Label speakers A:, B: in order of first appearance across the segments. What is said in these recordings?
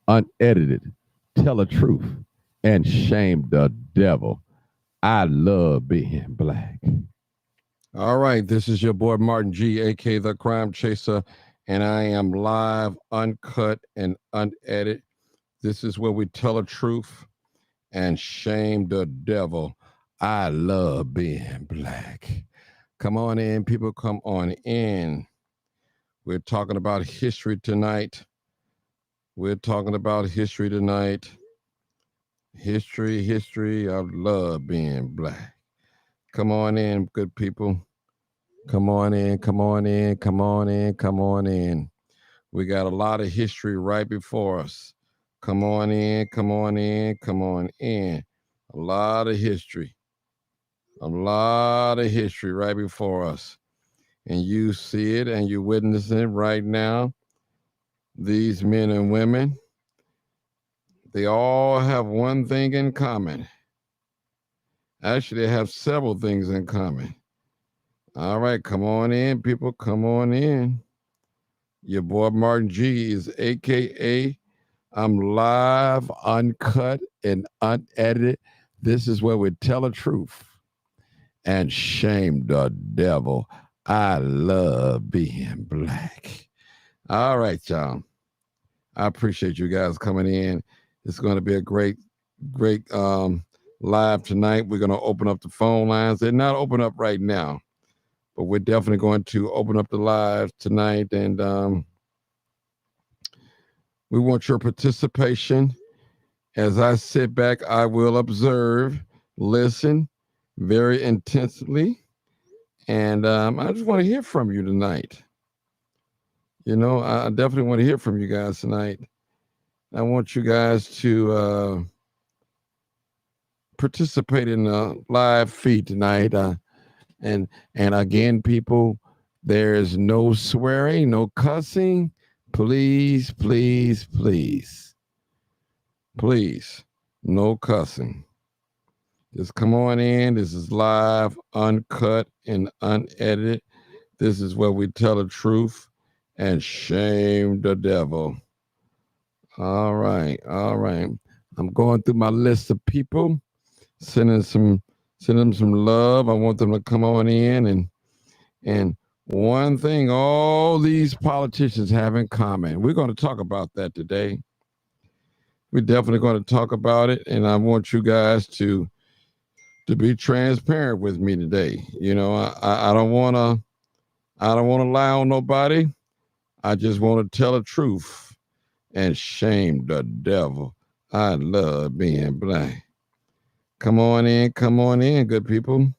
A: unedited, tell the truth, and shame the devil. I love being black.
B: All right, this is your boy Martin G, aka the Crime Chaser, and I am live, uncut, and unedited. This is where we tell the truth and shame the devil. I love being black. Come on in, people, come on in. We're talking about history tonight. We're talking about history tonight. History, history. I love being black. Come on in, good people. Come on in, come on in, come on in, come on in. We got a lot of history right before us. Come on in, come on in, come on in. A lot of history. A lot of history right before us. And you see it and you're witnessing it right now. These men and women, they all have one thing in common. Actually, they have several things in common. All right, come on in, people. Come on in. Your boy Martin G is AKA I'm live, uncut, and unedited. This is where we tell the truth and shame the devil. I love being black. All right, y'all. I appreciate you guys coming in. It's going to be a great live tonight. We're going to open up the phone lines. They're not open up right now, but we're definitely going to open up the live tonight. And we want your participation. As I sit back, I will observe, listen very intensely, and I just want to hear from you tonight. You know, I definitely want to hear from you guys tonight. I want you guys to participate in the live feed tonight. And again, people, there is no swearing, no cussing. Please, please, please, please, no cussing. Just come on in. This is live, uncut, and unedited. This is where we tell the truth and shame the devil. All right, all right. I'm going through my list of people, sending them some love. I want them to come on in and one thing all these politicians have in common. We're going to talk about that today. We're definitely going to talk about it, and I want you guys to be transparent with me today. You know, I don't want to lie on nobody. I just want to tell the truth and shame the devil. I love being black. Come on in, good people.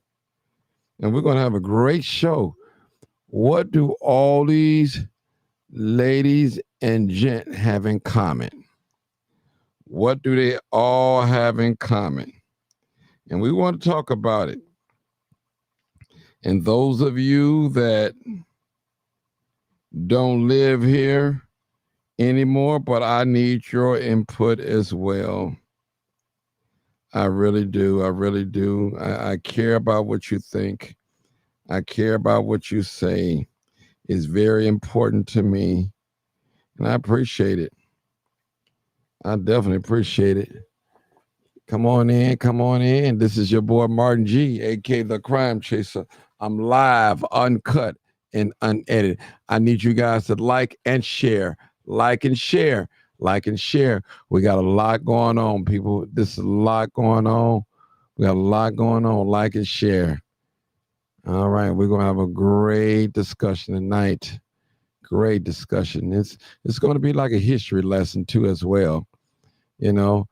B: And we're going to have a great show. What do all these ladies and gent have in common? What do they all have in common? And we want to talk about it. And those of you that don't live here anymore, but I need your input as well. I really do. I really do. I care about what you think. I care about what you say. It's very important to me. And I appreciate it. I definitely appreciate it. Come on in, come on in. This is your boy Martin G, aka the Crime Chaser. I'm live, uncut, and unedited. I need you guys to like and share. Like and share. Like and share. We got a lot going on, people. This is a lot going on. We got a lot going on. Like and share. All right, we're gonna have a great discussion tonight. Great discussion. It's going to be like a history lesson too, as well. You know,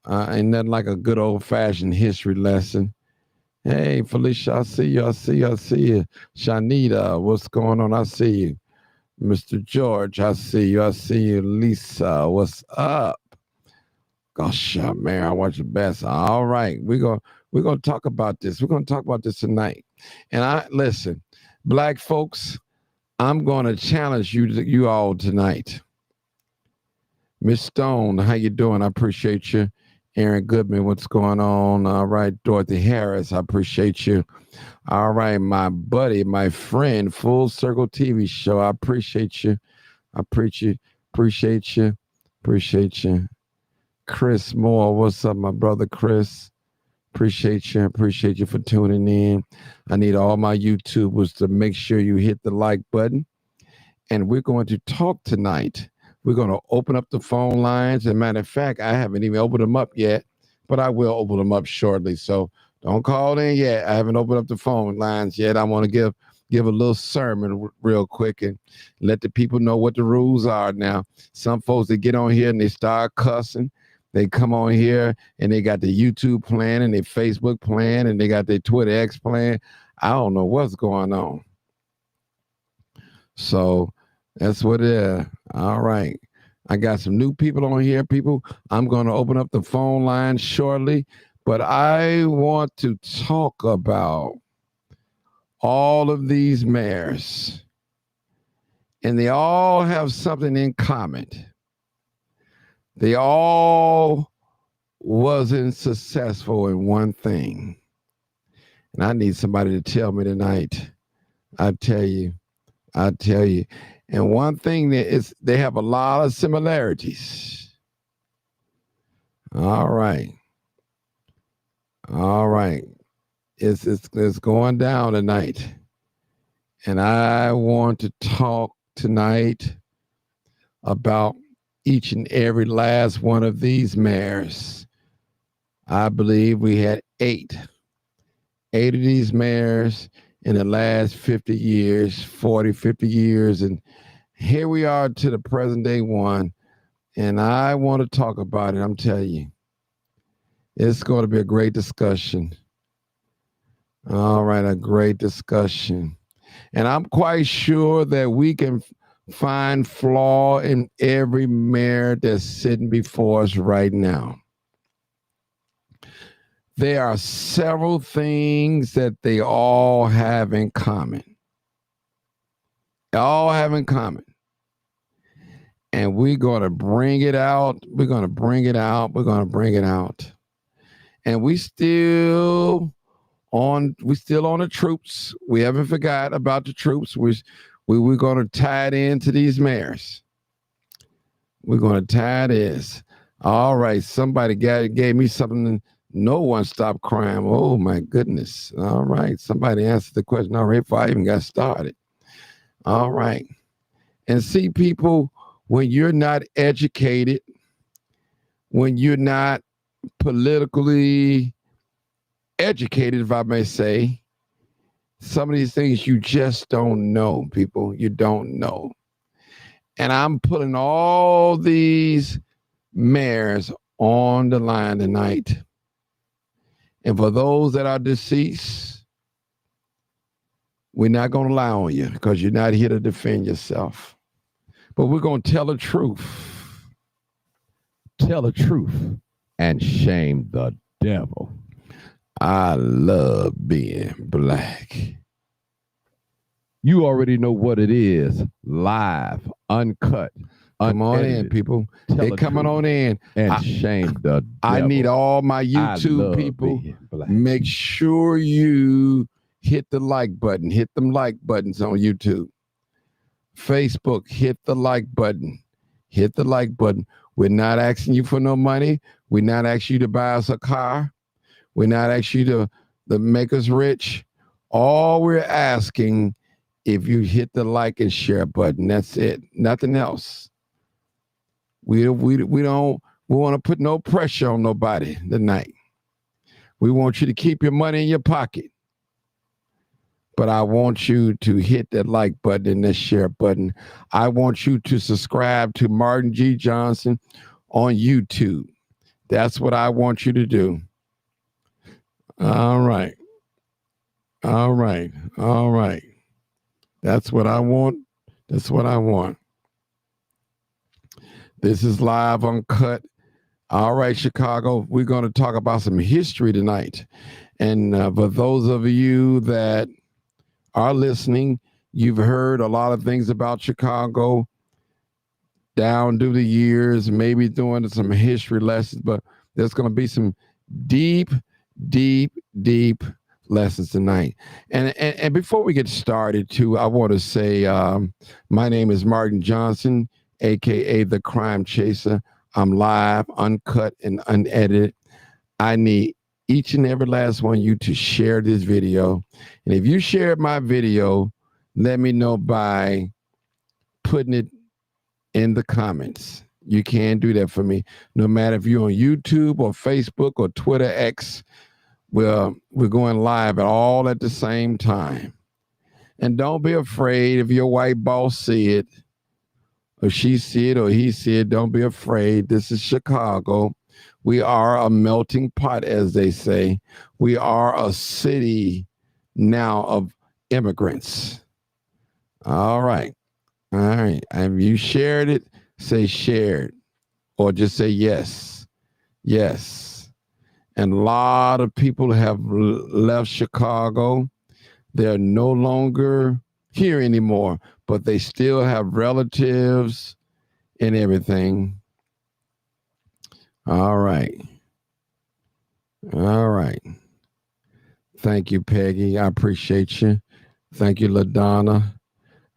B: ain't nothing like a good old fashioned history lesson. Hey, Felicia, I see you. I see you. I see you. Shanita, what's going on? I see you. Mr. George, I see you. I see you. Lisa, what's up? Gosh, man, I watch the best. All right, we're gonna talk about this. We're gonna talk about this tonight. And I listen, black folks, I'm gonna challenge you all tonight. Miss Stone, how you doing? I appreciate you. Aaron Goodman, what's going on? All right, Dorothy Harris, I appreciate you. All right, my buddy, my friend, Full Circle TV Show, I appreciate you. I appreciate you. Appreciate you. Chris Moore, what's up, my brother Chris? Appreciate you. Appreciate you for tuning in. I need all my YouTubers to make sure you hit the like button. And we're going to talk tonight. We're going to open up the phone lines. As a matter of fact, I haven't even opened them up yet, but I will open them up shortly. So don't call in yet. I haven't opened up the phone lines yet. I want to give a little sermon real quick and let the people know what the rules are now. Some folks that get on here and they start cussing. They come on here and they got the YouTube plan and their Facebook plan and they got their Twitter X plan. I don't know what's going on. So that's what it is. All right. I got some new people on here, people. I'm going to open up the phone line shortly, but I want to talk about all of these mayors, and they all have something in common. They all wasn't successful in one thing. And I need somebody to tell me tonight. I tell you. And one thing that is, they have a lot of similarities. All right. It's going down tonight. And I want to talk tonight about each and every last one of these mayors. I believe we had eight of these mayors in the last 50 years, 40, 50 years. And here we are to the present day one. And I want to talk about it. I'm telling you, it's going to be a great discussion. All right, a great discussion. And I'm quite sure that we can find flaw in every mayor that's sitting before us right now. There are several things that they all have in common. All have in common. And we're going to bring it out. And we still on the troops. We haven't forgot about the troops. We're going to tie it into these mayors. We're going to tie this. All right. Somebody gave me something. No one stopped crime. Oh, my goodness. All right. Somebody answered the question already before I even got started. All right. And see, people, when you're not educated, when you're not politically educated, if I may say, some of these things you just don't know, people. You don't know. And I'm putting all these mayors on the line tonight. And for those that are deceased, we're not going to lie on you because you're not here to defend yourself. But we're going to tell the truth.
A: Tell the truth and shame the devil.
B: I love being black.
A: You already know what it is. Live, uncut.
B: Come on in, people. They coming on in.
A: And shame the devil.
B: I need all my YouTube people. Make sure you hit the like button. Hit them like buttons on YouTube. Facebook, hit the like button. Hit the like button. We're not asking you for no money. We're not asking you to buy us a car. We're not asking you to make us rich. All we're asking, if you hit the like and share button, that's it. Nothing else. We want to put no pressure on nobody tonight. We want you to keep your money in your pocket. But I want you to hit that like button and that share button. I want you to subscribe to Martin G. Johnson on YouTube. That's what I want you to do. All right. That's what I want. This is live, uncut. All right, Chicago. We're going to talk about some history tonight. And for those of you that are listening, you've heard a lot of things about Chicago down through the years, maybe doing some history lessons, but there's going to be some deep lessons tonight. And before we get started, too, I want to say my name is Martin Johnson, aka the Crime Chaser. I'm live, uncut, and unedited. I need each and every last one of you to share this video. And if you shared my video, let me know by putting it in the comments. You can do that for me. No matter if you're on YouTube or Facebook or Twitter X, we're going live all at the same time. And don't be afraid if your white boss see it, or she see it, or he see it. Don't be afraid. This is Chicago. We are a melting pot, as they say. We are a city now of immigrants. All right. All right. Have you shared it? Say shared, or just say yes. Yes. And a lot of people have left Chicago. They're no longer here anymore, but they still have relatives and everything. All right. All right. Thank you, Peggy. I appreciate you. Thank you, LaDonna.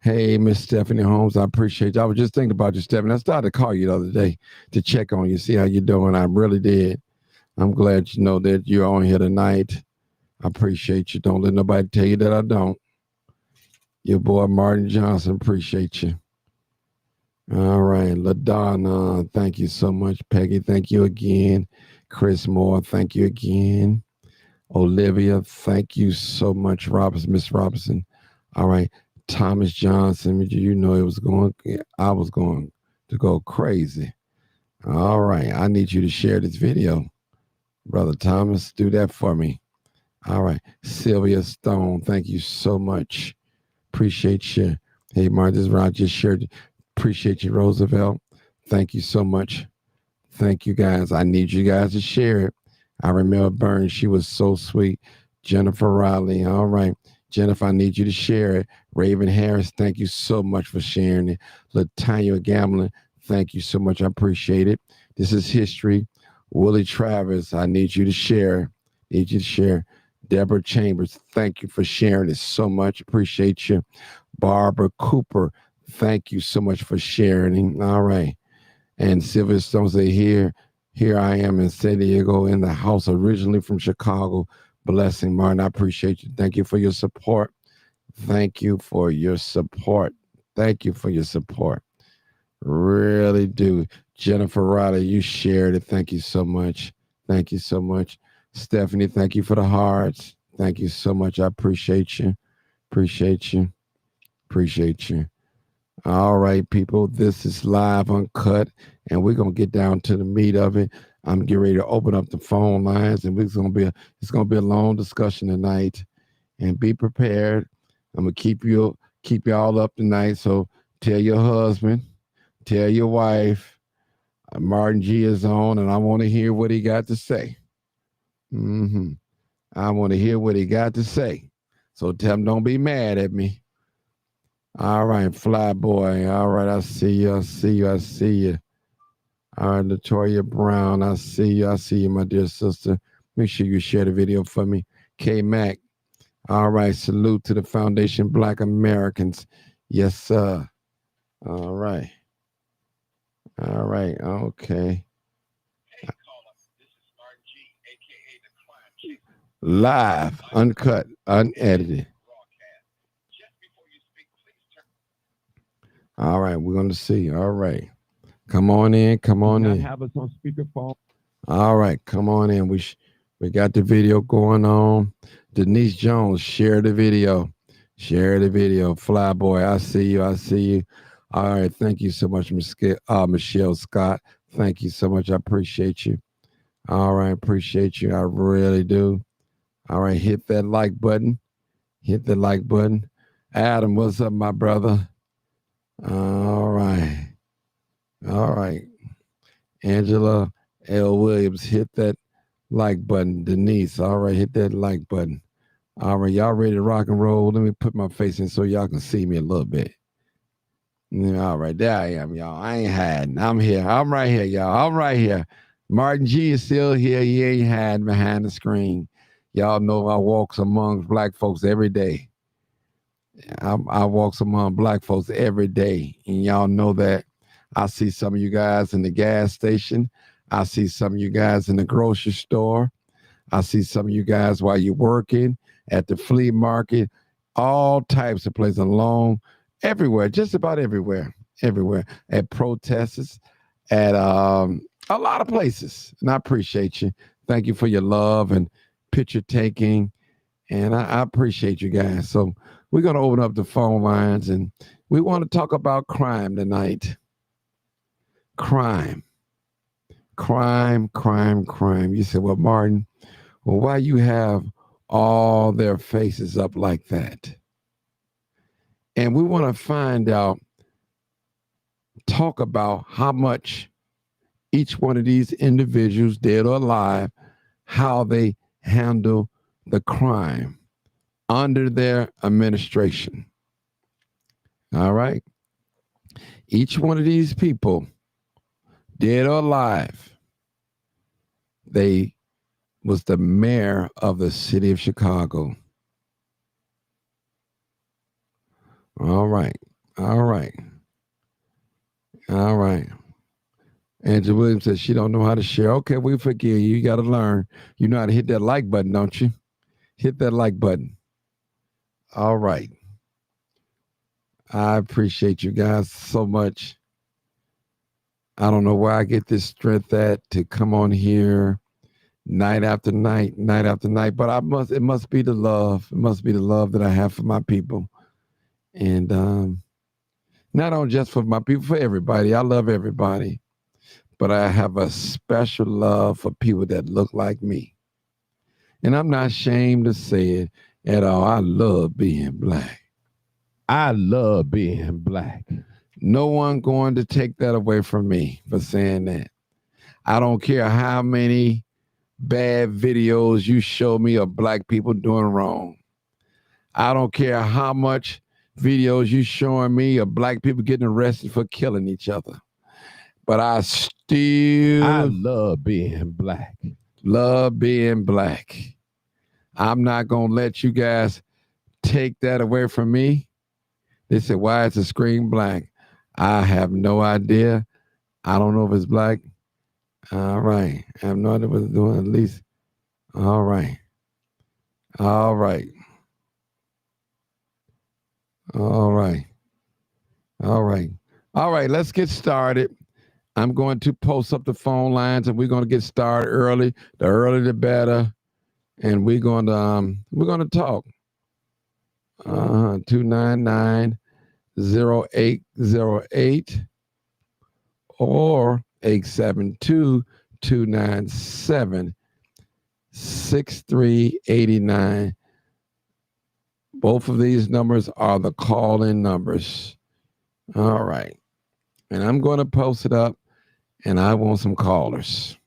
B: Hey, Miss Stephanie Holmes, I appreciate you. I was just thinking about you, Stephanie. I started to call you the other day to check on you, see how you're doing. I really did. I'm glad you know that you're on here tonight. I appreciate you. Don't let nobody tell you that I don't. Your boy, Martin Johnson, appreciate you. All right, LaDonna, thank you so much. Peggy, thank you again. Chris Moore, thank you again. Olivia, thank you so much. Robinson, Miss Robinson. All right. Thomas Johnson, you know I was going to go crazy. All right. I need you to share this video. Brother Thomas, do that for me. All right. Sylvia Stone, thank you so much. Appreciate you. Hey, Mark, this is Rod just shared. Appreciate you, Roosevelt. Thank you so much. Thank you, guys. I need you guys to share it. I remember Burns. She was so sweet. Jennifer Riley. All right. Jennifer, I need you to share it. Raven Harris, thank you so much for sharing it. Latanya Gamblin, thank you so much. I appreciate it. This is history. Willie Travis, I need you to share. Need you to share. Deborah Chambers, thank you for sharing it so much. Appreciate you. Barbara Cooper, thank you so much for sharing. All right. And Sylvia Stone say, here I am in San Diego in the house, originally from Chicago. Blessing, Martin. I appreciate you. Thank you for your support. Thank you for your support. Thank you for your support. Really do. Jennifer Riley, you shared it. Thank you so much. Thank you so much. Stephanie, thank you for the hearts. Thank you so much. I appreciate you. Appreciate you. Appreciate you. All right, people. This is live uncut, and we're gonna get down to the meat of it. I'm getting ready to open up the phone lines, and it's gonna be a long discussion tonight. And be prepared. I'm gonna keep y'all up tonight. So tell your husband, tell your wife, Martin G is on, and I want to hear what he got to say. I want to hear what he got to say. So tell him don't be mad at me. All right, Fly Boy. All right, I see you. I see you. I see you. All right, Latoya Brown. I see you. I see you, my dear sister. Make sure you share the video for me. K Mac. All right, salute to the Foundation Black Americans. Yes, sir. All right. All right. Okay. Live, uncut, unedited. All right, we're going to see. All right. Come on in. Come on in.
A: Have us on speakerphone.
B: All right, come on in. We got the video going on. Denise Jones, share the video. Share the video. Flyboy, I see you. I see you. All right, thank you so much, Michelle Scott. Thank you so much. I appreciate you. All right, appreciate you. I really do. All right, hit that like button. Hit the like button. Adam, what's up, my brother? All right. All right. Angela L. Williams, hit that like button. Denise, all right, hit that like button. All right, y'all ready to rock and roll? Let me put my face in so y'all can see me a little bit. All right, there I am, y'all. I ain't hiding. I'm here. I'm right here, y'all. I'm right here. Martin G is still here. He ain't hiding behind the screen. Y'all know I walks among black folks every day. I walks among black folks every day, and y'all know that. I see some of you guys in the gas station. I see some of you guys in the grocery store. I see some of you guys while you're working at the flea market, all types of places along, everywhere, just about everywhere, everywhere, at protests, at a lot of places. And I appreciate you. Thank you for your love and picture taking. And I appreciate you guys. So we're going to open up the phone lines and we want to talk about crime tonight. Crime, crime, crime, crime. You said, well, Martin, well, why you have all their faces up like that? And we want to find out, talk about how much each one of these individuals, dead or alive, how they handle the crime under their administration. All right. Each one of these people, dead or alive, they was the mayor of the city of Chicago. All right. All right. All right. Angela Williams says she don't know how to share. Okay, we forgive you. You got to learn. You know how to hit that like button, don't you? Hit that like button. All right. I appreciate you guys so much. I don't know where I get this strength at to come on here night after night, night after night, but it must be the love. It must be the love that I have for my people. And not only just for my people, for everybody. I love everybody. But I have a special love for people that look like me. And I'm not ashamed to say it at all. I love being black.
A: I love being black.
B: No one going to take that away from me for saying that. I don't care how many bad videos you show me of black people doing wrong. I don't care how much videos you showing me of black people getting arrested for killing each other. But I
A: love being black.
B: Love being black. I'm not going to let you guys take that away from me. They said, why is the screen black? I have no idea. I don't know if it's black. All right. I have no idea what it's doing, at least. All right. All right. All right. All right. All right. Let's get started. I'm going to post up the phone lines and we're going to get started early. The earlier the better. And we're going to talk. 299-0808 or 872-297-6389. Both of these numbers are the call-in numbers. All right. And I'm going to post it up and I want some callers.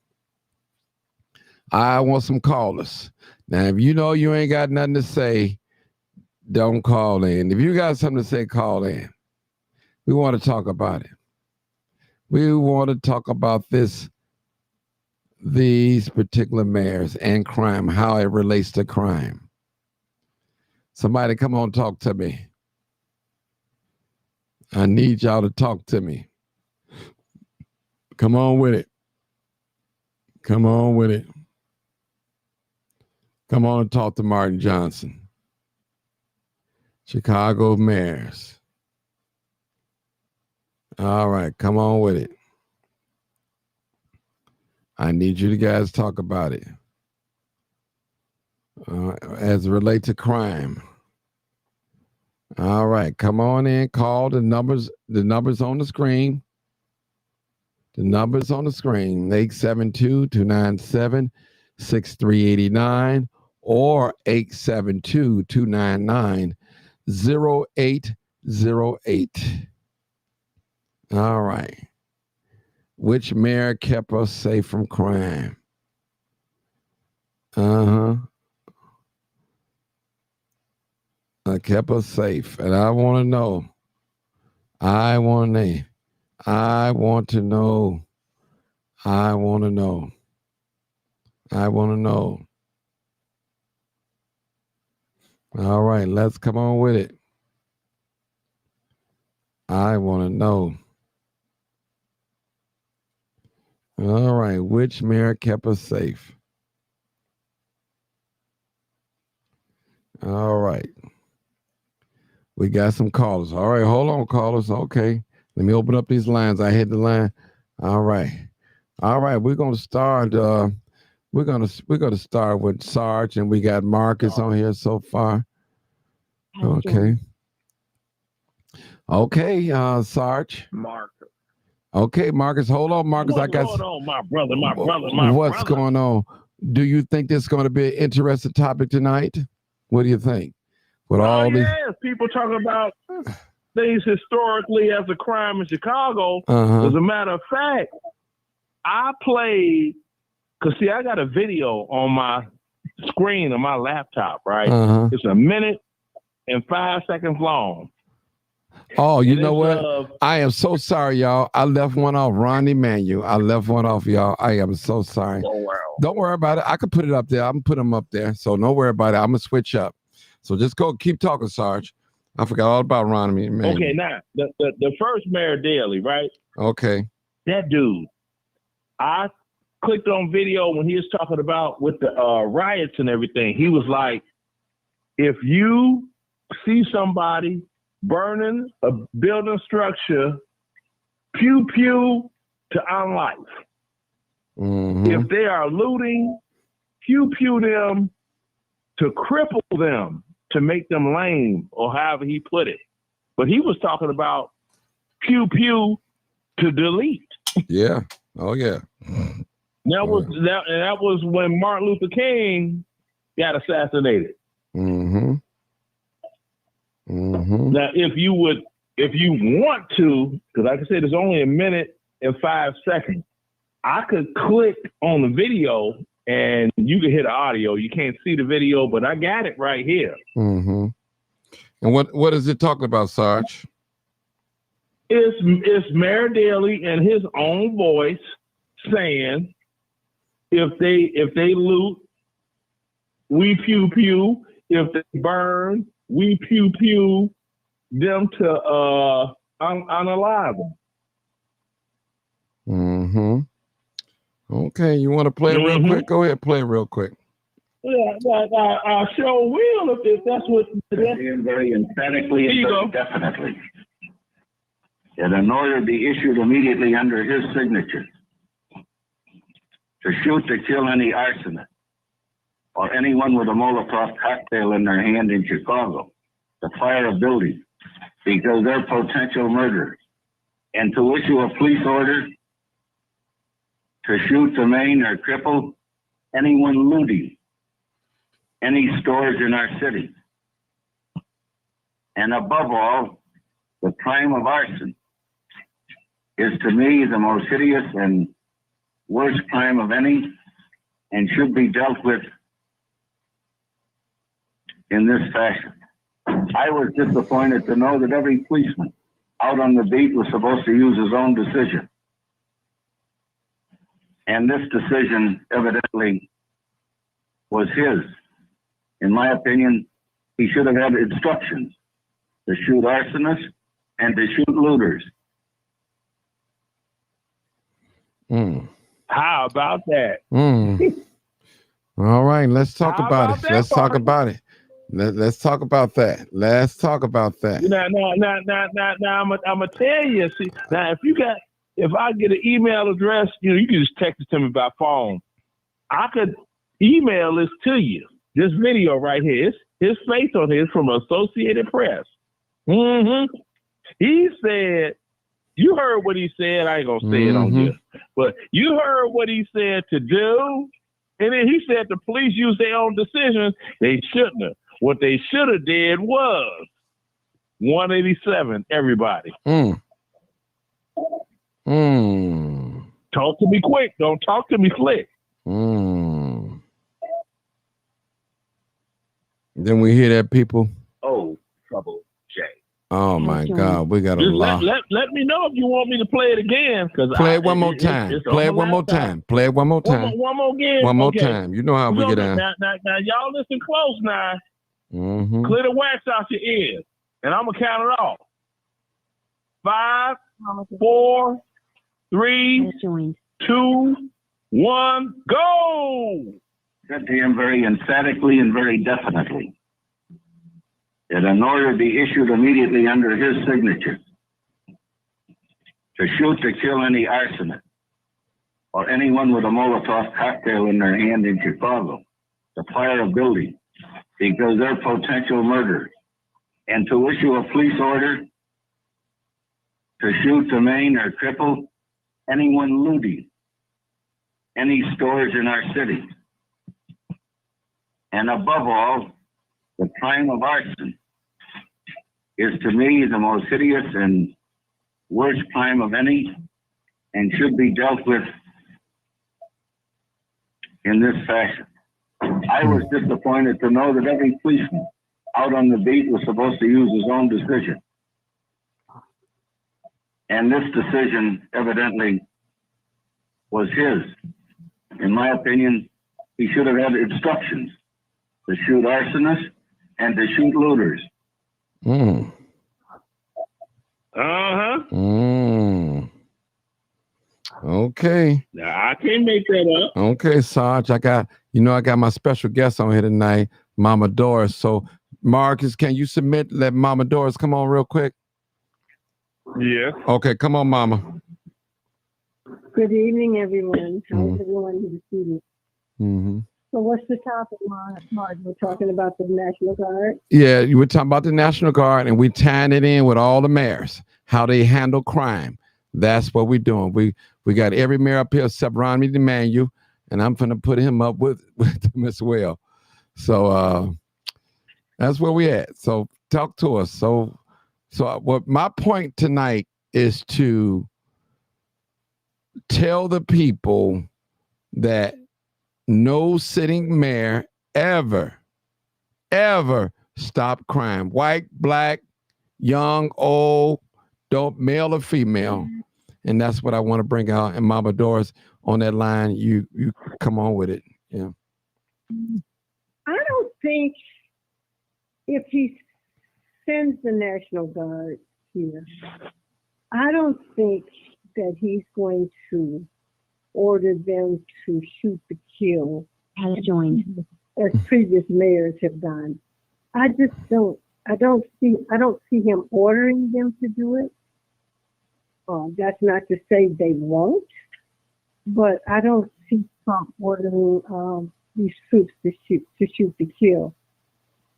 B: I want some callers. Now, if you know you ain't got nothing to say, don't call in. If you got something to say, call in. We want to talk about it. We want to talk about these particular mayors and crime, how it relates to crime. Somebody come on, talk to me. I need y'all to talk to me. Come on with it. Come on with it. Come on and talk to Martin Johnson. Chicago mayors. All right, come on with it. I need you to guys talk about it. As it relates to crime. All right, come on in, call the numbers on the screen. The numbers on the screen, 872-297-6389 or 872-299-0808. All right. Which mayor kept us safe from crime? I kept us safe. And I want to know. I want to know. I want to know. All right, let's come on with it. I want to know. All right. Which mayor kept us safe? All right. We got some callers. All right. Hold on, callers. Okay. Let me open up these lines. I hit the line. All right. All right. We're gonna start. We're gonna start with Sarge, and we got Marcus on here so far. Okay. Okay, Sarge.
C: Marcus.
B: Okay, Marcus. Hold on, Marcus.
C: What's going on, my brother, my brother, my
B: What's
C: brother?
B: going on? Do you think this is going to be an interesting topic tonight? What do you think? With all these
C: people talking about things historically as a crime in Chicago.
B: Uh-huh.
C: As a matter of fact, I played, because see, I got a video on my screen of my laptop, right?
B: Uh-huh.
C: It's 1 minute and 5 seconds long.
B: Oh, you
C: And
B: know
C: it's,
B: what? I am so sorry, y'all. I left one off. Ron Emanuel. I left one off, y'all. I am so sorry. Don't worry about it. I can put it up there. I'm put them up there. So don't worry about it. I'm gonna switch up. So just go keep talking, Sarge. I forgot all about Ron Emanuel.
C: Okay, now the first Mayor Daley, right?
B: Okay.
C: That dude. I clicked on video when he was talking about with the riots and everything. He was like, if you see somebody burning a building structure, pew pew to unlife.
B: Mm-hmm.
C: If they are looting, pew pew them to cripple them, to make them lame, or however he put it. But he was talking about pew pew to delete.
B: Yeah. Oh yeah.
C: That was when Martin Luther King got assassinated.
B: Mm-hmm. Mm-hmm.
C: Now, if you want to, because like I said, it's only 1 minute and 5 seconds. I could click on the video and you can hear the audio. You can't see the video, but I got it right here.
B: Mm-hmm. And what is it talking about, Sarge?
C: It's Mayor Daley in his own voice saying, if they loot, we pew pew. If they burn, we pew pew them to unalive them.
B: Mm-hmm. Okay, you want to play real quick? Go ahead, play real quick.
C: Yeah, I sure will if that's what.
D: Very emphatically and very definitely that an order be issued immediately under his signature to shoot to kill any arsonist or anyone with a Molotov cocktail in their hand in Chicago, to fire a building because they're potential murderers, and to issue a police order to shoot, to maim, or cripple anyone looting any stores in our city. And above all, the crime of arson is to me the most hideous and worst crime of any, and should be dealt with in this fashion. I was disappointed to know that every policeman out on the beat was supposed to use his own decision. And this decision evidently was his. In my opinion, he should have had instructions to shoot arsonists and to shoot looters.
C: How about that?
B: All right, let's talk about it. Let's talk about it. Let's talk about that. Let's talk about that.
C: Now, I'm gonna tell you. See, now if I get an email address, you can just text it to me by phone. I could email this to you. This video right here, his face on here is from Associated Press. He said, you heard what he said. I ain't gonna say it on here, but you heard what he said to do. And then he said the police use their own decisions. They shouldn't have. What they should have did was 187, everybody. Talk to me quick. Don't talk to me slick.
B: Then we hear that, people.
C: Oh, trouble, Jay.
B: Oh my God, we got a lot.
C: Let me know if you want me to play it again.
B: Play it one more time. Play it one more time. Play it one more time.
C: One more again.
B: One more time. You know how we get down.
C: Now, y'all listen close now. Clear the wax out your ears, and I'm gonna count it off. 5, 4, 3, 2, 1, go!
D: Said to him very emphatically and very definitely that an order be issued immediately under his signature to shoot to kill any arsonist or anyone with a Molotov cocktail in their hand in Chicago, to fire a building because they're potential murderers, and to issue a police order to shoot, to maim, or cripple anyone looting any stores in our city. And above all, the crime of arson is to me the most hideous and worst crime of any, and should be dealt with in this fashion. I was disappointed to know that every policeman out on the beat was supposed to use his own decision. And this decision evidently was his. In my opinion, he should have had instructions to shoot arsonists and to shoot looters.
B: Mm.
C: Uh-huh.
B: Mm. Okay.
C: Now, I can't make that up.
B: Okay, Sarge. I got my special guest on here tonight, Mama Doris. So, Marcus, can you let Mama Doris come on real quick?
C: Yeah.
B: Okay, come on, Mama.
E: Good evening, everyone. How's everyone this evening?
B: Mm-hmm.
E: So what's the topic, Mark? We're talking about the National Guard.
B: Yeah, you were talking about the National Guard, and we tying it in with all the mayors, how they handle crime. That's what we're doing. We got every mayor up here except Romney DeManuel, and I'm going to put him up with them as well. So that's where we at. So talk to us. So what my point tonight is to tell the people that no sitting mayor ever stop crime. White, black, young, old, don't male or female. And that's what I want to bring out. And Mama Doris, on that line, you come on with it. Yeah.
E: I don't think if he sends the National Guard here, I don't think that he's going to order them to shoot to kill as previous mayors have done. I don't see him ordering them to do it. That's not to say they won't, but I don't see Trump ordering these troops to shoot to kill.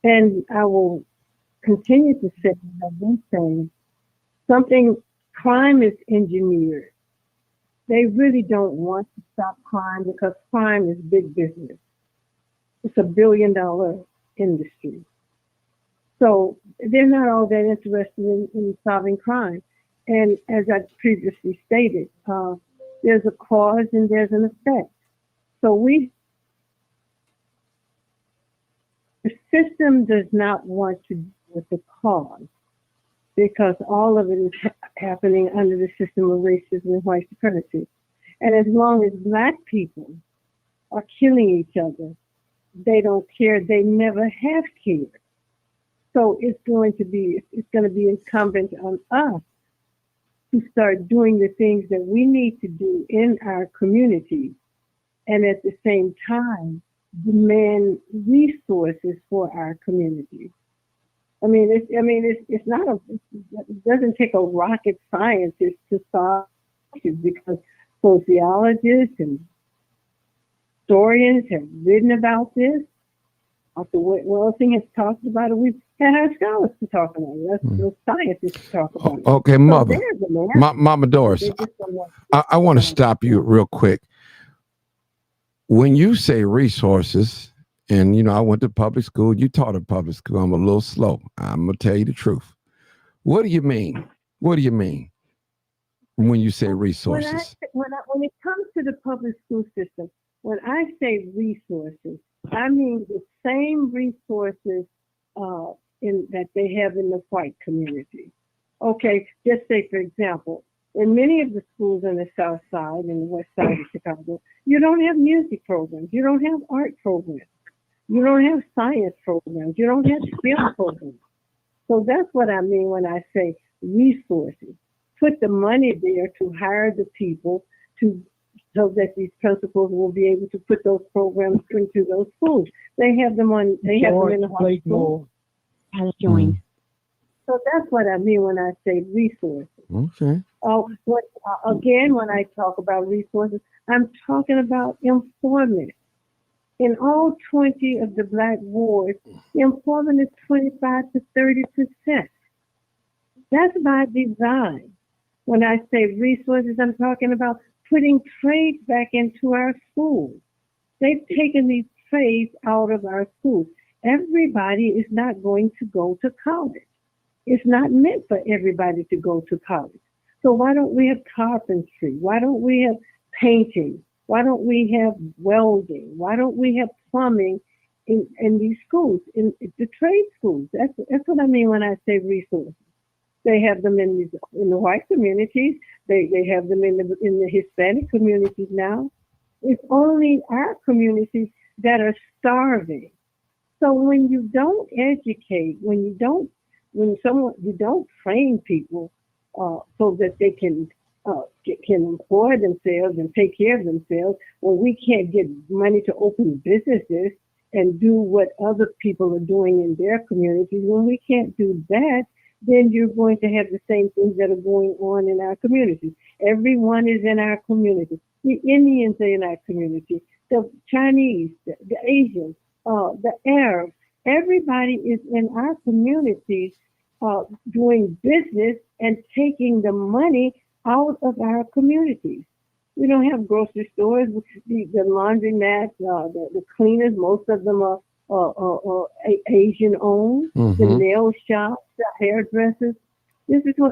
E: And I will continue to say, I've been saying, crime is engineered. They really don't want to stop crime because crime is big business. It's $1 billion industry. So they're not all that interested in solving crime. And as I previously stated, there's a cause and there's an effect. So the system does not want to deal with the cause because all of it is happening under the system of racism and white supremacy. And as long as Black people are killing each other, they don't care. They never have cared. So it's going to be incumbent on us to start doing the things that we need to do in our community, and at the same time demand resources for our community. It doesn't take a rocket scientist to solve issues because sociologists and historians have written about this. Dr. Welsing has talked about it. We've had our scholars to talk about it. That's the scientists to talk about it.
B: Okay, Mama Doris, I want to stop you real quick. When you say resources, and I went to public school, you taught at public school, I'm a little slow. I'm going to tell you the truth. What do you mean? What do you mean when you say resources?
E: When it comes to the public school system, when I say resources, I mean the same resources that they have in the white community. Okay, just say, for example, in many of the schools on the south side and the west side of Chicago, you don't have music programs, you don't have art programs, you don't have science programs, you don't have STEM programs. So that's what I mean when I say resources. Put the money there to hire the people to so that these principals will be able to put those programs into those schools. They have them on. They have them in the high school.
F: Has joined.
E: So that's what I mean when I say resources.
B: Okay.
E: Again, when I talk about resources, I'm talking about employment. In all 20 of the Black wards, employment is 25 to 30%. That's by design. When I say resources, I'm talking about putting trades back into our schools. They've taken these trades out of our schools. Everybody is not going to go to college. It's not meant for everybody to go to college. So why don't we have carpentry? Why don't we have painting? Why don't we have welding? Why don't we have plumbing in these schools, in the trade schools? That's what I mean when I say resources. They have them in the white communities. They have them in the Hispanic communities now. It's only our communities that are starving. So when you don't educate, you don't train people so that they can employ themselves and take care of themselves, when we can't get money to open businesses and do what other people are doing in their communities, when we can't do that, then you're going to have the same things that are going on in our communities. Everyone is in our community. The Indians are in our community. The Chinese, the Asians, the Arabs, everybody is in our communities doing business and taking the money out of our communities. We don't have grocery stores. The laundromats, the cleaners, most of them are Asian owned.
B: Mm-hmm.
E: The nail shops, the hairdressers. These are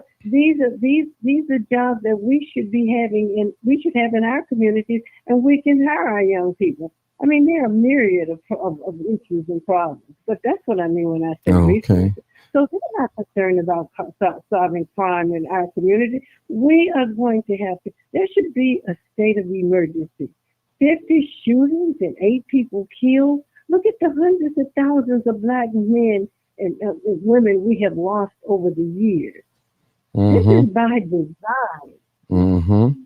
E: jobs that we should be having, and we should have in our communities, and we can hire our young people. I mean, there are a myriad of issues and problems, but that's what I mean when I say resources. So we're not concerned about solving crime in our community. We are going to have to. There should be a state of emergency. 50 shootings and 8 people killed. Look at the hundreds of thousands of Black men and women we have lost over the years.
B: Mm-hmm.
E: This is by design.
B: Mm-hmm.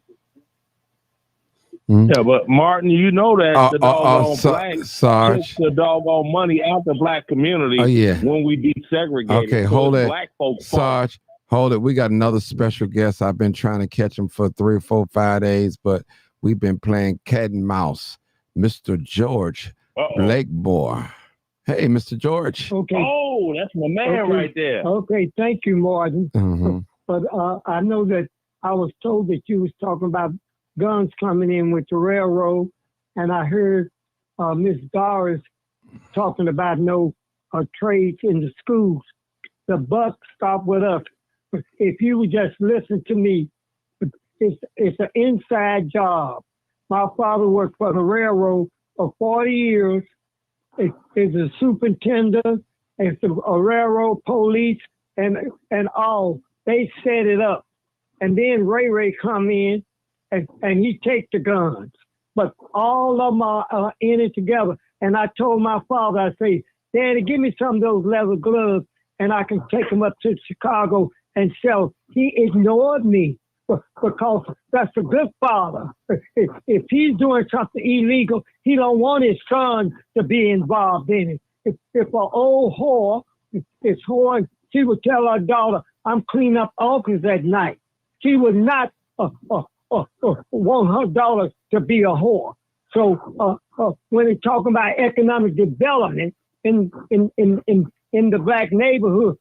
C: Yeah, but Martin, you know that the doggone Black
B: Sarge,
C: took the doggone money out the Black community when we desegregated.
B: Okay,
C: so
B: hold it.
C: Black folks
B: Sarge, hold it. We got another special guest. I've been trying to catch him for 3, 4, 5 days, but we've been playing cat and mouse. Mr. George Blakemore. Hey, Mr. George.
G: Okay.
C: Oh, that's my man right there.
G: Okay, thank you, Martin.
B: Mm-hmm.
G: But I know that I was told that you was talking about guns coming in with the railroad, and I heard Miss Doris talking about no trades in the schools. The buck stopped with us. If you would just listen to me, it's an inside job. My father worked for the railroad for 40 years. It's a superintendent, it's a railroad police, and all. They set it up. And then Ray come in, and he take the guns. But all of them are in it together. And I told my father, I say, Daddy, give me some of those leather gloves, and I can take them up to Chicago and sell. He ignored me because that's a good father. If he's doing something illegal, he don't want his son to be involved in it. If an old whore is whoring, she would tell her daughter, I'm cleaning up office at night. She would not want her daughter to be a whore. So when they're talking about economic development in the Black neighborhood,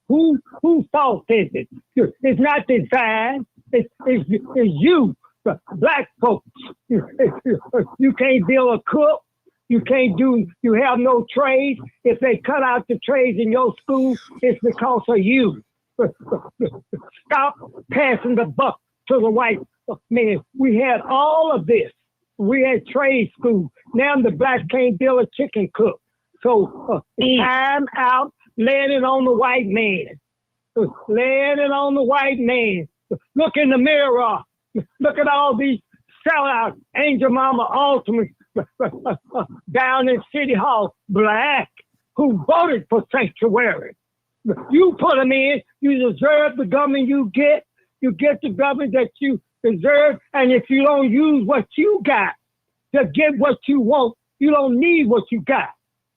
G: whose fault is it? It's not design. It's you, the Black folks. You can't build a cook. You have no trades. If they cut out the trades in your school, it's because of you. Stop passing the buck to the white man. We had all of this. We had trade school. Now the Blacks can't build a chicken cook. So time out, laying it on the white man. Laying it on the white man. Look in the mirror. Look at all these sellouts. Angel Mama Ultimate down in City Hall, Black, who voted for sanctuary. You put them in. You deserve the government you get. You get the government that you deserve. And if you don't use what you got to get what you want, you don't need what you got.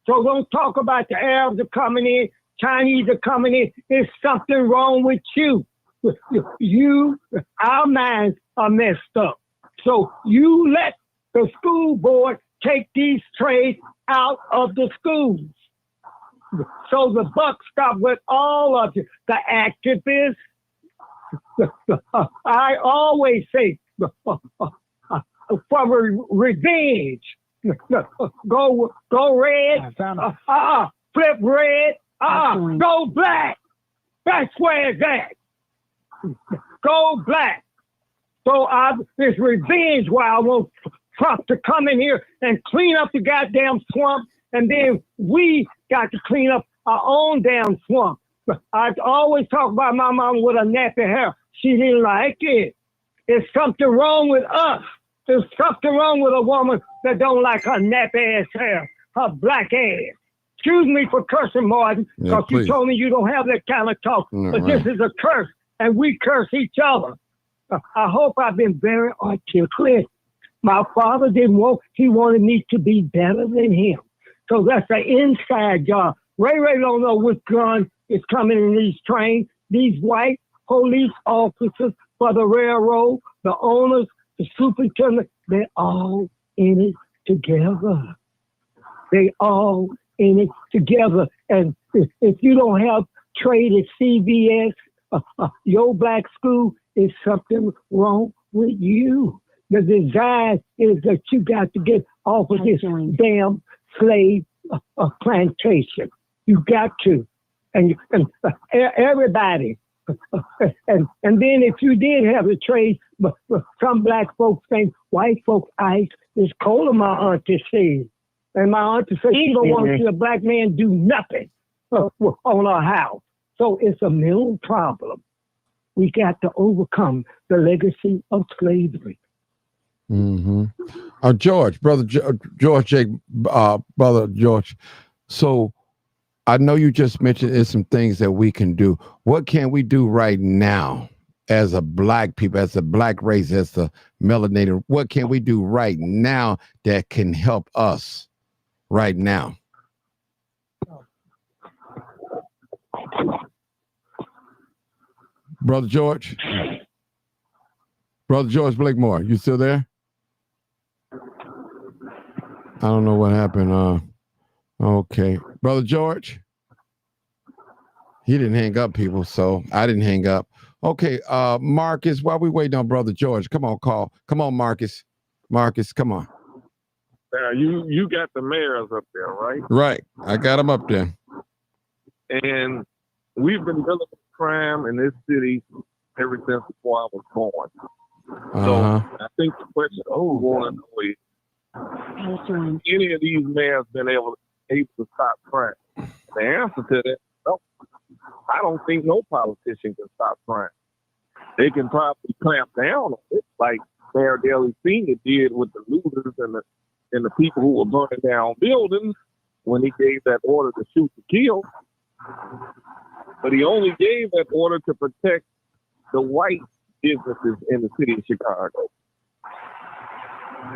G: So don't talk about the Arabs are coming in, Chinese are coming in. There's something wrong with you. Our minds are messed up. So you let the school board take these trades out of the schools. So the buck stop with all of you, the activists. I always say, for revenge, go red, flip red, go black. That's where it's at. Go black. So it's revenge why I want Trump to come in here and clean up the goddamn swamp, and then we got to clean up our own damn swamp. I always talk about my mom with a nappy hair. She didn't like it. There's something wrong with us. There's something wrong with a woman that don't like her nappy ass hair, her black ass. Excuse me for cursing, Martin, because you told me you don't have that kind of talk. But this is a curse, and we curse each other. I hope I've been very articulate. My father he wanted me to be better than him. So that's an inside job. Ray don't know which gun is coming in these trains. These white police officers for the railroad, the owners, the superintendent, they're all in it together. They all in it together. And if you don't have trade at CVS, your black school, is something wrong with you. The design is that you got to get off of this damn slave plantation. You got to. And everybody. And then if you did have a trade, some black folks think white folks ice is colder, my auntie said. And my auntie said she don't want to see a black man do nothing on her house. So it's a mental problem. We got to overcome the legacy of slavery.
B: Mm-hmm. George, brother brother George. So I know you just mentioned there's some things that we can do. What can we do right now as a black people, as a black race, as the melanated? What can we do right now that can help us right now? Brother George Blakemore, you still there? I don't know what happened. Okay. Brother George, he didn't hang up, people, so I didn't hang up. Okay, Marcus, while we waiting on Brother George, come on, Marcus. Marcus, come on.
F: Now, you got the mayors up there, right?
B: Right, I got them up there.
F: And we've been dealing with crime in this city ever since before I was born. So I think the question I want to know is, any of these mayors been able to stop crime? The answer to that, no. I don't think no politician can stop crime. They can probably clamp down on it, like Mayor Daley Sr. did with the looters and the people who were burning down buildings when he gave that order to shoot to kill. But he only gave that order to protect the white businesses in the city of Chicago.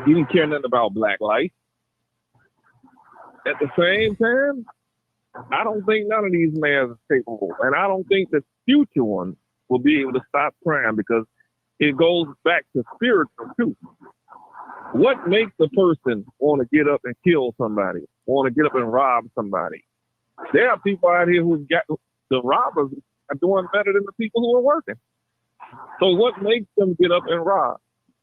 F: He didn't care nothing about black life. At the same time, I don't think none of these mayors are capable. And I don't think the future ones will be able to stop crime, because it goes back to spiritual too. What makes a person want to get up and kill somebody, want to get up and rob somebody? There are people out here who got the robbers are doing better than the people who are working. So what makes them get up and rob?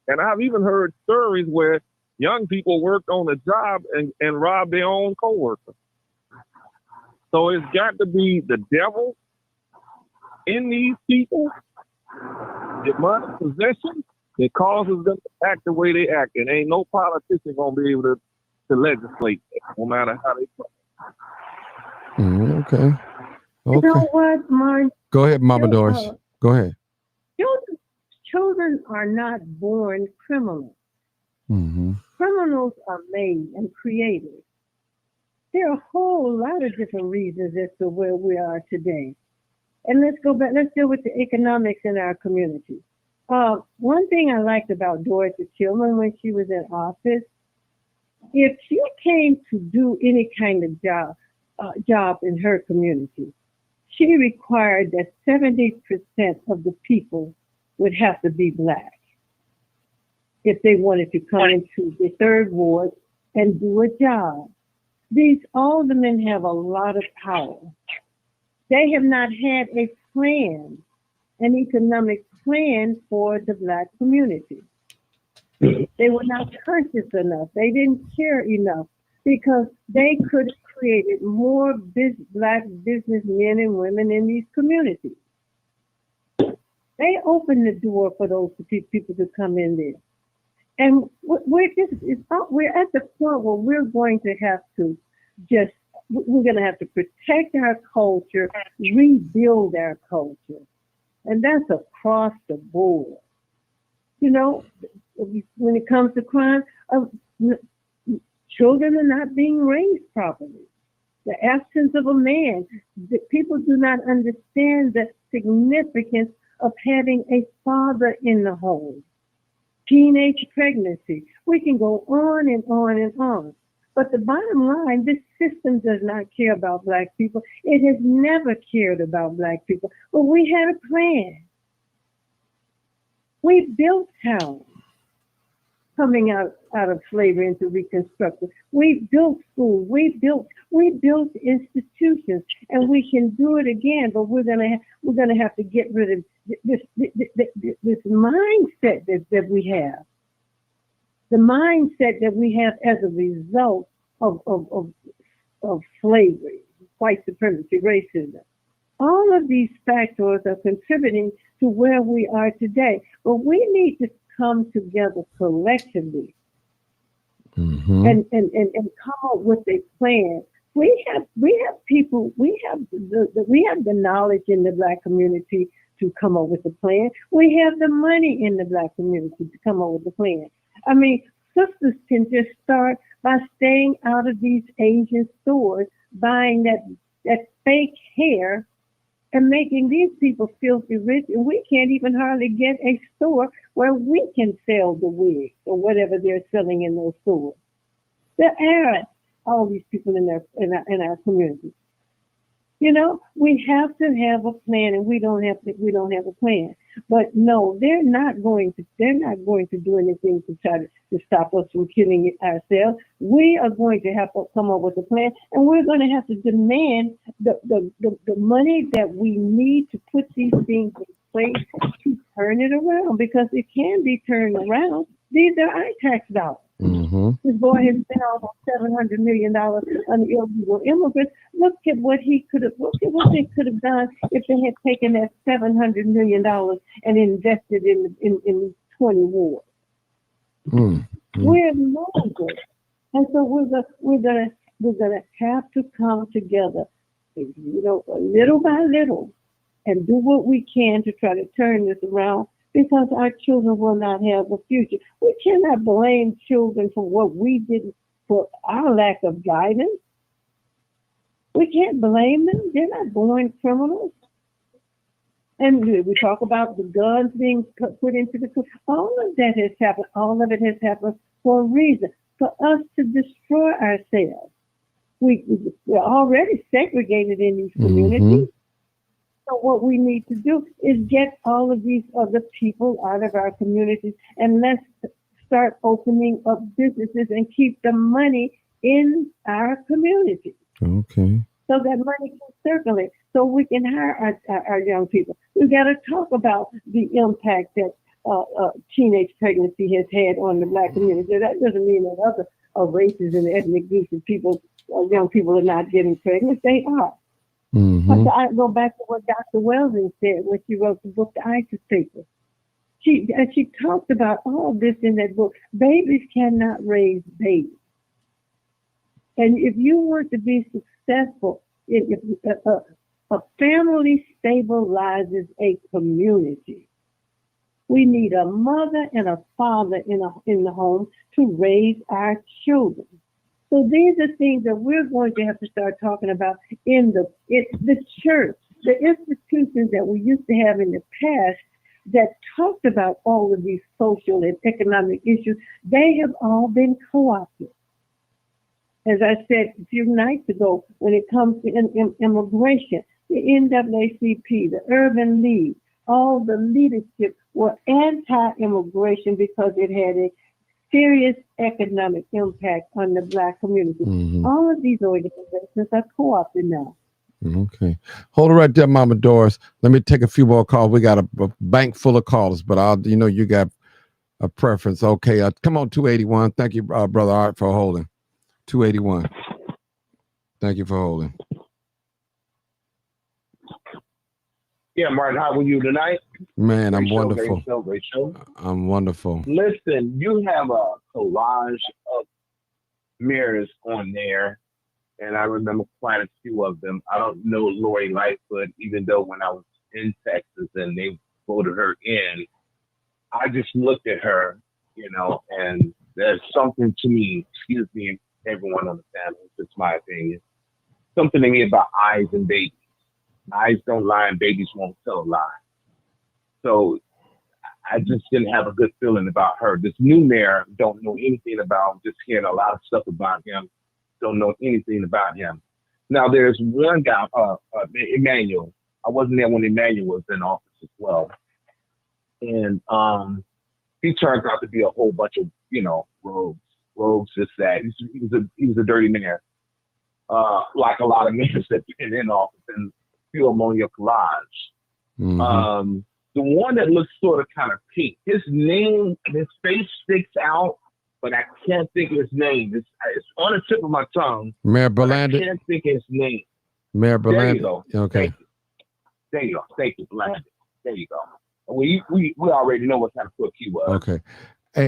F: And I've even heard stories where young people worked on a job and robbed their own coworkers. So it's got to be the devil in these people, demonic possession, that causes them to act the way they act. And ain't no politician gonna be able to legislate it, no matter how they try.
B: Okay.
E: You know what, Martin?
B: Go ahead, Mama Doris. Go ahead.
E: Children are not born criminals.
B: Mm-hmm.
E: Criminals are made and created. There are a whole lot of different reasons as to where we are today. And let's go back, let's deal with the economics in our community. One thing I liked about Dorothy Tillman when she was in office, if she came to do any kind of job in her community, she required that 70% of the people would have to be Black if they wanted to come into the third ward and do a job. These aldermen have a lot of power. They have not had a plan, an economic plan for the Black community. They were not conscious enough. They didn't care enough because they could have created more Black businessmen and women in these communities. They opened the door for those people to come in there. And we're at the point where we're going to have to protect our culture, rebuild our culture. And that's across the board. You know, when it comes to crime, children are not being raised properly. The absence of a man, people do not understand the significance of having a father in the home. Teenage pregnancy. We can go on and on and on. But the bottom line, this system does not care about Black people. It has never cared about Black people. But we had a plan. We built towns coming out of slavery into Reconstruction. We built schools. We built institutions, and we can do it again. But we're gonna have to get rid of this mindset that we have. The mindset that we have as a result of slavery, white supremacy, racism. All of these factors are contributing to where we are today. But we need to come together collectively and come up with a plan. We have people, we have the knowledge in the Black community to come up with a plan. We have the money in the Black community to come up with a plan. I mean, sisters can just start by staying out of these Asian stores, buying that fake hair and making these people filthy rich, and we can't even hardly get a store where we can sell the wigs or whatever they're selling in those stores. There are all these people in our community. You know, we have to have a plan, and we don't have a plan. But no, they're not going to do anything to try to stop us from killing ourselves. We are going to have to come up with a plan, and we're going to have to demand the money that we need to put these things in place to turn it around, because it can be turned around. These are our tax dollars. Mm-hmm. This boy has spent almost $700 million on illegal immigrants. Look at what they could have done if they had taken that $700 million and invested in 20 wars. Mm-hmm. We're moving, and so we're gonna have to come together, you know, little by little, and do what we can to try to turn this around. Because our children will not have a future. We cannot blame children for what we did, for our lack of guidance. We can't blame them. They're not born criminals. And we talk about the guns being put into the school. All of that has happened. All of it has happened for a reason, for us to destroy ourselves. We're already segregated in these communities. Mm-hmm. So what we need to do is get all of these other people out of our communities, and let's start opening up businesses and keep the money in our community. Okay. So that money can circulate, so we can hire our young people. We've got to talk about the impact that teenage pregnancy has had on the Black community. That doesn't mean that other races and ethnic groups of people, young people, are not getting pregnant. They are. Mm-hmm. But I go back to what Dr. Weldon said when she wrote the book, The ISIS Papers. She talked about all this in that book. Babies cannot raise babies. And if you want to be successful, if a family stabilizes a community, we need a mother and a father in the home to raise our children. So these are things that we're going to have to start talking about in the church. The institutions that we used to have in the past that talked about all of these social and economic issues, they have all been co-opted. As I said a few nights ago, when it comes to immigration, the NAACP, the Urban League, all the leadership were anti-immigration because it had a serious economic impact on the Black community.
B: Mhm.
E: All of these organizations are co-opted now.
B: Okay. Hold it right there, Mama Doris. Let me take a few more calls. We got a bank full of callers, but you got a preference. Okay. Come on, 281. Thank you, Brother Art, for holding. 281. Thank you for holding.
C: Yeah, Martin, how are you tonight?
B: Man, I'm
C: Great show,
B: wonderful.
C: Great show, great show.
B: I'm wonderful.
C: Listen, you have a collage of mirrors on there, and I remember quite a few of them. I don't know Lori Lightfoot, even though when I was in Texas and they voted her in, I just looked at her, and there's something to me, excuse me, everyone on the panel, it's just my opinion, something to me about eyes and babies. Eyes don't lie and babies won't tell a lie. So I just didn't have a good feeling about her. This new mayor, don't know anything about him, just hearing a lot of stuff about him, don't know anything about him. Now there's one guy, Emmanuel. I wasn't there when Emmanuel was in office as well. And he turns out to be a whole bunch of, rogues, just that. He was a dirty mayor. Like a lot of mayors that have been in office, and few of them on your collage.
B: Mm-hmm.
C: The one that looks sort of kind of pink, his face sticks out, but I can't think of his name. It's on the tip of my tongue.
B: Mayor
C: but
B: Berlander.
C: I can't think of his name.
B: Mayor Berlander.
C: There you go.
B: Okay.
C: There you go. Thank you, Berlander. There you go. We already know what kind of cook he was.
B: Okay. Hey,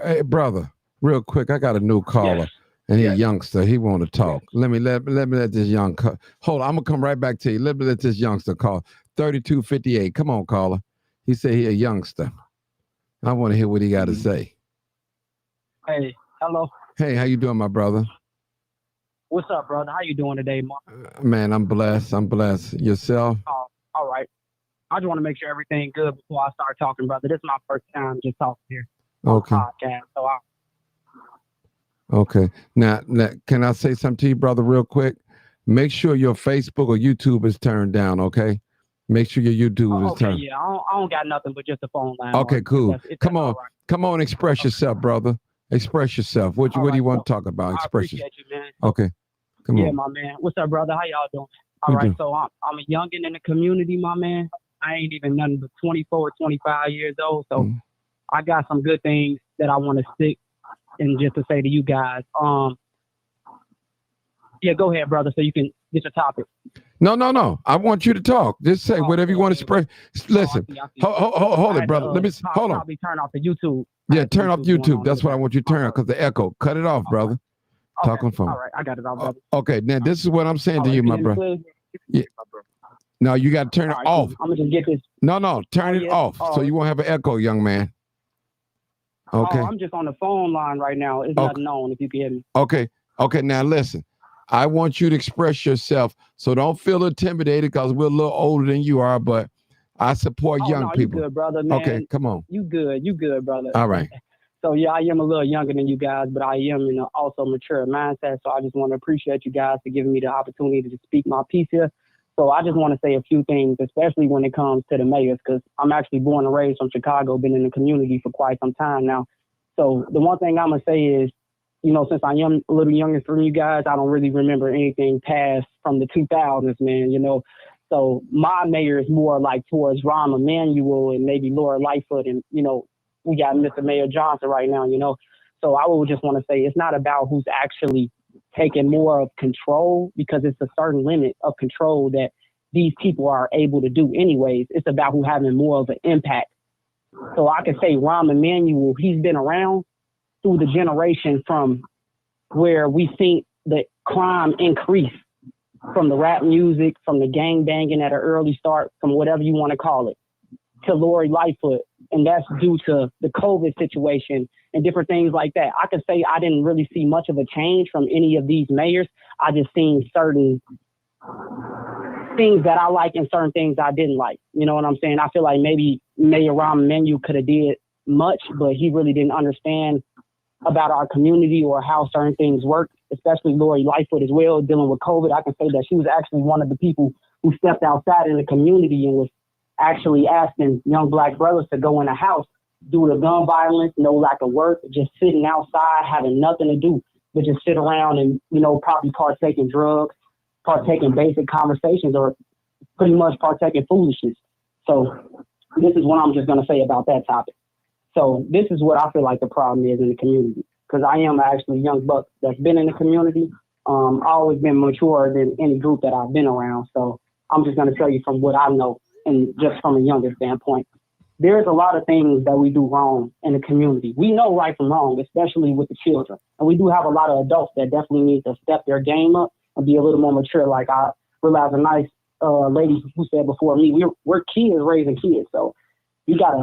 B: hey, brother, real quick, I got a new caller.
C: Yes.
B: And he's a youngster. He want to talk. Let me let this young hold on. I'm gonna come right back to you. Let me let this youngster call. 3258. Come on, caller. He said he a youngster. I want to hear what he got to say.
H: Hey, hello.
B: Hey, how you doing, my brother?
H: What's up, brother? How you doing today, Mark?
B: Man, I'm blessed. I'm blessed. Yourself?
H: Oh, all right. I just want to make sure everything good before I start talking, brother. This is my first time just talking here.
B: Okay.
H: On the podcast, so
B: Okay. Now, can I say something to you, brother, real quick? Make sure your Facebook or YouTube is turned down, okay? Make sure your YouTube is turned.
H: Yeah, I don't got nothing but just a phone line.
B: Okay,
H: Mark.
B: cool.
H: Come on.
B: Right. Come on, express yourself, brother. Express yourself. What do you want to talk about? Express yourself.
H: You, man.
B: Okay. Come on.
H: Yeah, my man. What's up, brother? How y'all doing? All right, so I'm a youngin' in the community, my man. I ain't even nothing but 24 or 25 years old, so I got some good things that I want to stick and just to say to you guys. Yeah, go ahead, brother, so you can get your topic.
B: No. I want you to talk. Just say whatever you want to spread. Listen, hold it, brother. Let me hold on.
H: Probably turn off the YouTube.
B: Yeah, turn off YouTube. That's what I want you to turn off because the echo. Cut it off, brother.
H: Okay.
B: Talk on phone.
H: All right, I got it off, brother.
B: Okay, now this is what I'm saying to you, my brother. Yeah. No, you got to turn it off.
H: I'm gonna just get this.
B: No, turn it off so you won't have an echo, young man. Okay.
H: I'm just on the phone line right now. It's nothing on if you can hear me.
B: Okay. Now listen. I want you to express yourself, so don't feel intimidated because we're a little older than you are, but I support young people.
H: You good, brother, man.
B: Okay, come on.
H: You good, brother.
B: All right.
H: So yeah, I am a little younger than you guys, but I am in also mature mindset. So I just want to appreciate you guys for giving me the opportunity to speak my piece here. So I just want to say a few things, especially when it comes to the mayors, because I'm actually born and raised from Chicago, been in the community for quite some time now. So the one thing I'm gonna say is, since I am a little younger from you guys, I don't really remember anything past from the 2000s, man, So my mayor is more like towards Rahm Emanuel and maybe Laura Lightfoot. And, we got Mr. Mayor Johnson right now, So I would just want to say it's not about who's actually taking more of control, because it's a certain limit of control that these people are able to do anyways. It's about who having more of an impact. So I can say Rahm Emanuel, he's been around through the generation from where we think the crime increased from the rap music, from the gang banging at an early start, from whatever you want to call it, to Lori Lightfoot. And that's due to the COVID situation and different things like that. I could say I didn't really see much of a change from any of these mayors. I just seen certain things that I like and certain things I didn't like. You know what I'm saying? I feel like maybe Mayor Rahm Emanuel could have did much, but he really didn't understand about our community or how certain things work, especially Lori Lightfoot as well, dealing with COVID. I can say that she was actually one of the people who stepped outside in the community and was actually asking young Black brothers to go in the house due to gun violence, no lack of work, just sitting outside, having nothing to do, but just sit around and, you know, probably partake in drugs, partake in basic conversations, or pretty much partake in foolishness. So this is what I'm just going to say about that topic. So this is what I feel like the problem is in the community, because I am actually a young buck that's been in the community. I've always been mature than any group that I've been around. So I'm just going to tell you from what I know, and just from a younger standpoint. There's a lot of things that we do wrong in the community. We know right from wrong, especially with the children. And we do have a lot of adults that definitely need to step their game up and be a little more mature. Like I realized a nice lady who said before me, we're kids raising kids. So you got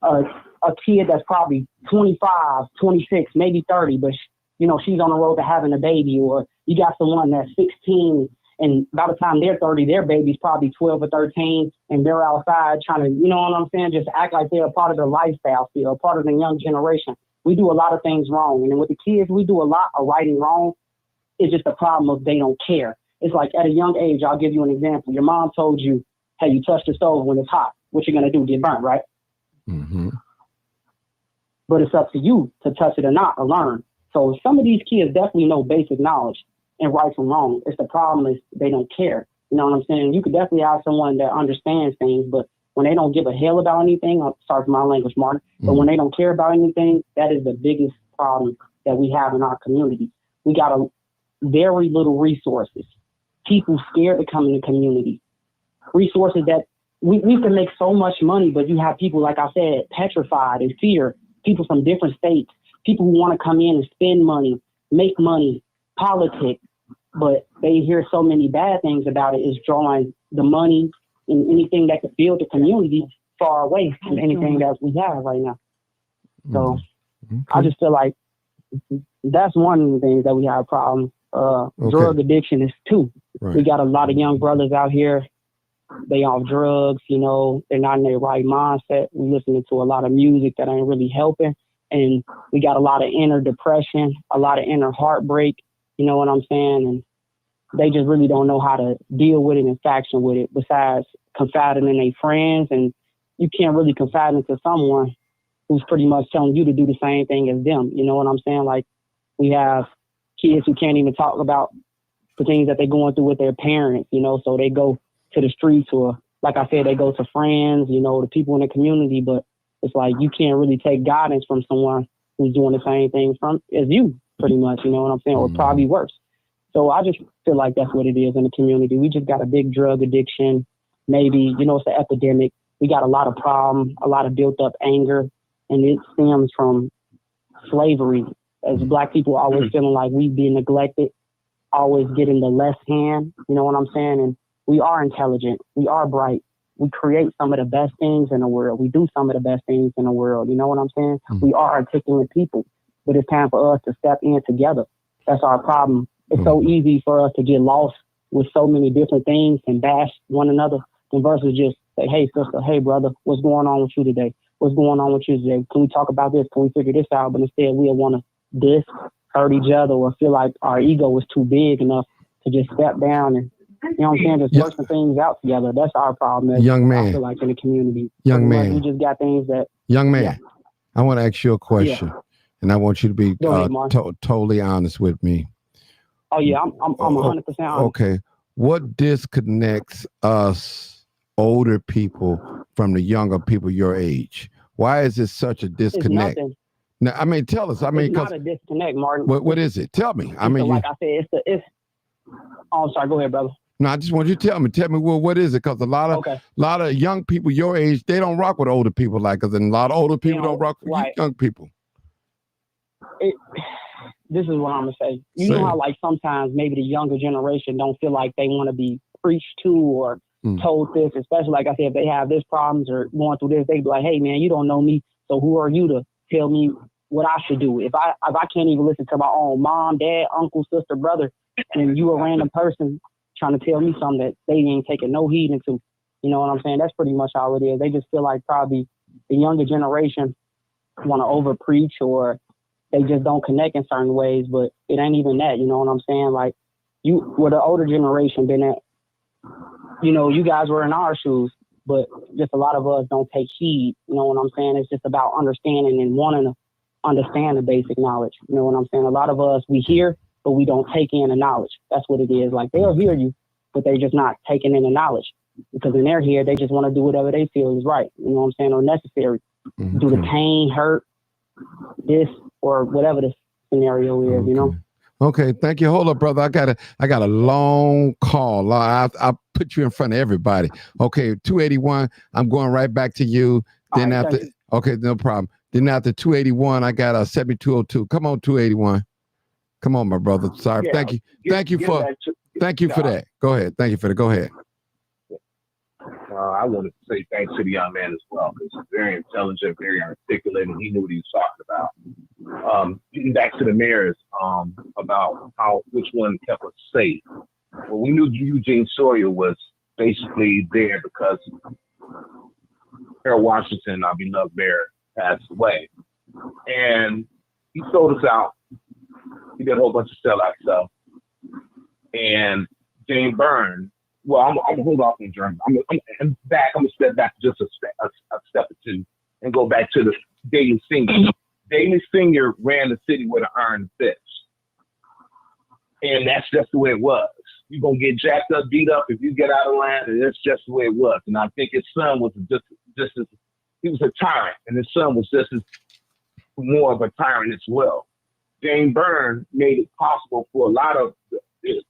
H: a kid that's probably 25, 26, maybe 30, but you know, she's on the road to having a baby, or you got someone that's 16 and by the time they're 30, their baby's probably 12 or 13 and they're outside trying to, you know what I'm saying, just act like they're a part of the lifestyle still, a part of the young generation. We do a lot of things wrong. And with the kids, we do a lot of right and wrong. It's just a problem of they don't care. It's like at a young age, I'll give you an example. Your mom told you, hey, you touch the stove when it's hot. What you're going to do, get burnt, right?
B: Mm-hmm.
H: But it's up to you to touch it or not, or learn. So some of these kids definitely know basic knowledge and right from wrong. It's the problem is they don't care. You know what I'm saying? You could definitely have someone that understands things, but when they don't give a hell about anything, I'm sorry for my language, Martin, but when they don't care about anything, that is the biggest problem that we have in our community. We got a very little resources. People scared to come in the community. Resources that we can make so much money, but you have people, like I said, petrified in fear. People from different states, people who want to come in and spend money, make money, politics, but they hear so many bad things about it, is drawing the money and anything that could build the community far away from anything that we have right now. So I just feel like that's one of the things that we have a problem. Drug addiction is two. Right. We got a lot of young brothers out here. They off drugs, you know, they're not in their right mindset. We listening to a lot of music that ain't really helping. And we got a lot of inner depression, a lot of inner heartbreak, you know what I'm saying? And they just really don't know how to deal with it and faction with it, besides confiding in their friends. And you can't really confide into someone who's pretty much telling you to do the same thing as them. You know what I'm saying? Like, we have kids who can't even talk about the things that they're going through with their parents, you know, so they go to the streets, or like I said, they go to friends, you know, the people in the community, but it's like you can't really take guidance from someone who's doing the same thing as you, pretty much, you know what I'm saying, or probably worse. So I just feel like that's what it is in the community. We just got a big drug addiction, maybe, you know, it's an epidemic. We got a lot of problems, a lot of built up anger, and it stems from slavery. As Black people always feeling like we being neglected, always getting the less hand, you know what I'm saying? And we are intelligent, we are bright. We create some of the best things in the world. We do some of the best things in the world. You know what I'm saying? We are articulate people, but it's time for us to step in together. That's our problem. It's so easy for us to get lost with so many different things and bash one another, and versus just say, hey, sister, hey, brother, what's going on with you today? What's going on with you today? Can we talk about this? Can we figure this out? But instead, we'll want to diss, hurt each other, or feel like our ego is too big enough to just step down and, you know what I'm saying, just work some things out together. That's our problem.
B: Young man.
H: I feel like in the community.
B: Young man.
H: We just got things that.
B: Young man, I want to ask you a question, and I want you to be totally honest with me.
H: Oh, yeah, I'm 100% honest.
B: Okay. What disconnects us older people from the younger people your age? Why is it such a disconnect? Now, I mean, tell us. I mean,
H: it's not a disconnect, Martin.
B: What is it? Tell me. I mean,
H: like I said, oh, I'm sorry. Go ahead, brother.
B: No, I just want you to tell me. Tell me, well, what is it? Because a lot of young people your age, they don't rock with older people like us, and a lot of older people don't rock with young people.
H: This is what I'm gonna say. You know how, like, sometimes maybe the younger generation don't feel like they want to be preached to or told this, especially, like I said, if they have this problems or going through this, they be like, hey, man, you don't know me, so who are you to tell me what I should do? If I can't even listen to my own mom, dad, uncle, sister, brother, and you a random person trying to tell me something that they ain't taking no heed into. You know what I'm saying? That's pretty much all it is. They just feel like probably the younger generation want to over preach, or they just don't connect in certain ways, but it ain't even that. You know what I'm saying? Like, where the older generation been at, you know, you guys were in our shoes, but just a lot of us don't take heed. You know what I'm saying? It's just about understanding and wanting to understand the basic knowledge. You know what I'm saying? A lot of us, we hear, but we don't take in the knowledge. That's what it is. Like, they'll hear you, but they're just not taking in the knowledge, because in their head, they just want to do whatever they feel is right. You know what I'm saying? Or necessary.
B: Mm-hmm.
H: Do the pain, hurt, this, or whatever the scenario is,
B: Okay.
H: you know?
B: Okay, thank you. Hold up, brother. I got a long call. I'll put you in front of everybody. Okay, 281. I'm going right back to you. Then
H: All right,
B: after, okay, no problem. Then after 281, I got a 7202. Come on, 281. Come on, my brother. Sorry.
I: Yeah,
B: Thank you for that. Go ahead. Thank you for that. Go ahead.
I: I wanted to say thanks to the young man as well, because he's very intelligent, very articulate, and he knew what he was talking about. Getting back to the mayors about which one kept us safe. Well, we knew Eugene Sawyer was basically there because Harold Washington, our beloved mayor, passed away. And he sold us out. He did a whole bunch of sellout stuff. And Jane Byrne, well, I'm gonna hold off on German. I'm gonna step back just a step or two and go back to the Daley Senior. Daley Senior ran the city with an iron fist. And that's just the way it was. You're gonna get jacked up, beat up if you get out of line, and that's just the way it was. And I think his son was just as, he was a tyrant, and his son was just as more of a tyrant as well. Jane Byrne made it possible for a lot of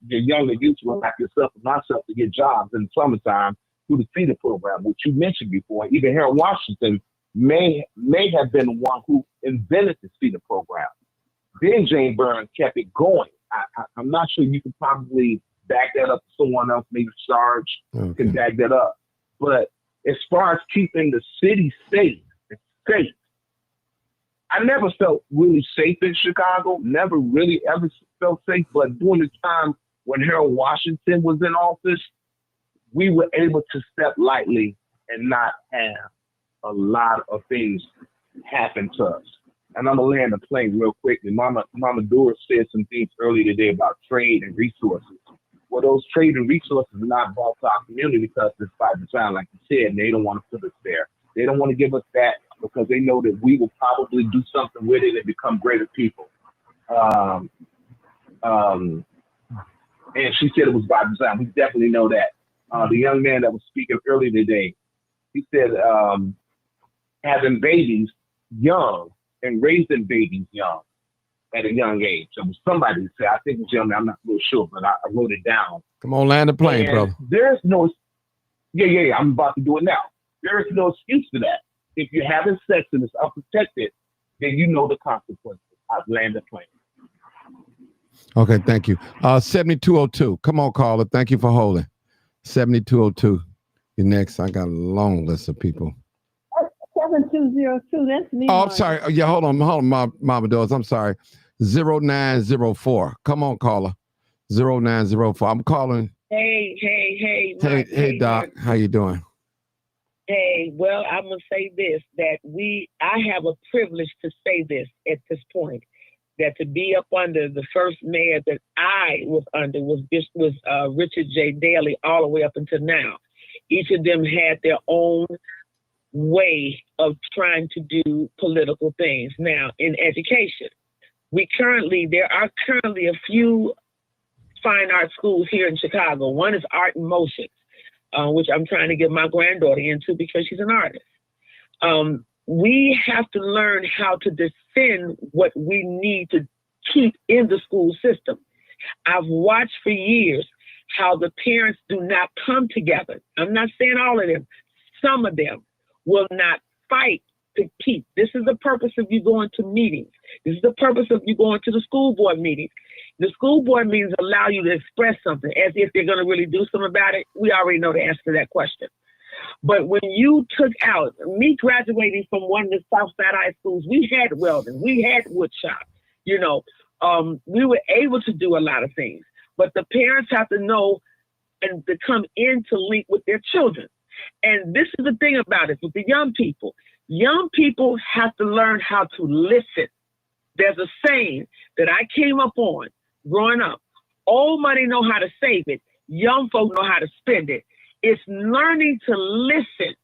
I: the younger youth like yourself and myself to get jobs in the summertime through the feeder program, which you mentioned before. Even Harold Washington may have been the one who invented the feeder program. Then Jane Byrne kept it going. I'm not sure you can probably back that up to someone else, maybe Sarge can back that up. But as far as keeping the city safe, I never felt really safe in Chicago, never really ever felt safe. But during the time when Harold Washington was in office, we were able to step lightly and not have a lot of things happen to us. And I'm going to land the plane real quickly. Mama Dora said some things earlier today about trade and resources. Well, those trade and resources are not brought to our community because it's by design, like you said, and they don't want to put us there. They don't want to give us that because they know that we will probably do something with it and become greater people. And she said it was by design. We definitely know that. The young man that was speaking earlier today, he said having babies young and raising babies young at a young age. So somebody said, I think it was young, I'm not real sure, but I wrote it down.
B: Come on, land the plane, brother.
I: There's no, yeah, I'm about to do it now. There is no excuse for that. If you're having sex and it's unprotected, then you know the consequences. I've landed the plane.
B: Okay, thank you. 7202. Come on, caller. Thank you for holding. 7202. You're next. I got a long list of people.
E: 7202. That's me.
B: Oh, I'm sorry. Yeah, hold on, Mama Doors. I'm sorry. 0904. Come on, caller. 0904. I'm calling.
J: Hey,
B: Hey, Doc. How you doing?
J: Hey, well, I'm gonna say this: that I have a privilege to say this at this point. That to be up under the first mayor that I was under was Richard J. Daley all the way up until now. Each of them had their own way of trying to do political things. Now, in education, there are currently a few fine art schools here in Chicago. One is Art in Motion, which I'm trying to get my granddaughter into because she's an artist. We have to learn how to defend what we need to keep in the school system. I've watched for years how the parents do not come together. I'm not saying all of them. Some of them will not fight to keep. This is the purpose of you going to meetings. This is the purpose of you going to the school board meetings. The school board meetings allow you to express something as if they're going to really do something about it. We already know the answer to that question. But when you took out, me graduating from one of the Southside High schools, we had welding, we had wood shop, we were able to do a lot of things. But the parents have to know and to come in to link with their children. And this is the thing about it with the young people. Young people have to learn how to listen. There's a saying that I came up on growing up. Old money know how to save it. Young folk know how to spend it. It's learning to listen.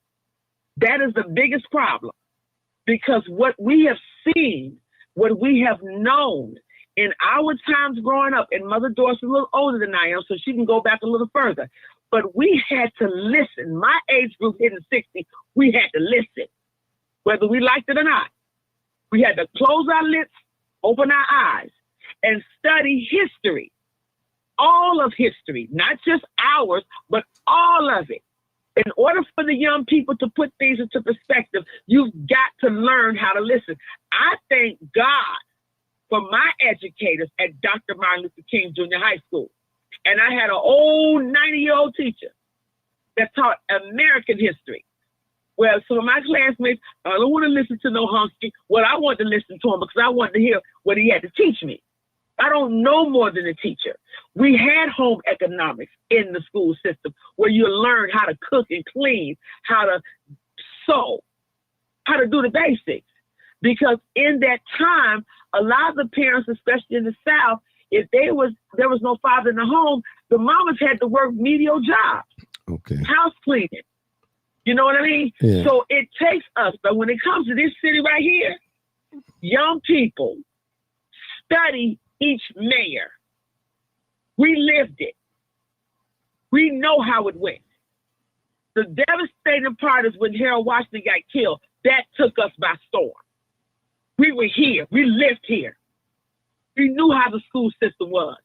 J: That is the biggest problem. Because what we have seen, what we have known in our times growing up, and Mother Doris is a little older than I am, so she can go back a little further. But we had to listen. My age group hitting 60, we had to listen, whether we liked it or not. We had to close our lips, open our eyes, and study history. All of history, not just ours, but all of it. In order for the young people to put things into perspective, you've got to learn how to listen. I thank God for my educators at Dr. Martin Luther King Jr. High School. And I had an old 90-year-old teacher that taught American history. Well, some of my classmates, I don't want to listen to no Humphrey. Well, I wanted to listen to him because I wanted to hear what he had to teach me. I don't know more than a teacher. We had home economics in the school system where you learn how to cook and clean, how to sew, how to do the basics. Because in that time, a lot of the parents, especially in the South, if there was no father in the home, the mamas had to work menial jobs, house cleaning. You know what I mean?
B: Yeah.
J: So it takes us, but when it comes to this city right here, young people study each mayor. We lived it. We know how it went. The devastating part is when Harold Washington got killed. That took us by storm. We were here. We lived here. We knew how the school system was.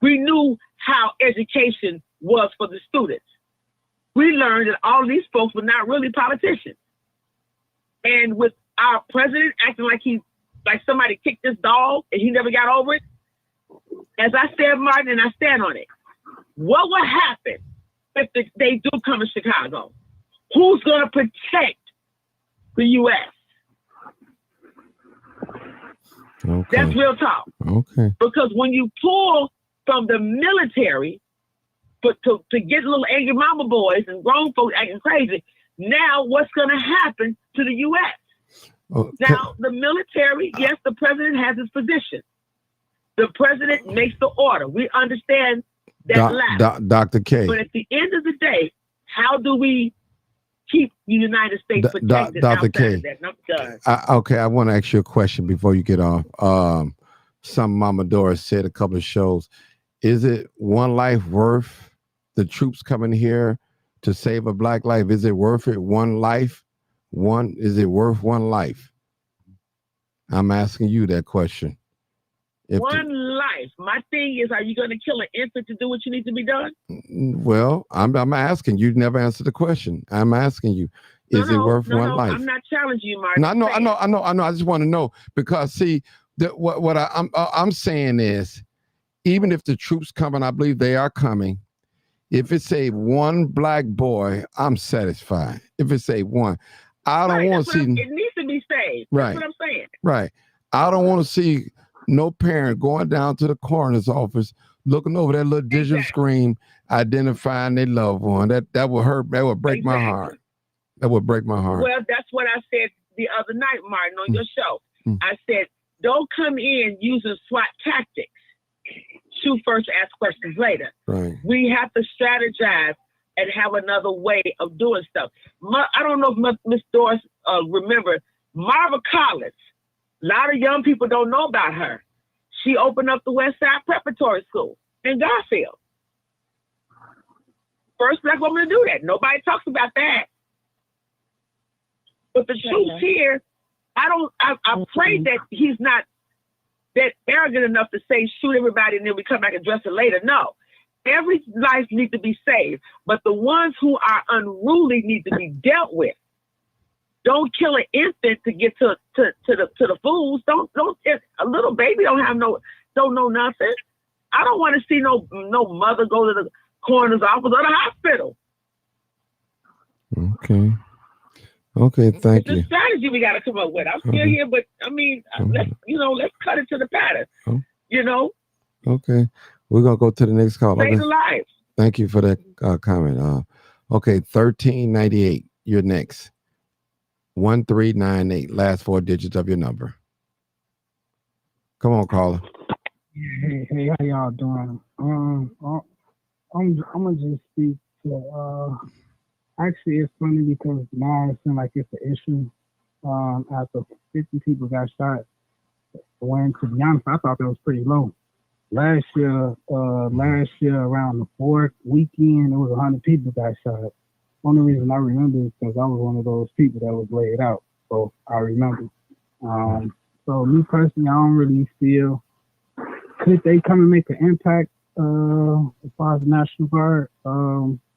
J: We knew how education was for the students. We learned that all these folks were not really politicians. And with our president acting like somebody kicked this dog and he never got over it, as I said, Martin, and I stand on it, what would happen if they do come to Chicago? Who's going to protect the U.S.?
B: Okay.
J: That's real talk.
B: Okay.
J: Because when you pull from the military to get little angry mama boys and grown folks acting crazy, now what's going to happen to the U.S.? Now, the military, yes, the president has his position. The president makes the order. We understand that
B: Dr. K.
J: But at the end of the day, how do we keep the United States protected
B: Dr.
J: outside
B: K.
J: of that? And I'm done.
B: Okay, I want to ask you a question before you get off. Some Mama Doris said a couple of shows. Is it one life worth the troops coming here to save a black life? Is it worth it? One life? Is it worth one life? I'm asking you that question.
J: One life. My thing is, are you going to kill an infant to do what you need to be done?
B: Well, I'm asking you. Never answered the question. I'm asking you. Is it worth one life?
J: I'm not challenging you, Martin.
B: No, I know. I just want to know because see, what I'm saying is, even if the troops come, and I believe they are coming, if it say one black boy, I'm satisfied. If it say one, I don't want to see.
J: It needs to be saved.
B: Right.
J: That's what I'm saying.
B: Right. I don't want to see no parent going down to the coroner's office, looking over that little digital screen, identifying their loved one. That would hurt. That would break my heart. That would break my heart.
J: Well, that's what I said the other night, Martin, on your show. I said, don't come in using SWAT tactics. Shoot first, ask questions later.
B: Right.
J: We have to strategize and have another way of doing stuff. I don't know if Miss Doris remember Marva Collins. A lot of young people don't know about her. She opened up the West Side Preparatory School in Garfield. First black woman to do that. Nobody talks about that. But the truth here, I pray that he's not that arrogant enough to say shoot everybody and then we come back and address it later. No. Every life needs to be saved, but the ones who are unruly need to be dealt with. Don't kill an infant to get to the fools. Don't a little baby don't know nothing. I don't want to see no mother go to the coroner's office or the hospital.
B: Okay, thank you.
J: It's a strategy we got to come up with. I'm still here, but I mean, let's cut it to the pattern.
B: Okay, we're gonna go to the next call.
J: Save the lives.
B: Thank you for that comment. Okay, 1398. You're next. 1398. Last 4 digits of your number. Come on, caller.
K: Hey, how y'all doing? I'm gonna just speak to. Actually, it's funny because now it seems like it's an issue. After 50 people got shot, when to be honest, I thought that was pretty low. Last year around the 4th weekend, it was 100 people got shot. Only reason I remember is because I was one of those people that was laid out, so I remember. So me personally, I don't really feel. Could they come and make an impact as far as the National Guard?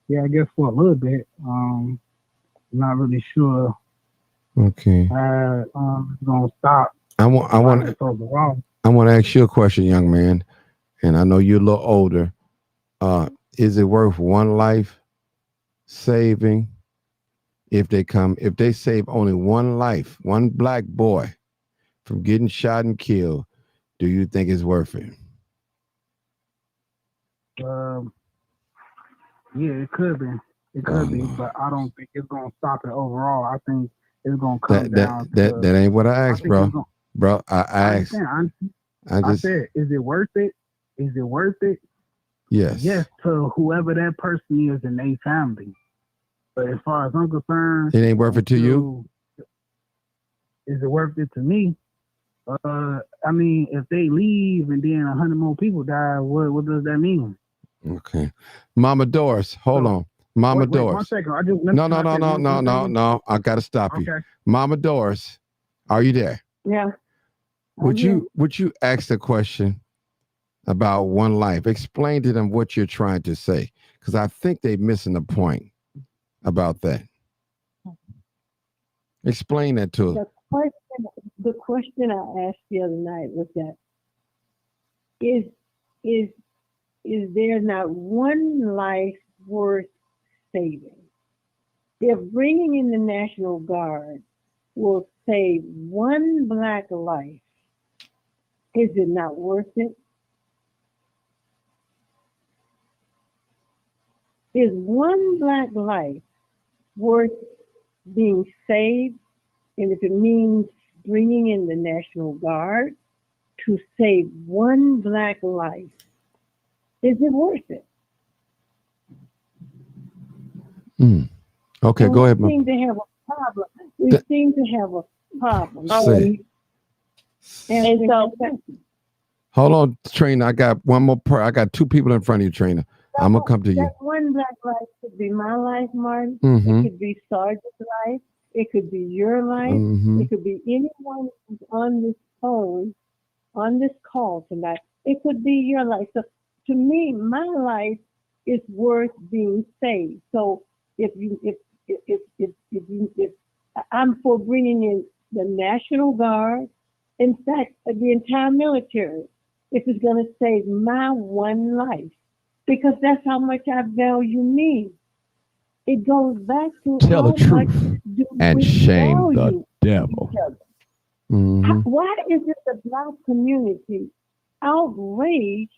K: Yeah, I guess for a little bit. I'm not really sure.
B: Okay.
K: It's gonna stop.
B: I want to ask you a question, young man, and I know you're a little older. Is it worth one life saving if they save only one life, one black boy from getting shot and killed? Do you think it's worth it?
K: Yeah, it could be. It could be, but I don't think it's gonna stop it overall. I think it's gonna come down.
B: That ain't what I asked, bro. Bro, I asked.
K: I said, is it worth it? Is it worth it?
B: Yes.
K: Yes, to whoever that person is in their family. But as far as I'm concerned,
B: it ain't worth it to you.
K: Is it worth it to me? I mean, if they leave and then 100 more people die, what does that mean?
B: Okay, Mama Doris, hold on, Mama Doris.
K: 1 second.
B: No. I gotta stop you, Mama Doris. Are you there?
E: Yeah.
B: Would you ask the question about one life? Explain to them what you're trying to say, because I think they're missing the point about that. Explain that to them.
E: The question I asked the other night was that is there not one life worth saving? If bringing in the National Guard will save one black life, is it not worth it? Is one black life worth being saved? And if it means bringing in the National Guard to save one black life, is it worth it?
B: Okay,
E: and
B: go ahead,
E: We seem to have a problem. We seem to have a problem.
B: And
E: so,
B: hold on, Trina. I got one more part. I got 2 people in front of you, Trina. I'm gonna come to you.
E: That one black life could be my life, Martin.
B: Mm-hmm.
E: It could be Sergeant's life. It could be your life.
B: Mm-hmm.
E: It could be anyone who's on this phone, on this call tonight. It could be your life. So to me, my life is worth being saved. So if I'm for bringing in the National Guard, in fact, the entire military, if it's going to save my one life, because that's how much I value me. It goes back to
A: tell the truth and shame the devil.
B: Mm-hmm.
E: Why is it the black community outraged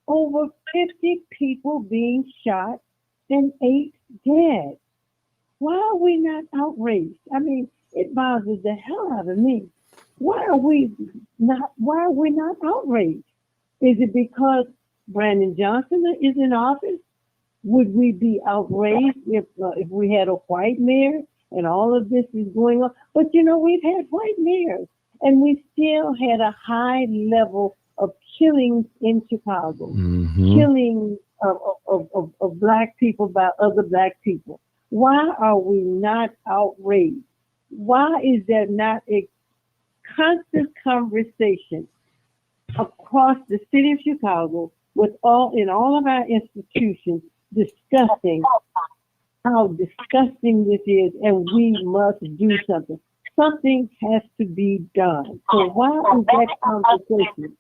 E: over 50 people being shot and 8 dead? Why are we not outraged? I mean, it bothers the hell out of me. Why are we not outraged? Is it because Brandon Johnson is in office? Would we be outraged if we had a white mayor and all of this is going on? But we've had white mayors, and we still had a high level of killings in Chicago, killing of black people by other black people. Why are we not outraged? Why is there not a constant conversation across the city of Chicago in all of our institutions discussing how disgusting this is, and we must do something. Something has to be done. So why is that conversation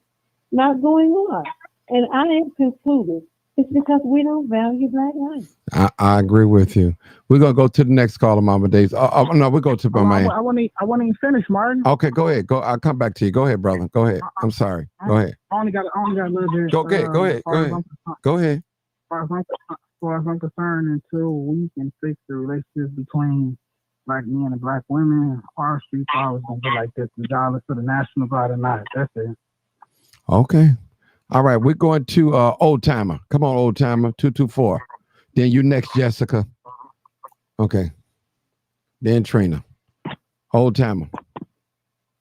E: not going on? And I have concluded it's because we don't value black life.
B: I agree with you. We're gonna go to the next caller, Mama Days. No, we'll go to my.
K: I want to finish, Martin.
B: Okay, go ahead. I'll come back to you. Go ahead, brother. Go ahead. I'm sorry. Go ahead.
K: I only got a little bit.
B: Go ahead. Go ahead.
K: far as I'm concerned, until we can fix the relationships between black men and black women, our streets are always gonna be like this, regardless of the national guard or not. That's it.
B: Okay. All right. We're going to Old Timer. Come on, Old Timer. 224. Then you next, Jessica. Okay. Then Trina. Old Timer.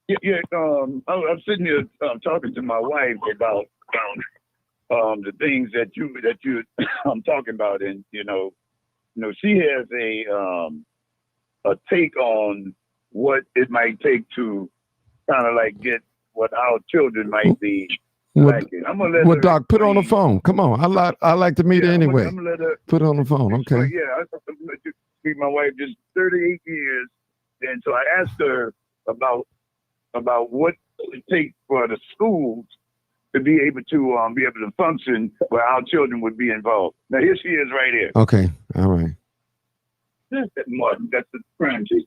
L: Yeah. I'm sitting here talking to my wife about the things that you I'm talking about, and you know, she has a take on what it might take to kind of like get what our children might be lacking. I'm gonna let her
B: Doc, put her on the phone. Come on. I like to meet her anyway.
L: I'm gonna let her
B: put her on the phone. Okay.
L: But yeah, I'm gonna let you speak. My wife just 38 years, and so I asked her about what it takes for the schools to be able to function where our children would be involved. Now here she is right here.
B: Okay. All right.
L: Martin, that's the crime chief.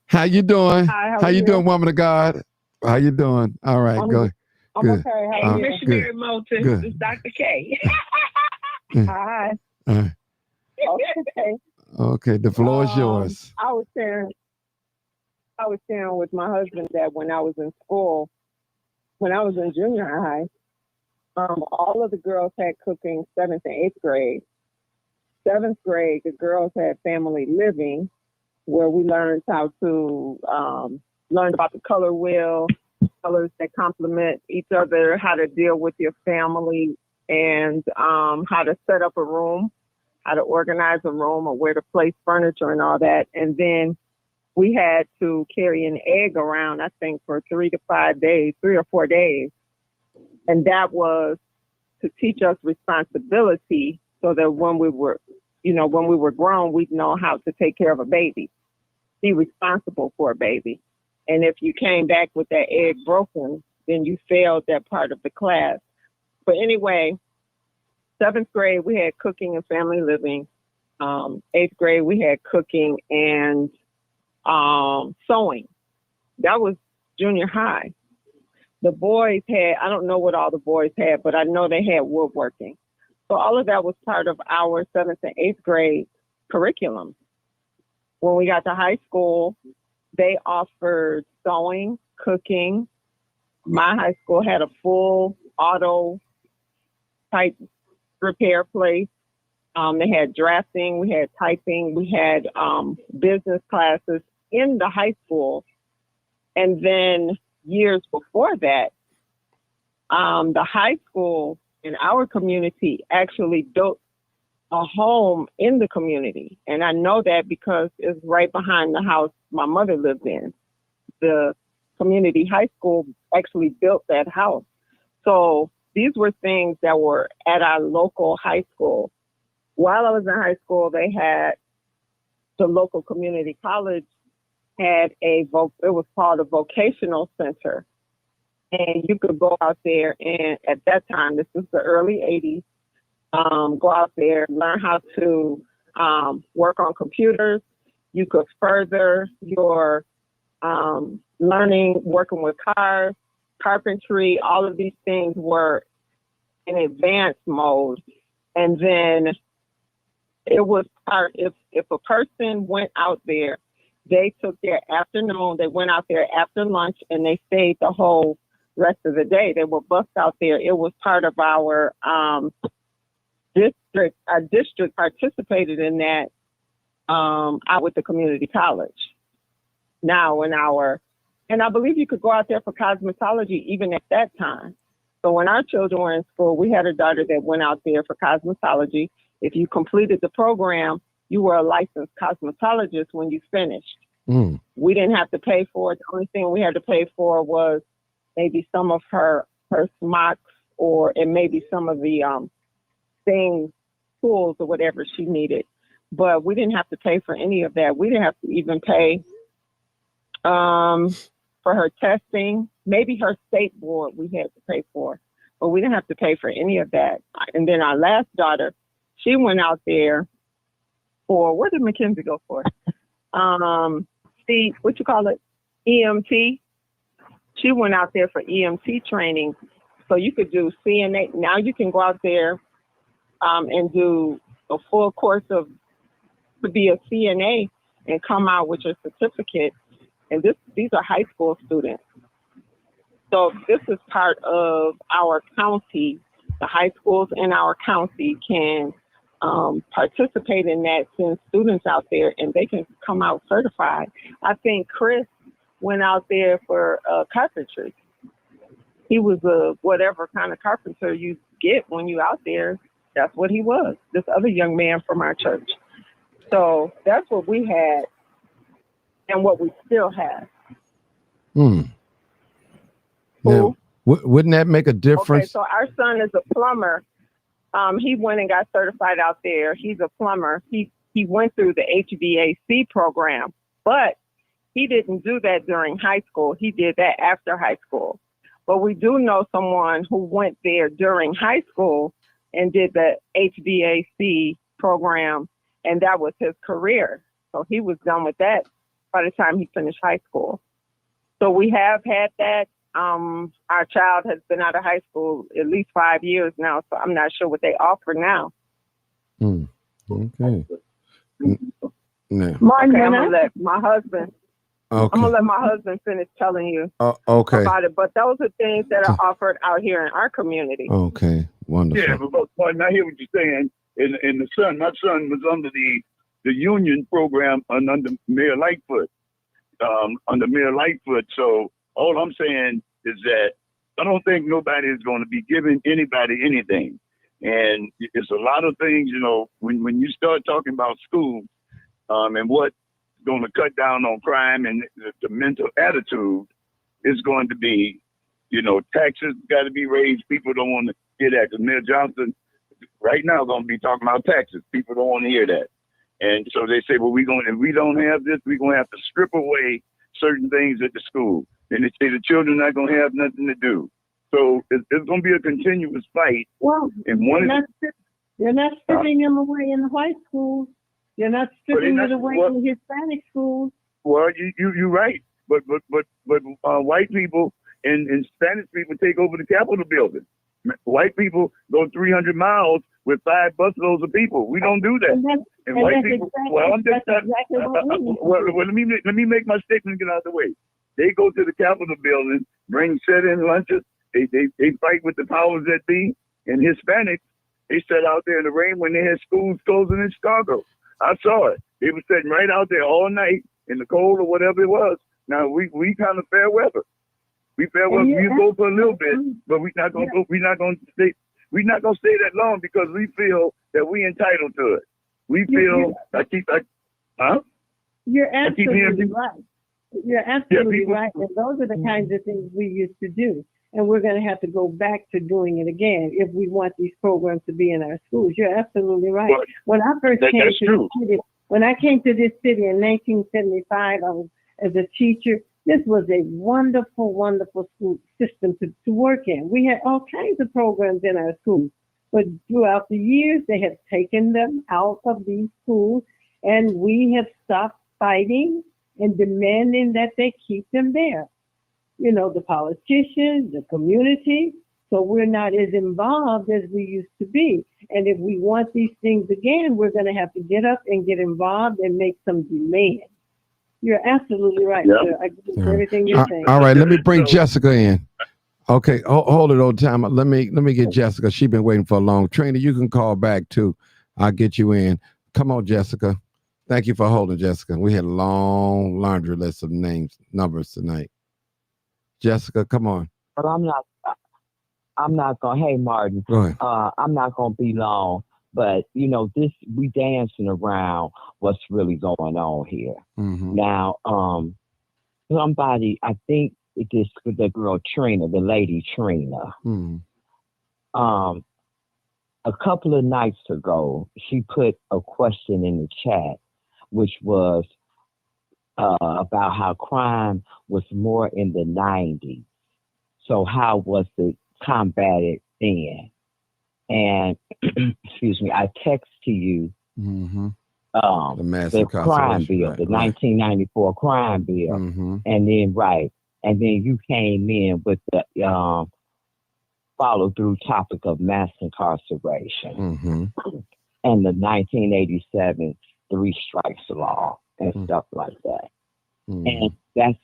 B: How you doing?
J: Hi,
B: how you doing, woman of God? How you doing? All right, go.
J: I'm
B: Good.
J: okay. Hey, Missionary Moulton.
B: Good.
J: This is Dr. K. Hi.
B: Okay. Okay, the floor is yours.
J: I was sharing with my husband that when I was in school, when I was in junior high, all of the girls had cooking 7th and 8th grade. 7th grade, the girls had family living, where we learned how to learn about the color wheel, colors that complement each other, how to deal with your family, and how to set up a room, how to organize a room, or where to place furniture and all that. And then we had to carry an egg around, I think, for 3 or 4 days. And that was to teach us responsibility, so that when we were grown, we'd know how to take care of a baby, be responsible for a baby. And if you came back with that egg broken, then you failed that part of the class. But anyway, 7th grade, we had cooking and family living. 8th grade, we had cooking and sewing. That was junior high. The boys had, I don't know what all the boys had, but I know they had woodworking. So all of that was part of our 7th and 8th grade curriculum. When we got to high school, they offered sewing, cooking. My high school had a full auto type repair place. They had drafting, we had typing, we had business classes in the high school. And then years before that, the high school in our community actually built a home in the community. And I know that because it's right behind the house my mother lived in. The community high school actually built that house. So these were things that were at our local high school. While I was in high school, they had the local community college had it was called a vocational center. And you could go out there and at that time, this was the early 80s, go out there, learn how to work on computers. You could further your learning, working with cars, carpentry, all of these things were in advanced mode. And then it was if a person went out there, they took their afternoon, they went out there after lunch and they stayed the whole rest of the day. They were bused out there. It was part of our district. Our district participated in that out with the community college. Now and I believe you could go out there for cosmetology even at that time. So when our children were in school, we had a daughter that went out there for cosmetology. If you completed the program, you were a licensed cosmetologist when you finished. We didn't have to pay for it. The only thing we had to pay for was maybe some of her smocks and maybe some of the things, tools or whatever she needed. But we didn't have to pay for any of that. We didn't have to even pay for her testing. Maybe her state board we had to pay for, but we didn't have to pay for any of that. And then our last daughter, she went out there for, what did Mackenzie go for? EMT. She went out there for EMT training. So you could do CNA. Now you can go out there
M: and do a full course to be a CNA and come out with your certificate. And these are high school students. So this is part of our county. The high schools in our county can participate in that, send students out there, and they can come out certified. I think Chris went out there for carpentry. He was a whatever kind of carpenter you get when you out there. That's what he was, this other young man from our church. So that's what we had and what we still have.
B: Now, wouldn't that make a difference?
M: Okay, so our son is a plumber. He went and got certified out there. He's a plumber. He went through the HVAC program, but he didn't do that during high school. He did that after high school. But we do know someone who went there during high school and did the HVAC program, and that was his career. So he was done with that by the time he finished high school. So we have had that. Our child has been out of high school at least 5 years now, so I'm not sure what they offer now.
B: Okay.
M: Martin, I'm gonna let my husband.
B: Okay.
M: I'm gonna let my husband finish telling you
B: okay.
M: about it. But those are things that are offered out here in our community.
B: Okay, wonderful.
L: Yeah, but Martin, I hear what you're saying. And my son was under the union program under Mayor Lightfoot. So all I'm saying is that I don't think nobody is going to be giving anybody anything. And it's a lot of things, when you start talking about schools and what's going to cut down on crime and the mental attitude is going to be, taxes got to be raised. People don't want to hear that because Mayor Johnson right now going to be talking about taxes. People don't want to hear that. And so they say, well, if we don't have this, we're going to have to strip away certain things at the school. And they say the children are not going to have nothing to do. So it's going to be a continuous fight.
E: Well,
L: and
E: you're not stripping them away in the white schools. You're not stripping it away in the Hispanic schools.
L: Well, you're right. But white people and Spanish people take over the Capitol building. White people go 300 miles with 5 busloads of people. We don't do that. And white people. Let me make my statement and get out of the way. They go to the Capitol building, bring sit-in lunches. They fight with the powers that be. And Hispanics, they sat out there in the rain when they had schools closing in Chicago. I saw it. They were sitting right out there all night in the cold or whatever it was. Now we kind of fair weather. We fair weather. We go for a little bit, but we're not gonna go. We're not gonna stay that long because we feel that we entitled to it. We feel.
E: You're absolutely right. You're absolutely right. And those are the kinds of things we used to do. And we're going to have to go back to doing it again if we want these programs to be in our schools. You're absolutely right.
L: Well,
E: when I first came to this city, when I came to this city in 1975, I was as a teacher. This was a wonderful, wonderful school system to work in. We had all kinds of programs in our schools, but throughout the years, they have taken them out of these schools, and we have stopped fighting and demanding that they keep them there. The politicians, the community. So we're not as involved as we used to be. And if we want these things again, we're going to have to get up and get involved and make some demand. You're absolutely right, sir. I agree with everything you're saying.
B: All right, let me bring Jessica in. Okay, hold it, old time. Let me get Jessica. She's been waiting for a long. Trina, you can call back too. I'll get you in. Come on, Jessica. Thank you for holding, Jessica. We had a long laundry list of numbers tonight. Jessica, come on.
N: But I'm not gonna. Hey, Martin.
B: Go ahead.
N: I'm not gonna be long. But we dancing around what's really going on here.
B: Mm-hmm.
N: Now, somebody, I think this the girl Trina, the lady Trina.
B: Mm-hmm.
N: A couple of nights ago, she put a question in the chat, which was about how crime was more in the 90s. So how was it combated then? And excuse me, I text to you the crime bill, the 1994 crime bill, and then and then you came in with the follow through topic of mass incarceration
B: Mm-hmm.
N: and the 1987 three strikes law and stuff like that. And that's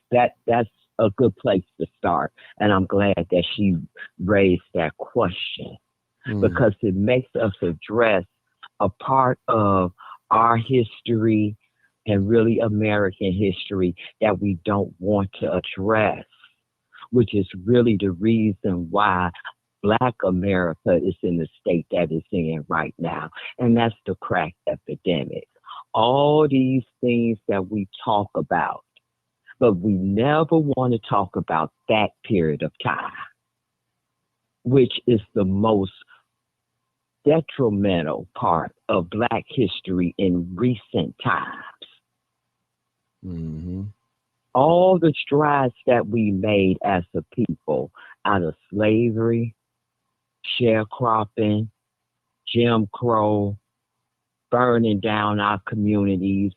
N: a good place to start. And I'm glad that she raised that question because it makes us address a part of our history and really American history that we don't want to address, which is really the reason why Black America is in the state that it's in right now. And that's the crack epidemic. All these things that we talk about, but we never want to talk about that period of time, which is the most detrimental part of Black history in recent times. All the strides that we made as a people out of slavery, sharecropping, Jim Crow, burning down our communities,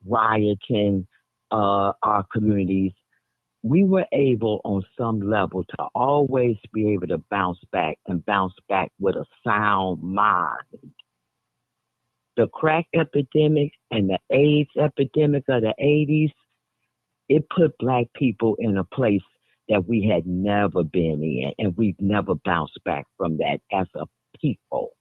N: rioting our communities, we were able on some level to always be able to bounce back and bounce back with a sound mind. The crack epidemic and the AIDS epidemic of the 80s, it put Black people in a place that we had never been in, and we've never bounced back from that as a people.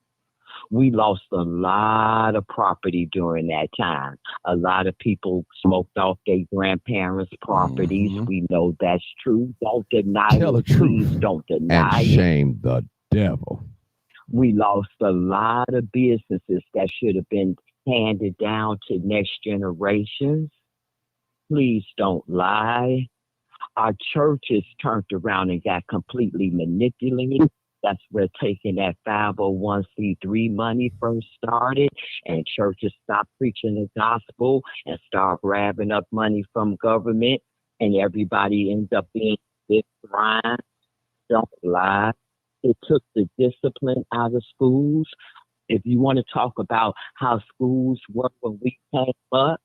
N: We lost a lot of property during that time. A lot of people smoked off their grandparents' properties. We know that's true. Don't deny
A: Tell
N: it.
A: the truth.
N: Please don't deny
A: And
N: it.
A: shame the devil.
N: We lost a lot of businesses that should have been handed down to next generations. Please don't lie. Our churches turned around and got completely manipulated. That's where taking that 501c3 money first started, and churches stopped preaching the gospel and start grabbing up money from government, and everybody ends up being this crime. Don't lie. It took the discipline out of schools. If you want to talk about how schools were when we came up,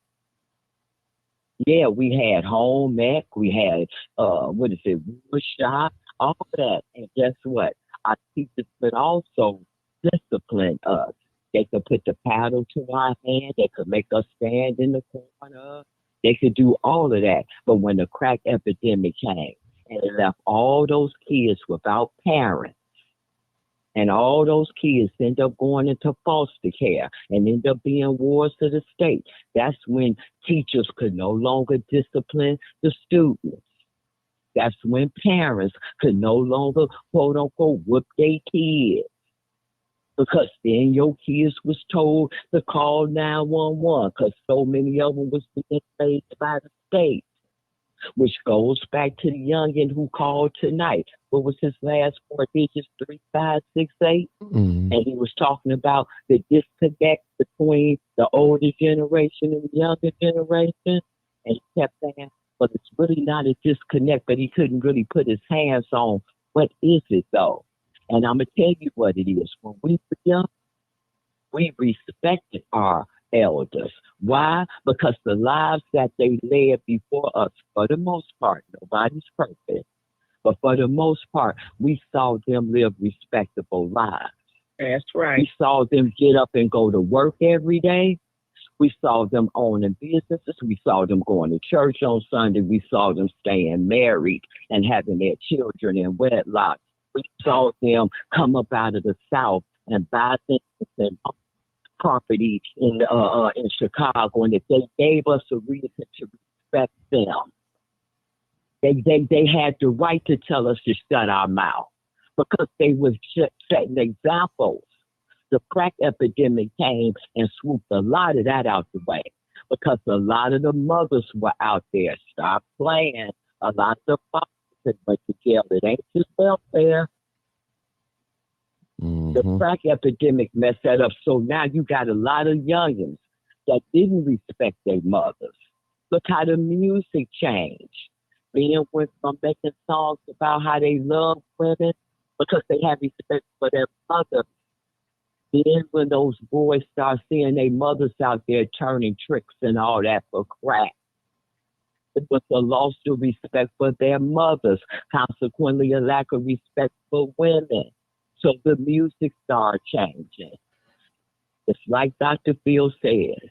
N: yeah, we had home ec, we had woodshop, all that. And guess what? Our teachers could also discipline us. They could put the paddle to our hand. They could make us stand in the corner. They could do all of that. But when the crack epidemic came and it left all those kids without parents, and all those kids end up going into foster care and end up being wards to the state, that's when teachers could no longer discipline the students. That's when parents could no longer, quote unquote, whoop their kids. Because then your kids was told to call 911 because so many of them was being raised by the state. Which goes back to the youngin' who called tonight. What was his last four digits? 3568? And he was talking about the disconnect between the older generation and the younger generation. And he kept saying, but it's really not a disconnect, but he couldn't really put his hands on what is it though. And I'm going to tell you what it is. When we were young, we respected our elders. Why? Because the lives that they led before us, for the most part, nobody's perfect, but for the most part, we saw them live respectable lives.
J: That's right.
N: We saw them get up and go to work every day. We saw them owning businesses. We saw them going to church on Sunday. We saw them staying married and having their children in wedlock. We saw them come up out of the South and buy things and property in Chicago, and if they gave us a reason to respect them, they had the right to tell us to shut our mouth because they was setting examples. The crack epidemic came and swooped a lot of that out the way because a lot of the mothers were out there. Stop playing. A lot of the fathers went to jail. It ain't just welfare. The crack epidemic messed that up. So now you got a lot of youngins that didn't respect their mothers. Look how the music changed. Men went from making songs about how they love women because they have respect for their mother. Then when those boys start seeing their mothers out there turning tricks and all that for crack, It was a loss of respect for their mothers, consequently a lack of respect for women. So the music started changing. It's like Dr. Phil says,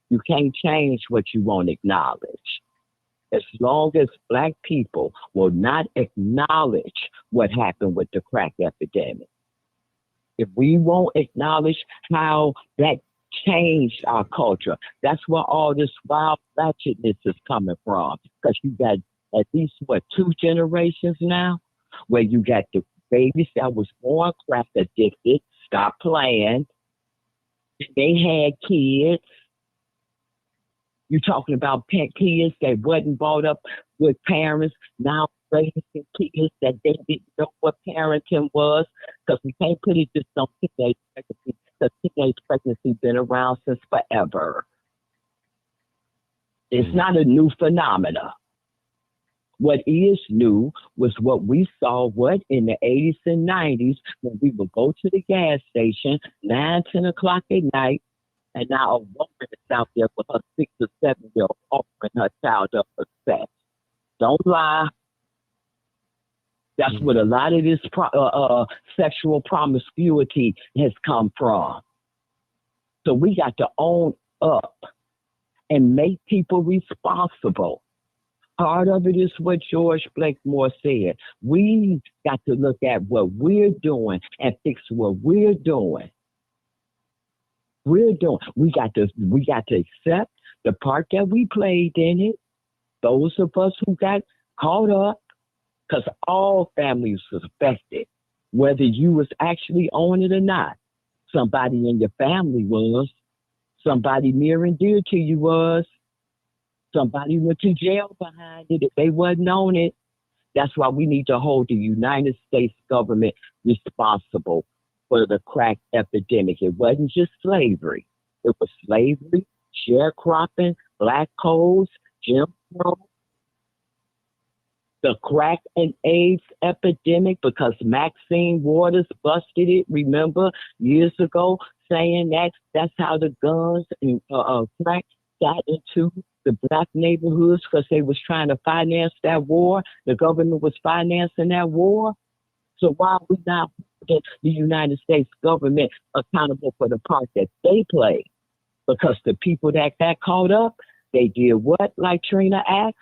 N: you can't change what you won't acknowledge. As long as Black people will not acknowledge what happened with the crack epidemic, if we won't acknowledge how that changed our culture, that's where all this wild ratchetness is coming from. Because you got at least, 2 generations now, where you got the babies that was born crack addicted, stopped playing, they had kids. You're talking about kids that wasn't brought up with parents, now raising kids that they didn't know what parenting was, because we can't put it just on teenage pregnancy, because teenage pregnancy been around since forever. It's not a new phenomena. What is new was what we saw in the 80s and 90s when we would go to the gas station 9, 10 o'clock at night, and now a woman is out there with her 6 or 7-year-old offering her child up for sex. Don't lie. That's what a lot of this sexual promiscuity has come from. So we got to own up and make people responsible. Part of it is what George Blakemore said. We got to look at what we're doing and fix what we're doing. We got to accept the part that we played in it. Those of us who got caught up, because all families was affected, whether you was actually on it or not. Somebody in your family was. Somebody near and dear to you was. Somebody went to jail behind it if they wasn't on it. That's why we need to hold the United States government responsible for the crack epidemic. It wasn't just slavery. It was slavery, sharecropping, black codes, Jim Crow, the crack and AIDS epidemic, because Maxine Waters busted it, remember, years ago, saying that's how the guns and crack got into the Black neighborhoods, because they was trying to finance that war. The government was financing that war. So why are we not holding the United States government accountable for the part that they played? Because the people that got caught up, they did what, like Trina asked?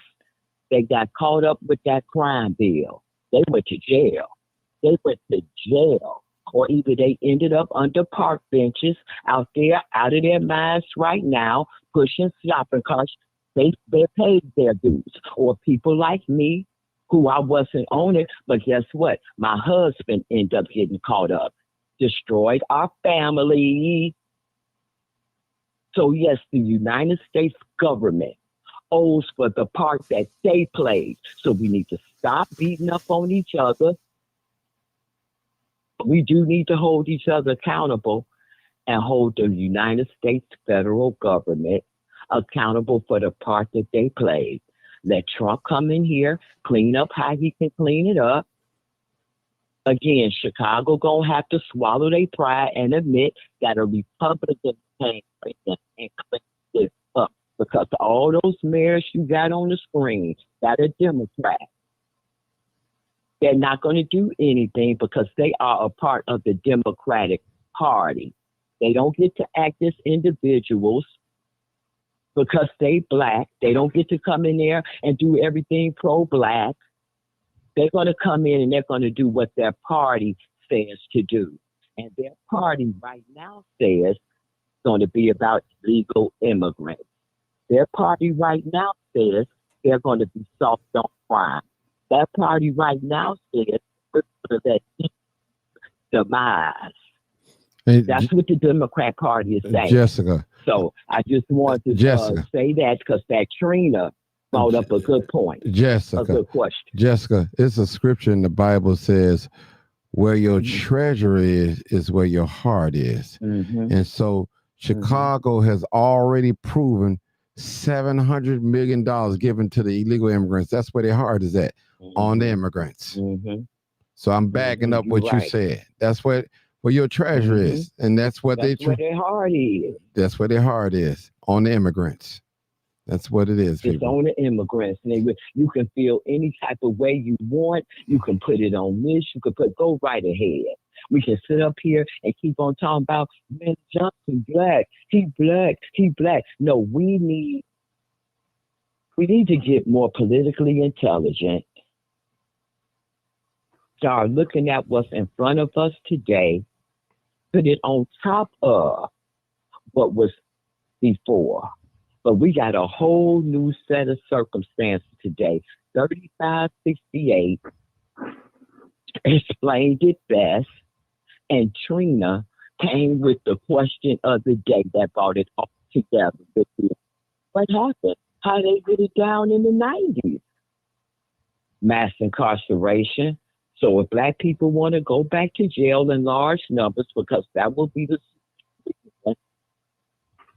N: They got caught up with that crime bill. They went to jail. Or either they ended up under park benches out there, out of their minds right now, pushing shopping carts. They paid their dues. Or people like me, who I wasn't on it, but guess what? My husband ended up getting caught up, destroyed our family. So yes, the United States government owes for the part that they played. So we need to stop beating up on each other. We do need to hold each other accountable and hold the United States federal government accountable for the part that they played. Let Trump come in here, clean up how he can clean it up. Again, Chicago gonna have to swallow their pride and admit that a Republican came and clean this up, because all those mayors you got on the screen that are Democrats. They're not going to do anything because they are a part of the Democratic Party. They don't get to act as individuals because they Black. They don't get to come in there and do everything pro-Black. They're going to come in and they're going to do what their party says to do. And their party right now says it's going to be about illegal immigrants. Their party right now says they're going to be soft on crime. That party right now says that demise. That's what the Democrat Party is saying.
B: Jessica.
N: So I just wanted to say that because that Trina brought up a good point.
B: Jessica.
N: A good question.
B: Jessica, it's a scripture in the Bible says, where your treasure is where your heart is. And so Chicago has already proven $700 million given to the illegal immigrants. That's where their heart is at, on the immigrants. So I'm backing up what you said. That's where your treasure is, and that's what where their heart is. That's where their heart is, on the immigrants. That's what it is,
N: It's
B: people.
N: on the immigrants. And you can feel any type of way you want. You can put it on this. You can go right ahead. We can sit up here and keep on talking about, man, Johnson black. He black. He black. No, we need to get more politically intelligent. Start looking at what's in front of us today. Put it on top of what was before. But we got a whole new set of circumstances today. 3568 explained it best, and Trina came with the question of the day that brought it all together. What happened? How they get it down in the 90s? Mass incarceration. So if black people want to go back to jail in large numbers, because that will be the solution,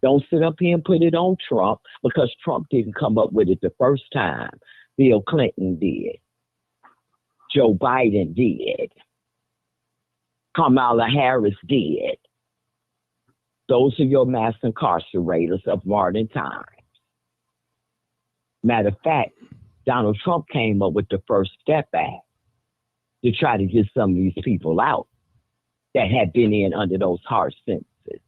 N: don't sit up here and put it on Trump, because Trump didn't come up with it the first time. Bill Clinton did. Joe Biden did. Kamala Harris did. Those are your mass incarcerators of modern times. Matter of fact, Donald Trump came up with the First Step Act to try to get some of these people out that had been in under those harsh sentences.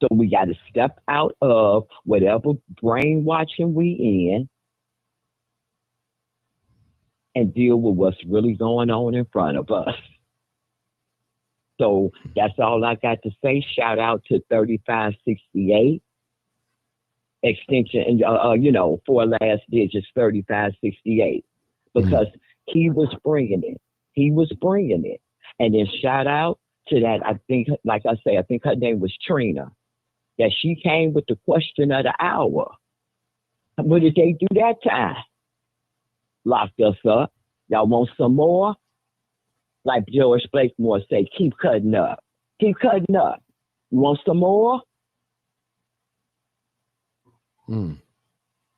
N: So we got to step out of whatever brainwashing we in and deal with what's really going on in front of us. So that's all I got to say. Shout out to 3568. Extension, and 4 last digits, 3568. Because he was bringing it. He was bringing it. And then shout out to that, I think, like I say, I think her name was Trina, that she came with the question of the hour. What did they do that time? Locked us up. Y'all want some more? Like George Blakemore say, keep cutting up. Keep cutting up. You want some more?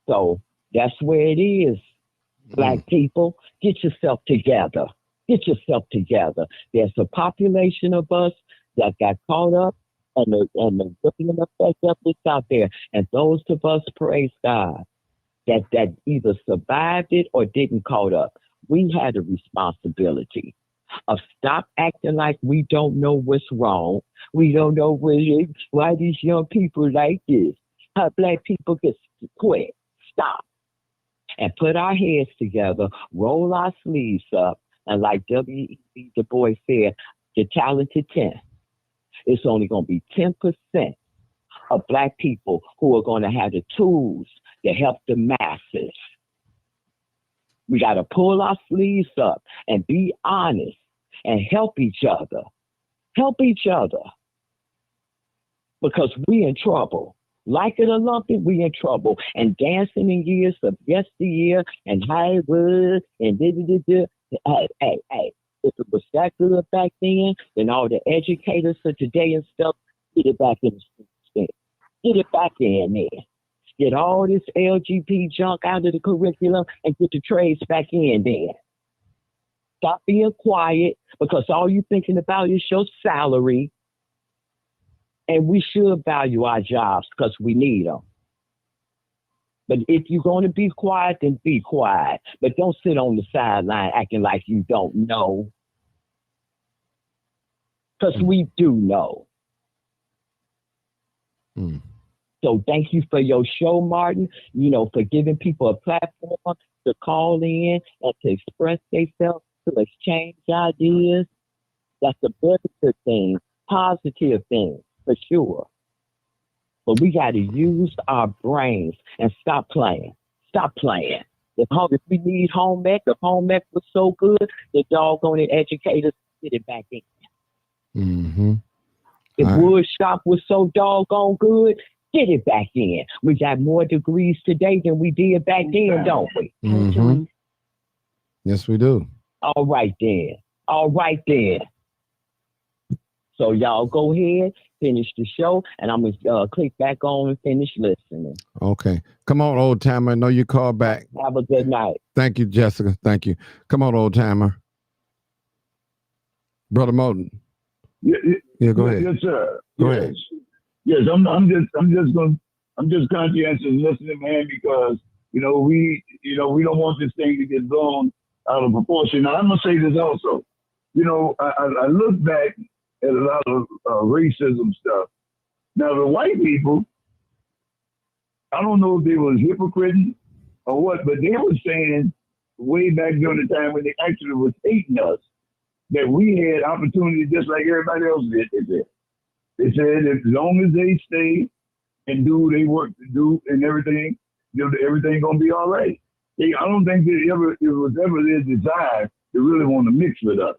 N: So that's where it is. Black people, get yourself together. Get yourself together. There's a population of us that got caught up, and the looking effect of this out there. And those of us, praise God, that either survived it or didn't caught up. We had a responsibility of stop acting like we don't know what's wrong. We don't know why these young people like this. How black people get quit. Stop. And put our heads together, roll our sleeves up, and like W.E.B. Du Bois said, the talented 10. It's only going to be 10% of black people who are going to have the tools to help the masses. We got to pull our sleeves up and be honest and help each other. Help each other. Because we in trouble. Like it or lump it, we in trouble. And dancing in years of yesteryear and Hollywood and hey, if it was that good back then all the educators of today and stuff, get it back in the streets. Get it back in there. Get all this LGBT junk out of the curriculum and get the trades back in there. Stop being quiet, because all you thinking about is your salary. And we should value our jobs because we need them. But if you're going to be quiet, then be quiet. But don't sit on the sideline acting like you don't know. Because we do know. So thank you for your show, Martin, for giving people a platform to call in and to express themselves, to exchange ideas. That's a very good thing, positive thing. For sure. But we got to use our brains and stop playing. Stop playing. If we need home ec, if home ec was so good, the doggone educators get it back in. If wood shop was so doggone good, get it back in. We got more degrees today than we did back then, don't we?
B: Yes, we do.
N: All right then. All right then. So y'all go ahead, finish the show, and I'm going to click back on and finish listening.
B: Okay. Come on, old timer. I know you called back.
N: Have a good night.
B: Thank you, Jessica. Thank you. Come on, old timer. Brother Moten.
L: Yeah,
B: go ahead.
L: Yes, sir.
B: Go ahead.
L: Yes, I'm just going I'm just conscientious listening, man, because we don't want this thing to get blown out of proportion. Now, I'm gonna say this also. I look back at a lot of racism stuff. Now, the white people, I don't know if they was hypocrites or what, but they were saying way back during the time when they actually was hating us, that we had opportunity just like everybody else did. They said as long as they stay and do what they work to do and everything, everything gonna be all right. I don't think it was ever their desire to really want to mix with us.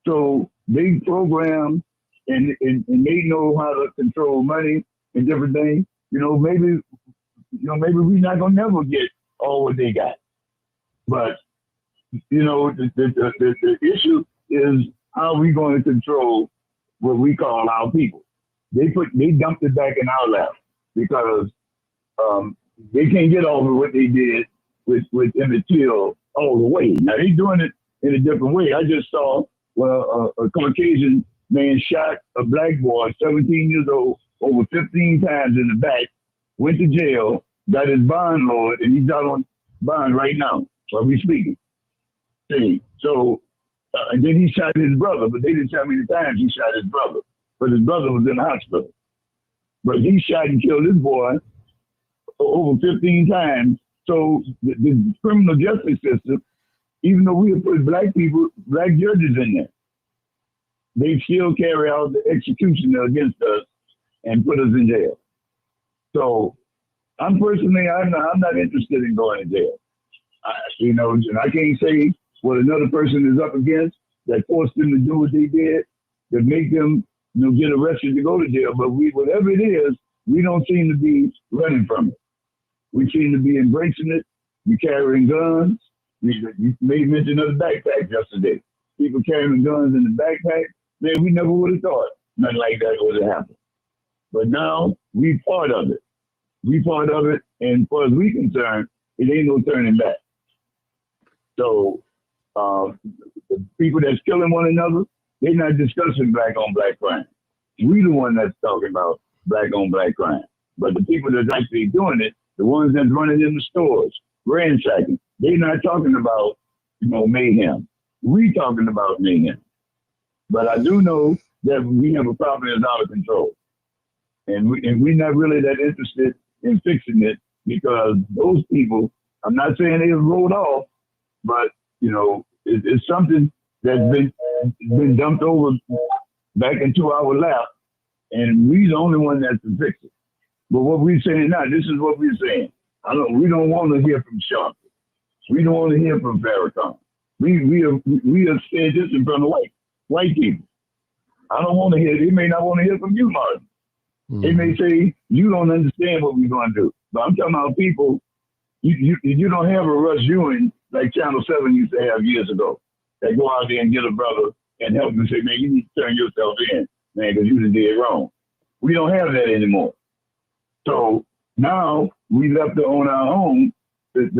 L: So they program and they know how to control money and different things. Maybe we're not gonna never get all what they got. But the issue is how we going to control what we call our people. They dumped it back in our lap because they can't get over what they did with Emmett Till all the way. Now they doing it in a different way. I just saw a Caucasian man shot a black boy, 17 years old, over 15 times in the back, went to jail, got his bond lowered, and he's out on bond right now while we speaking. See, so and then he shot his brother, but they didn't tell me the times he shot his brother. But his brother was in the hospital. But he shot and killed his boy over 15 times. So the criminal justice system, even though we have put black judges in there, they still carry out the execution against us and put us in jail. So I'm not interested in going to jail. And I can't say what another person is up against that forced them to do what they did, that make them get arrested to go to jail. But whatever it is, we don't seem to be running from it. We seem to be embracing it. We carrying guns. You made mention of the backpack yesterday. People carrying guns in the backpack. Man, we never would have thought nothing like that would have happened. But now we part of it. We part of it, and as far as we concerned, it ain't no turning back. So the people that's killing one another, they're not discussing black on black crime. We the one that's talking about black on black crime. But the people that's actually doing it, the ones that's running in the stores, ransacking, they're not talking about mayhem. We talking about mayhem. But I do know that we have a problem that's out of control. And we're not really that interested in fixing it because those people, I'm not saying they rolled off, but it's something that's been dumped over back into our lap, and we're the only one that's to fix it. But what we're saying now, this is what we're saying. We don't want to hear from Sharp. We don't want to hear from Farrakhan. We have said this in front of white people. I don't want to hear. They may not want to hear from you, Martin. Mm-hmm. They may say you don't understand what we're going to do. But I'm talking about people. You don't have a Russ Ewing like Channel 7 used to have years ago. They go out there and get a brother and help him say, man, you need to turn yourself in, man, because you did wrong. We don't have that anymore. So now we left it on our own to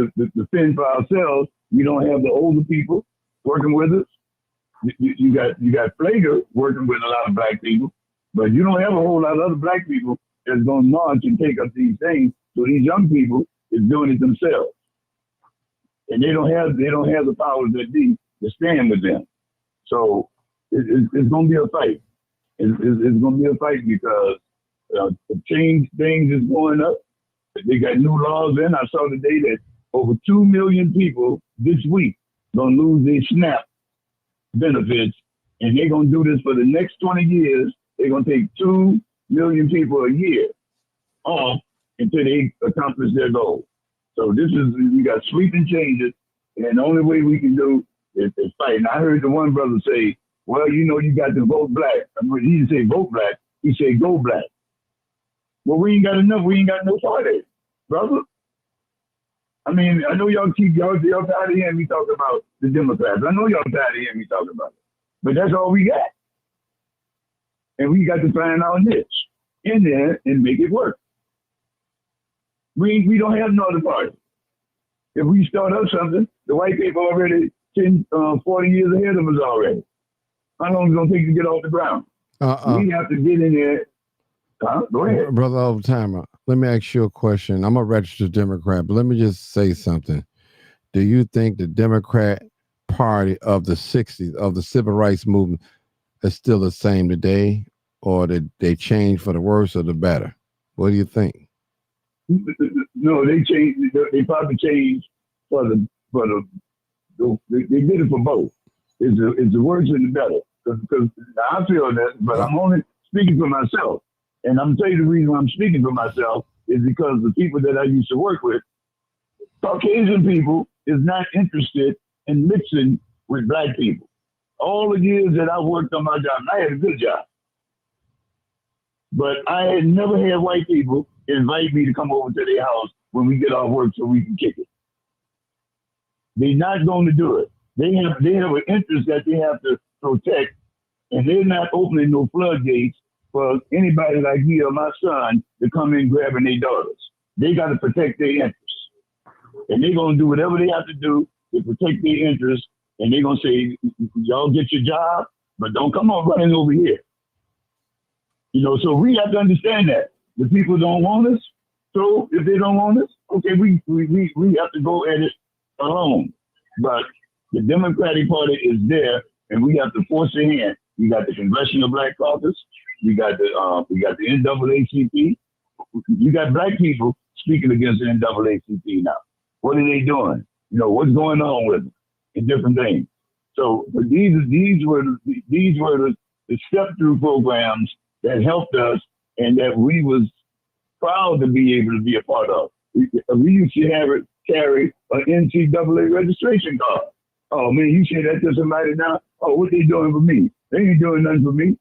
L: fend for ourselves. We don't have the older people working with us. You got Flager working with a lot of black people, but you don't have a whole lot of other black people that's going to march and take up these things. So these young people is doing it themselves, and they don't have the powers that be to stand with them. So it's going to be a fight. It's going to be a fight because the change things is going up. They got new laws in. I saw today that over 2 million people this week going to lose their SNAP benefits, and they're going to do this for the next 20 years. They're going to take 2 million people a year off until they accomplish their goal. So we got sweeping changes, and the only way we can do is fight. And I heard the one brother say, well, you got to vote black. I mean, he didn't say vote black, he said go black. Well, we ain't got enough. We ain't got no party, brother. I mean, I know y'all tired of hearing me talk about the Democrats. I know y'all tired of hearing me talk about it. But that's all we got. And we got to find our niche in there and make it work. We don't have no other party. If we start up something, the white people already 10, 40 years ahead of us already. How long is it going to take to get off the ground? We have to get in there Go ahead.
B: Brother Oldtimer, let me ask you a question. I'm a registered Democrat, but let me just say something. Do you think the Democrat Party of the 60s, of the civil rights movement, is still the same today, or did they change for the worse or the better? What do you think?
L: No, they changed. They probably changed for the they did it for both. It's the worse and the better. Because I feel that, but I'm only speaking for myself. And I'm telling you the reason why I'm speaking for myself is because the people that I used to work with, Caucasian people, is not interested in mixing with black people. All the years that I worked on my job, I had a good job. But I had never had white people invite me to come over to their house when we get off work so we can kick it. They're not going to do it. They have an interest that they have to protect, and they're not opening no floodgates for anybody like me or my son to come in grabbing their daughters. They got to protect their interests. And they're going to do whatever they have to do to protect their interests. And they're going to say, y'all get your job, but don't come on running over here. You know, so we have to understand that. The people don't want us. So if they don't want us, okay, we have to go at it alone. But the Democratic Party is there, and we have to force their hand. We got the Congressional Black Caucus. We got the NAACP. You got black people speaking against the NAACP now. What are they doing? You know, what's going on with them and different things. So, but these were the step-through programs that helped us and that we was proud to be able to be a part of. We used to carry an NCAA registration card. Oh man, you say that to somebody now? Oh, what they doing for me? They ain't doing nothing for me.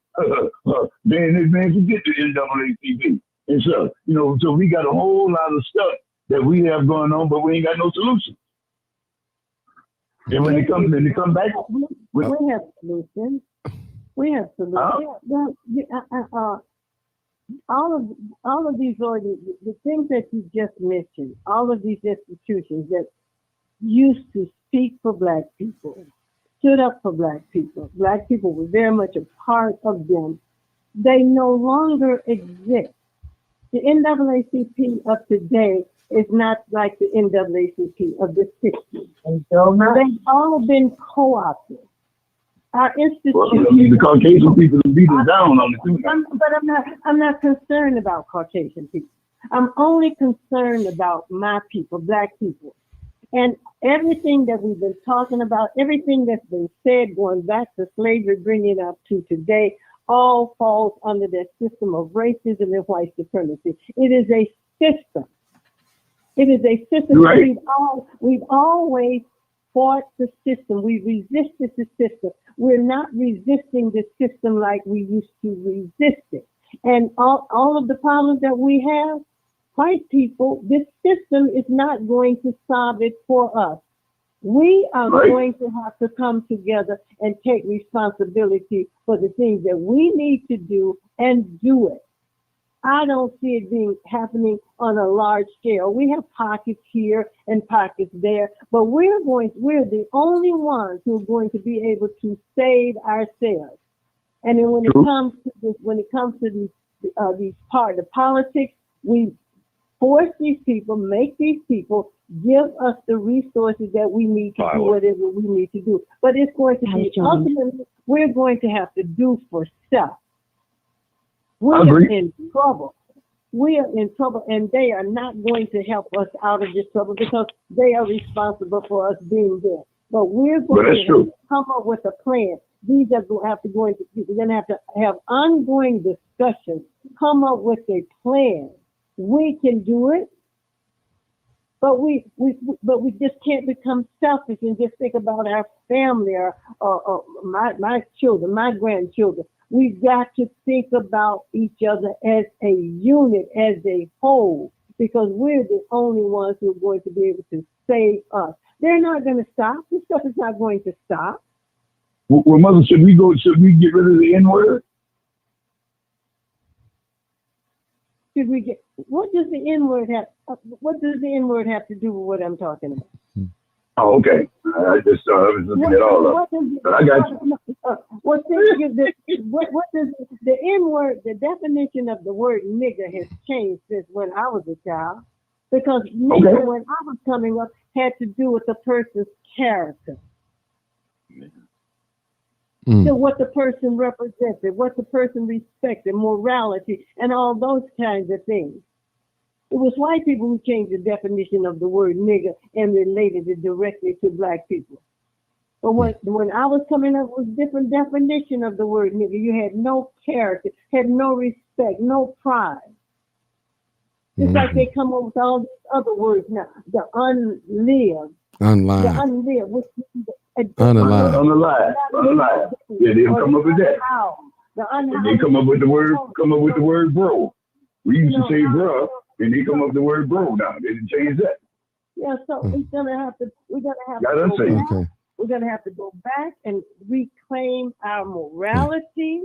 L: Man, forget the NAACP. And so, you know, so we got a whole lot of stuff that we have going on, but we ain't got no solution. And when they come back,
E: we have solutions. We have solutions. All of these the things that you just mentioned, all of these institutions that used to speak for black people, stood up for black people. Black people were very much a part of them. They no longer exist. The NAACP of today is not like the NAACP of the 60s. They've all been co-opted. Our institutions.
L: Well, I mean, the Caucasian people beat us down on it too.
E: But I'm not concerned about Caucasian people. I'm only concerned about my people, black people. And everything that we've been talking about, everything that's been said, going back to slavery, bringing it up to today, all falls under that system of racism and white supremacy. It is a system. It is a system. Right. We've always fought the system. We resisted the system. We're not resisting the system like we used to resist it. And all of the problems that we have, white people, this system is not going to solve it for us. We are going to have to come together and take responsibility for the things that we need to do and do it. I don't see it happening on a large scale. We have pockets here and pockets there, but we're the only ones who are going to be able to save ourselves. And then when it comes to these part of politics, we force these people, make these people give us the resources that we need to do whatever we need to do. But it's going to be ultimately we're going to have to do for self. We're in trouble. We are in trouble, and they are not going to help us out of this trouble because they are responsible for us being there. But we're going to come up with a plan. These are going to have to have ongoing discussions, come up with a plan. We can do it, but we just can't become selfish and just think about our family or my children, my grandchildren. We've got to think about each other as a unit, as a whole, because we're the only ones who are going to be able to save us. They're not going to stop. This stuff is not going to stop.
L: Well, Mother, should we get rid of the N-word?
E: What does the N-word have to do with what I'm talking about?
L: Oh, okay. I just was looking at all of them. But I got you.
E: What does the N word? The definition of the word nigger has changed since when I was a child, because nigger when I was coming up had to do with the person's character. So what the person represented, what the person respected, morality, and all those kinds of things. It was white people who changed the definition of the word nigger and related it directly to black people. But when I was coming up, it was a different definition of the word nigger. You had no character, had no respect, no pride. It's like they come up with all these other words now. The unlived.
B: Unlined.
E: The unlived. Which means
L: Unalive. Yeah, they'll come up with that. And they come up with the word bro. We used to say bruh, and they come up with the word bro now. They didn't change that.
E: Yeah, so we're gonna have to we're gonna have to go back and reclaim our morality,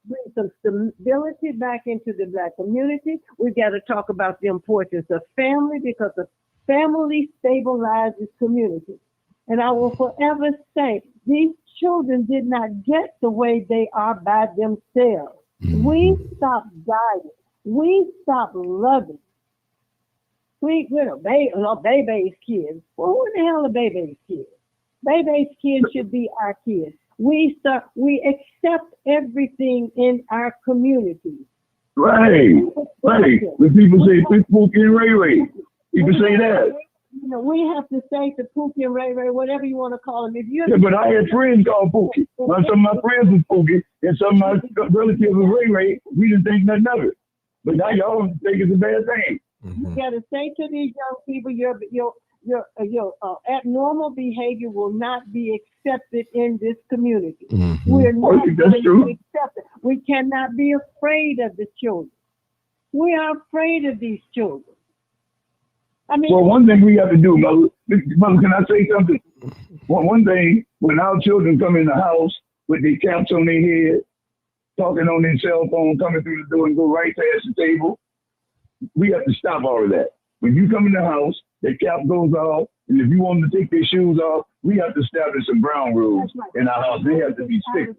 E: bring some stability back into the black community. We've got to talk about the importance of family, because the family stabilizes community. And I will forever say, these children did not get the way they are by themselves. We stopped guiding. We stopped loving. Baby's kids. Well, who the hell are Baby's kids? Baby's kids should be our kids. We accept everything in our community.
L: Right. When people say Pookie and Ray Ray, people say that.
E: You know, we have to say to Pookie and Ray Ray, whatever you want to call them. If you
L: but I had friends called Pookie. Some of my friends was Pookie, and some of my relatives was Ray Ray. We didn't think nothing of it. But now y'all think it's a bad thing.
E: You got to say to these young people, your abnormal behavior will not be accepted in this community. We're not going to accept it. We cannot be afraid of the children. We are afraid of these children. I mean,
L: well, one thing we have to do, Mother, can I say something? One thing, when our children come in the house with their caps on their head, talking on their cell phone, coming through the door and go right past the table, we have to stop all of that. When you come in the house, their cap goes off, and if you want them to take their shoes off, we have to establish some ground rules in our house. They have to be strict.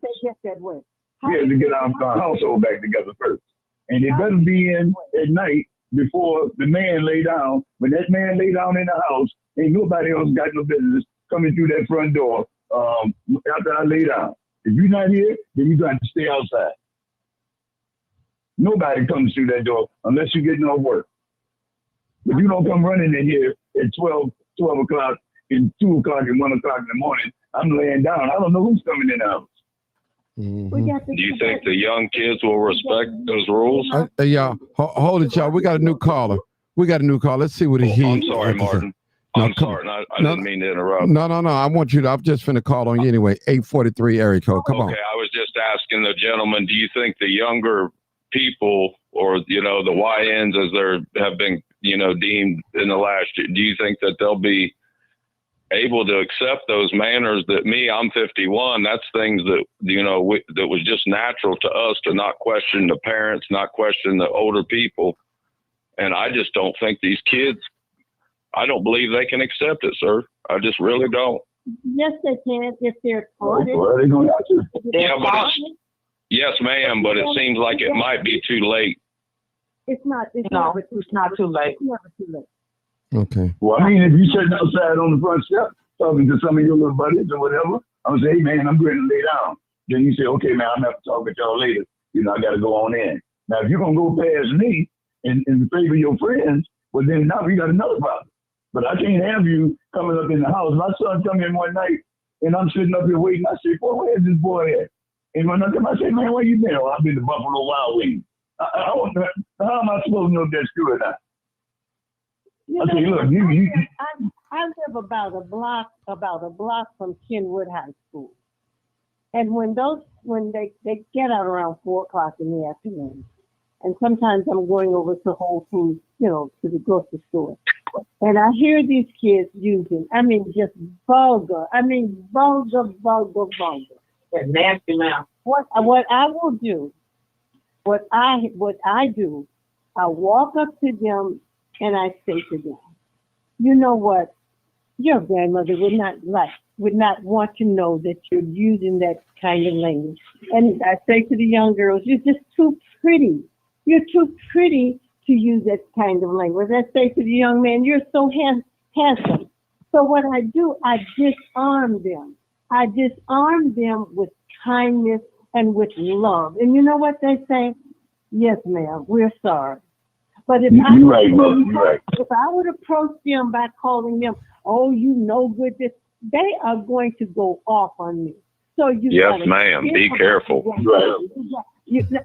L: We have to get our household back together first. And it better be in at night before the man lay down. When that man lay down in the house, ain't nobody else got no business coming through that front door after I lay down. If you're not here, then you got to stay outside. Nobody comes through that door unless you're getting off work. But you don't come running in here at 12 o'clock and 2 o'clock and 1 o'clock in the morning. I'm laying down. I don't know who's coming in the house.
F: Do you think the young kids will respect those rules?
B: Y'all, hold it, y'all. We got a new caller. Let's see what he.
F: I'm sorry, Martin. I'm sorry. I didn't mean to interrupt.
B: No. I want you to. I'm just finna call on you anyway. 843 area code. Come on.
F: Okay, I was just asking the gentleman. Do you think the younger people, or the YNs as they have been deemed in the last year, do you think that they'll be able to accept those manners that I'm 51, that's things that that was just natural to us, to not question the parents, not question the older people. And I just don't think these kids, I don't believe they can accept it, sir. I just really don't.
E: Yes, they can if they're taught it.
L: Well, they're going to have to.
F: Yeah, but yes, ma'am, but it seems like it might be too late.
E: It's not too late.
J: It's never too late.
B: Okay.
L: Well, I mean, if you're sitting outside on the front step talking to some of your little buddies or whatever, I would say, hey, man, I'm going to lay down. Then you say, okay, man, I'm going to have to talk with y'all later. I got to go on in. Now, if you're going to go past me and favor your friends, well, then now we got another problem. But I can't have you coming up in the house. My son come in one night, and I'm sitting up here waiting. I say, boy, where's this boy at? And when I come, I say, man, where you been? Oh, I've been to Buffalo Wild Wings. How am I supposed to know if that's true or not? I say, look,
E: I live about a block from Kenwood High School, and when they get out around 4 o'clock in the afternoon, and sometimes I'm going over to Whole Foods, to the grocery store, and I hear these kids using, just vulgar, vulgar.
J: That nasty mouth.
E: What I will do, what I do, I walk up to them and I say to them, you know what? your grandmother would not want to know that you're using that kind of language. And I say to the young girls, you're just too pretty. You're too pretty to use that kind of language. I say to the young man, you're so handsome. So what I do, I disarm them. I disarm them with kindness and with love. And you know what they say? Yes, ma'am, we're sorry. But if I would approach them by calling them, oh, you know good, this, they are going to go off on me. So you
O: yes, ma'am. Be careful.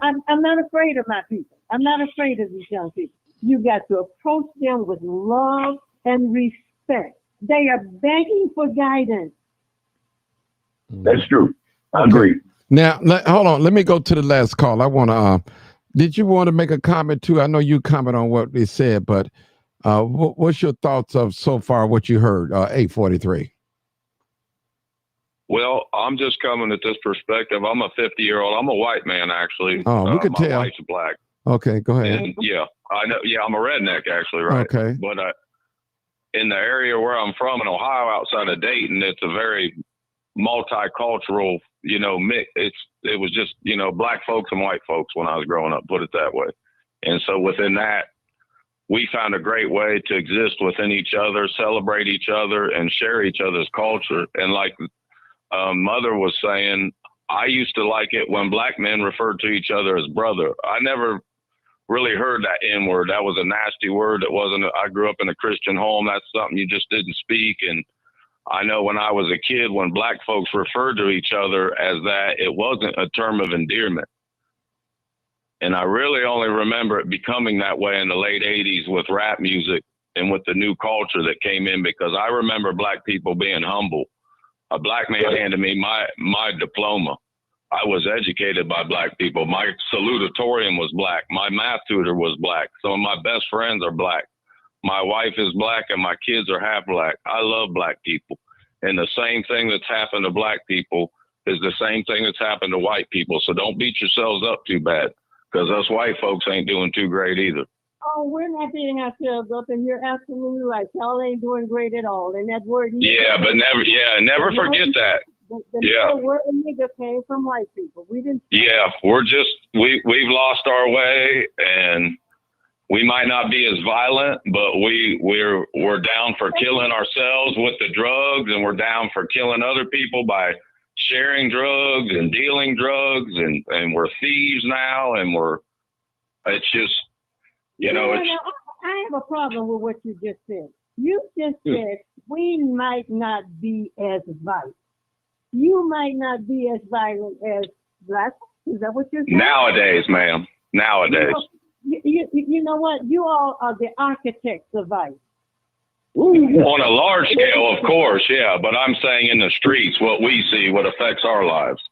E: I'm not afraid of my people. I'm not afraid of these young people. You got to approach them with love and respect. They are begging for guidance.
L: That's true. I agree.
B: Now, hold on. Let me go to the last call. I want to. Did you want to make a comment too? I know you comment on what they said, but what's your thoughts of so far what you heard? 843.
O: Well, I'm just coming at this perspective. I'm a 50-year-old. I'm a white man, actually.
B: Oh, we could
O: my
B: tell.
O: wife's black.
B: Okay, go ahead.
O: And yeah, I know. Yeah, I'm a redneck, actually, right?
B: Okay.
O: But in the area where I'm from in Ohio, outside of Dayton, it's a very multicultural, mix. It was just, black folks and white folks when I was growing up, put it that way. And so within that, we found a great way to exist within each other, celebrate each other, and share each other's culture. And like Mother was saying, I used to like it when black men referred to each other as brother. I never really heard that N word. That was a nasty word. It wasn't. I grew up in a Christian home. That's something you just didn't speak. And I know when I was a kid, when black folks referred to each other as that, it wasn't a term of endearment. And I really only remember it becoming that way in the late 80s with rap music and with the new culture that came in, because I remember black people being humble. A black man handed me my diploma. I was educated by black people. My salutatorian was black. My math tutor was black. Some of my best friends are black. My wife is black and my kids are half black. I love black people. And the same thing that's happened to black people is the same thing that's happened to white people. So don't beat yourselves up too bad, because us white folks ain't doing too great either.
E: Oh, we're not beating ourselves up, and you're absolutely right. Y'all ain't doing great at all. And that word,
O: yeah, but never forget that.
E: The word nigga came from white people. We didn't.
O: Yeah, we've lost our way, and we might not be as violent, but we're down for killing ourselves with the drugs, and we're down for killing other people by sharing drugs and dealing drugs, and we're thieves now, and it's just.
E: I have a problem with what you just said. You just said we might not be as violent. You might not be as violent as black. Is that what you're saying?
O: Nowadays, ma'am. Nowadays.
E: You know what? You all are the architects of violence.
O: On a large scale, of course, yeah. But I'm saying in the streets, what we see, what affects our lives.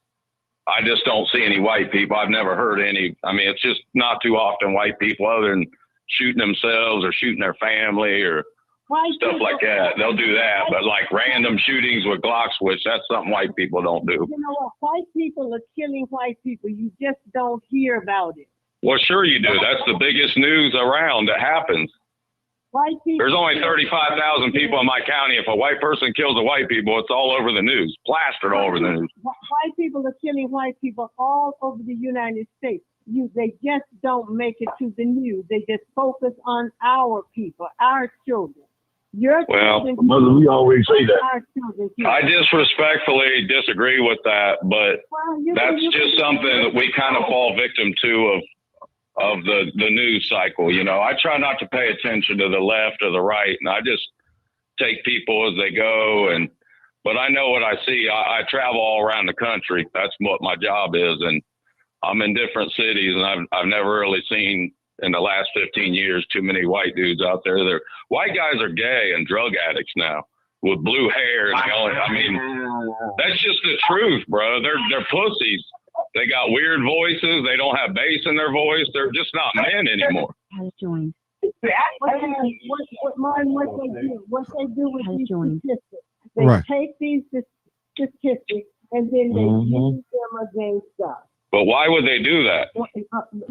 O: I just don't see any white people. I've never heard any. I mean, it's just not too often white people, other than shooting themselves or shooting their family or stuff like that. They'll do that. But like random shootings with Glock switch, that's something white people don't do.
E: You know what? White people are killing white people. You just don't hear about it.
O: Well, sure you do. That's the biggest news around that happens.
E: White people.
O: There's only 35,000 people in my county. If a white person kills a white people, it's all over the news, plastered all over the news.
E: White people are killing white people all over the United States. They just don't make it to the news. They just focus on our people, our children.
L: Mother, we always say that.
E: Our children.
O: I disrespectfully disagree with that, but that's just something that we kind of fall victim to of the news cycle. I try not to pay attention to the left or the right, and I just take people as they go. But I know what I see. I travel all around the country. That's what my job is, and I'm in different cities, and I've never really seen in the last 15 years too many white dudes out there. White guys are gay and drug addicts now with blue hair. That's just the truth, bro. They're pussies. They got weird voices. They don't have bass in their voice. They're just not men anymore.
E: What they do with these statistics, they take these statistics and then they use them against us.
O: But why would they do that?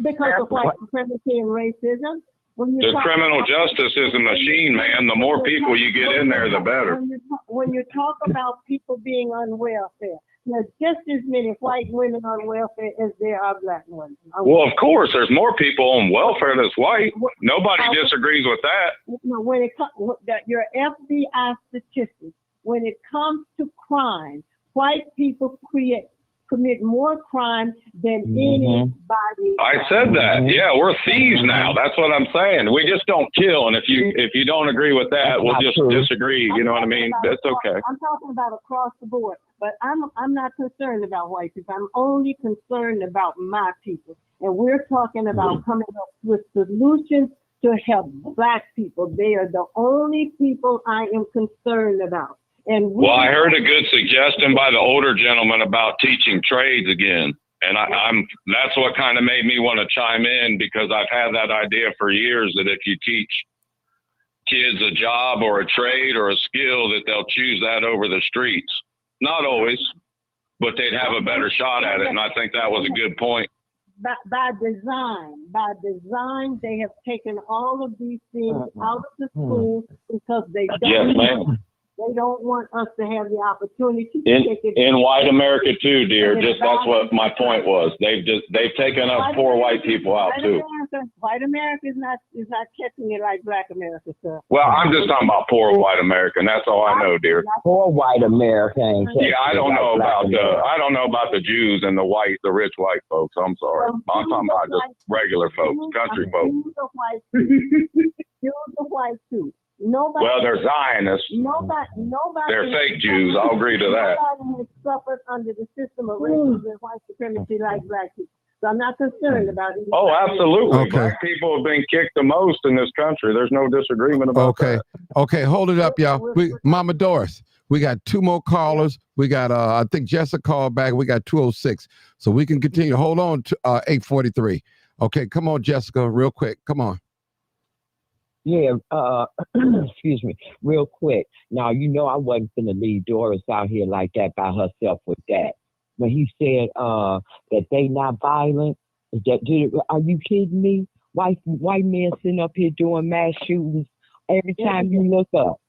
E: Because of white supremacy and racism.
O: The criminal justice is a machine, man. The more people you get in there, the better.
E: When you talk about people being on welfare, there's just as many white women on welfare as there are black women.
O: Well, of course, there's more people on welfare that's white. Nobody disagrees with that.
E: When it comes, your FBI statistics, when it comes to crime, white people commit more crime than anybody.
O: I said that. Yeah, we're thieves now. That's what I'm saying. We just don't kill, and if you don't agree with that, we'll just disagree. You know what I mean? That's okay.
E: I'm talking about across the board, but I'm not concerned about white people. I'm only concerned about my people, and we're talking about coming up with solutions to help black people. They are the only people I am concerned about.
O: Well, I heard a good suggestion by the older gentleman about teaching trades again. And that's what kind of made me want to chime in, because I've had that idea for years that if you teach kids a job or a trade or a skill, that they'll choose that over the streets. Not always, but they'd have a better shot at it. And I think that was a good point.
E: By design, they have taken all of these things out of the schools because they don't.
O: Yes, ma'am.
E: They don't want us to have the opportunity to take it.
O: In white America too, dear. Just that's what my point was. They've taken us poor white people out too.
E: White America is not catching it like black America, sir.
O: Well, I'm just talking about poor white America, and that's all I know, dear.
N: Poor white America.
O: Yeah, I don't know about the Jews and the rich white folks. I'm sorry. I'm talking about just regular folks, country folks.
E: Jews are white too. Nobody.
O: Well, they're Zionists.
E: Nobody.
O: They're fake Jews. I'll agree to that.
E: Nobody has suffered under the system of racism and white supremacy like black people. So I'm not concerned about it.
O: Oh, absolutely. Okay. Black people have been kicked the most in this country. There's no disagreement about that.
B: Okay, hold it up, y'all. Mama Doris, we got two more callers. We got, I think Jessica called back. We got 206. So we can continue. Hold on to 843. Okay, come on, Jessica, real quick. Come on.
N: Yeah, excuse me, real quick. Now, I wasn't going to leave Doris out here like that by herself with that. When he said that they not violent, are you kidding me? White men sitting up here doing mass shootings every time you look up.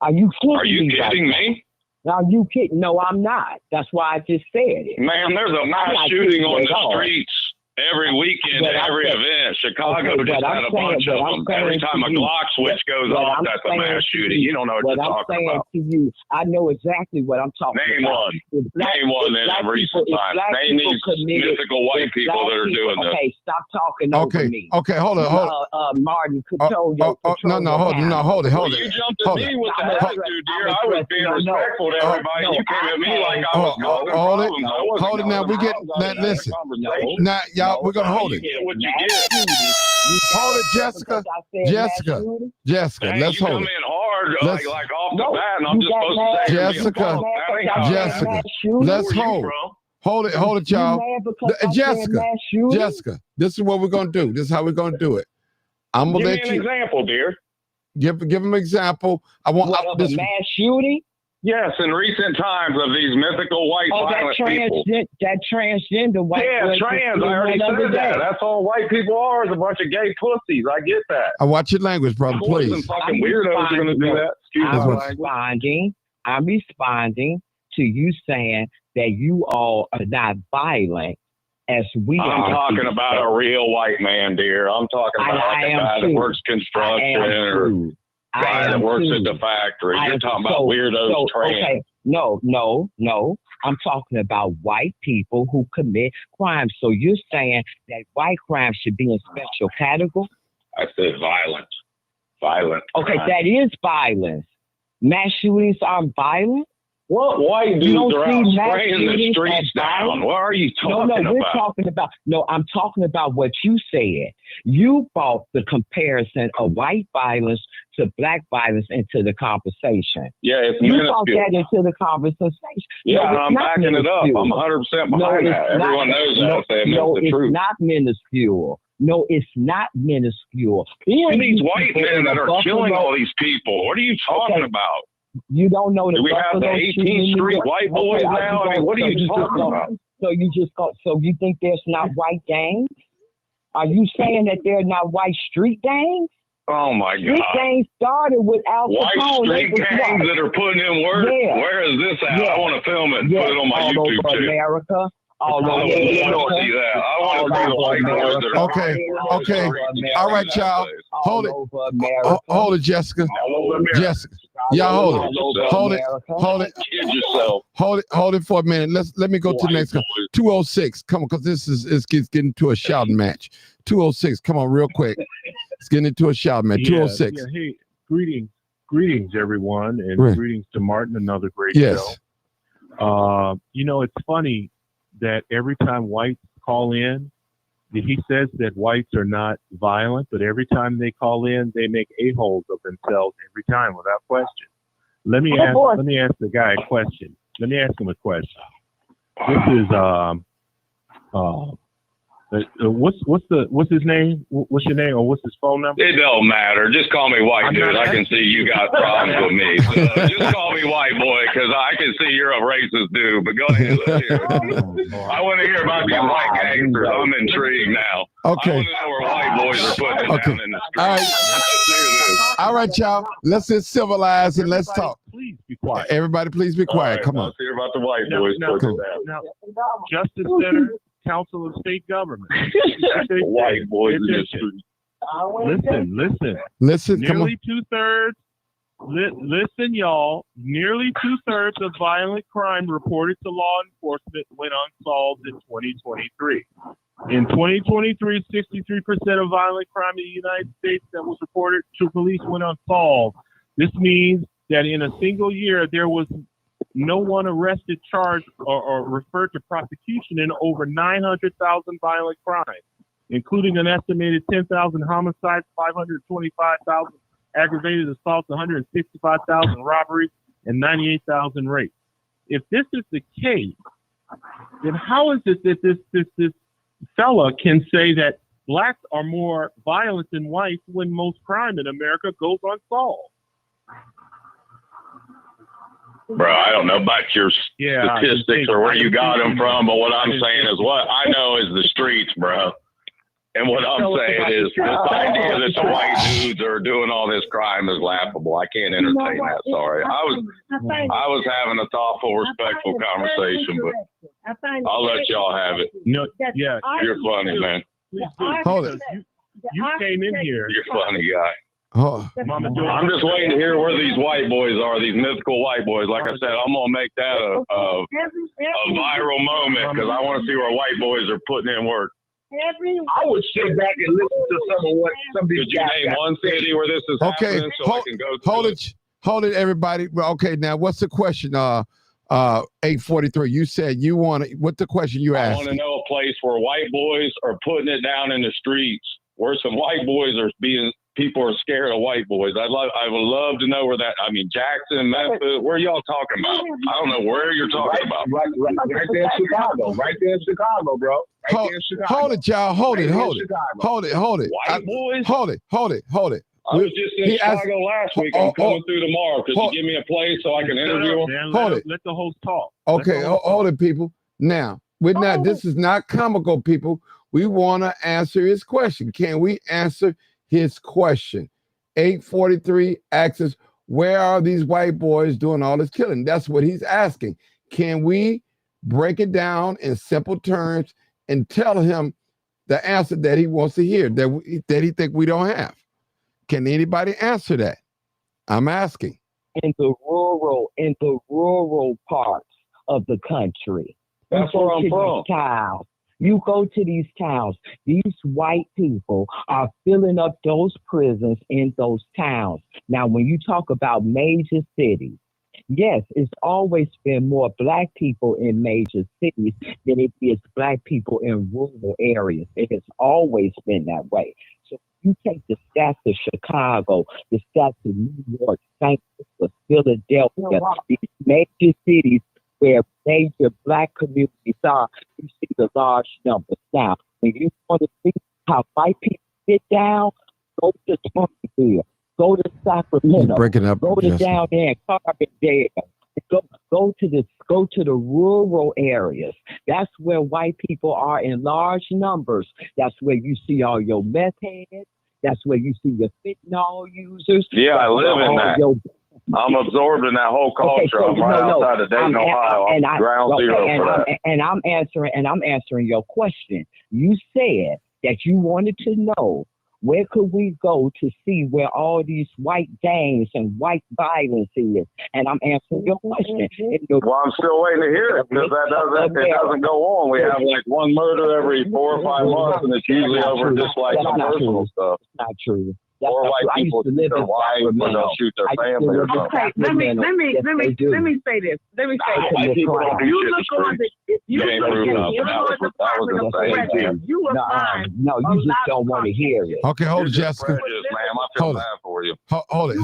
N: Are you kidding me?
O: Are you kidding me?
N: Are you kidding? No, I'm not. That's why I just said it.
O: Man, there's a mass shooting on the streets every weekend, every event. Chicago just had a bunch of them. Every time a Glock switch goes off, that's a mass shooting. You don't know what you're talking about.
N: To you, I know exactly what I'm talking about.
O: Name one in recent times. Name these mythical white people that are doing this.
N: Okay, stop talking over me.
B: Okay, hold on.
N: Martin Control.
B: Hold it.
O: You jumped at me with the attitude, dear. I was being respectful to everybody. You came at me like I was causing problems.
B: Hold it now. We get that. Listen. Now, y'all, we're gonna hold it.
O: What you get?
B: Hold it, Jessica. Jessica,
O: hey,
B: let's hold
O: it. You come in hard, like off the bat, and I'm just supposed
B: to say, Jessica, let's hold. Hold it, y'all. Jessica, this is what we're gonna do. This is how we're gonna do it. I'm gonna let you.
O: Give me an example, dear.
B: Give him an example. I want
N: this mass shooting.
O: Yes, in recent times of these mythical white violent people.
N: That transgender white.
O: Yeah, trans. I already said that. That's all white people are, is a bunch of gay pussies. I get that.
B: I watch your language, brother, please.
O: Some fucking weirdos are going to do that.
N: I'm responding to you saying that you all are not violent as we are.
O: I'm talking about a real white man, dear. I'm talking about a guy that works construction or guy that works at the factory. You're talking about weirdos trans.
N: Okay. No. I'm talking about white people who commit crimes. So you're saying that white crime should be in special category?
O: I said violent. Violent.
N: Okay, that is violence. Mass shootings are violent?
O: What white dudes are out spraying the streets down? What are you talking about?
N: I'm talking about what you said. You brought the comparison of white violence to black violence into the conversation.
O: Yeah, it's
N: you
O: minuscule.
N: brought that into the conversation.
O: Yeah, I'm backing it up. I'm 100% behind that. Everyone knows that.
N: It's not minuscule. No, it's not minuscule.
O: Who are these white men that are killing all these people? What are you talking about?
N: You don't know the.
O: Do we have the 18th Street white boys now? I mean, what are you talking about?
N: So you think there's not white gangs? Are you saying that they're not white street gangs?
O: Oh my
N: Street
O: God.
N: gangs started with Al
O: White
N: Capone.
O: street gangs that are putting in work.
N: Yeah.
O: Where is this at?
N: Yeah.
O: I want to film it and
N: Yeah,
O: put it on my
N: all
O: YouTube
N: over
O: channel.
N: America. All
O: I
N: over
O: would love to see
N: America.
O: that. I want to see the white boys that are
B: Okay. All right, y'all. Hold it. Hold it, Jessica. Jessica. Yeah, hold it. Hold it.
O: Kid yourself.
B: Hold it for a minute. Let me go to the next one. 206. Come on, because this is getting to a shouting match. 206. Come on, real quick. It's getting into a shouting match. 206.
P: Yeah, hey, greetings, everyone, and
B: Right.
P: greetings to Martin. Another great
B: Yes.
P: show. It's funny that every time whites call in, he says that whites are not violent, but every time they call in, they make a-holes of themselves every time without question. Let me ask the guy a question. Let me ask him a question. This is what's his name? What's your name or what's his phone number?
O: It don't matter. Just call me white dude. I can see you got problems with me. So just call me white boy because I can see you're a racist dude. But go ahead. Let's hear it. I want to hear about these white gangsters. I'm intrigued now.
B: Okay.
O: I want to know where white boys are putting it down in the street.
B: All right.
O: Let's hear this.
B: All right, y'all. Let's get civilized and let's talk.
P: Please be quiet.
B: Everybody, please be quiet.
O: All right,
B: Come on.
O: Let's hear about the white boys putting it down.
P: Now, Justice Center, Council of State Government.
O: White boys in the street.
B: Listen, come on.
P: Nearly two-thirds. Listen, y'all. Nearly two-thirds of violent crime reported to law enforcement went unsolved in 2023. In 2023, 63% of violent crime in the United States that was reported to police went unsolved. This means that in a single year, there was no one arrested, charged, or referred to prosecution in over 900,000 violent crimes, including an estimated 10,000 homicides, 525,000 aggravated assaults, 165,000 robberies, and 98,000 rapes. If this is the case, then how is it that this fella can say that blacks are more violent than whites when most crime in America goes unsolved?
O: Bro, I don't know about your statistics or where you got them from, but what I'm saying is what I know is the streets, bro. And what I'm saying is this idea that the white dudes are doing all this crime is laughable. I can't entertain that. Sorry. I was having a thoughtful, respectful conversation, but I'll let y'all have it.
P: No, yeah.
O: You're funny, man.
B: Hold it.
P: You came in here.
O: You're a funny guy.
B: Oh.
O: I'm just waiting to hear where these white boys are, these mythical white boys. Like I said, I'm going to make that a viral moment because I want to see where white boys are putting in work.
I: I would sit back and listen to some of what some of these
O: Could you
I: guys
O: name
I: got
O: one
I: to say.
O: city where this is happening so I can go through
B: Hold it, everybody. Well, okay, now what's the question? 843. You said you want to. What's the question you
O: I
B: asked?
O: want to know a place where white boys are putting it down in the streets, where some white boys are people are scared of white boys. I would love to know where that. I mean, Jackson, Memphis. Where y'all talking about? I don't know where you're talking about.
I: Right there in Chicago. Right there in Chicago, bro. Right there in Chicago.
B: Hold it, y'all. Hold
I: Right
B: it.
I: there in
B: Hold it.
I: Chicago.
B: Hold it. Hold it.
O: White boys?
B: Hold it. Hold it. Hold it.
O: I was just in
B: He asked-
O: Chicago last week. I'm coming through tomorrow. Could you give me a place so I can interview them?
B: Hold it.
P: Let the host talk.
B: Okay, hold it, people. Now, we're not. This is not comical, people. We want to answer his question. Can we answer his question? 843 asks us, where are these white boys doing all this killing? That's what he's asking. Can we break it down in simple terms and tell him the answer that he wants to hear, that he think we don't have? Can anybody answer that? I'm asking.
N: In the rural parts of the country.
O: That's
N: You go
O: where I'm
N: to
O: from.
N: these towns. You go to these towns. These white people are filling up those prisons in those towns. Now, when you talk about major cities, yes, it's always been more black people in major cities than it is black people in rural areas. It has always been that way. So you take the stats of Chicago, the stats of New York, St. Louis, Philadelphia, these major cities where major black communities are, you see the large numbers. Now, when you want to see how white people get down, go to Thomasville, go to Sacramento,
B: Breaking up,
N: go to
B: Jessica.
N: down there in Carbondale, Go to the rural areas. That's where white people are in large numbers. That's where you see all your meth heads. That's where you see your fentanyl users.
O: Yeah, I live in that. I'm absorbed in that whole culture. I'm right outside of Dayton, Ohio. I'm ground zero for that.
N: And I'm answering your question. You said that you wanted to know where could we go to see where all these white gangs and white violence is, and I'm answering your question.
O: Well, I'm still waiting to hear it because it doesn't go on. We have like one murder every 4 or 5 months, and it's usually over just like some personal stuff.
N: It's not true.
O: Or white people shoot their wives when they'll shoot their family or something.
J: Okay, let me say this.
O: White people don't do
J: You
O: shit
J: look on the
O: you ain't proved nothing. That was the same thing.
J: you will find
N: no, you just don't want to hear it.
B: Okay, hold it, Jessica.
O: Hold it. For you.
B: Hold it.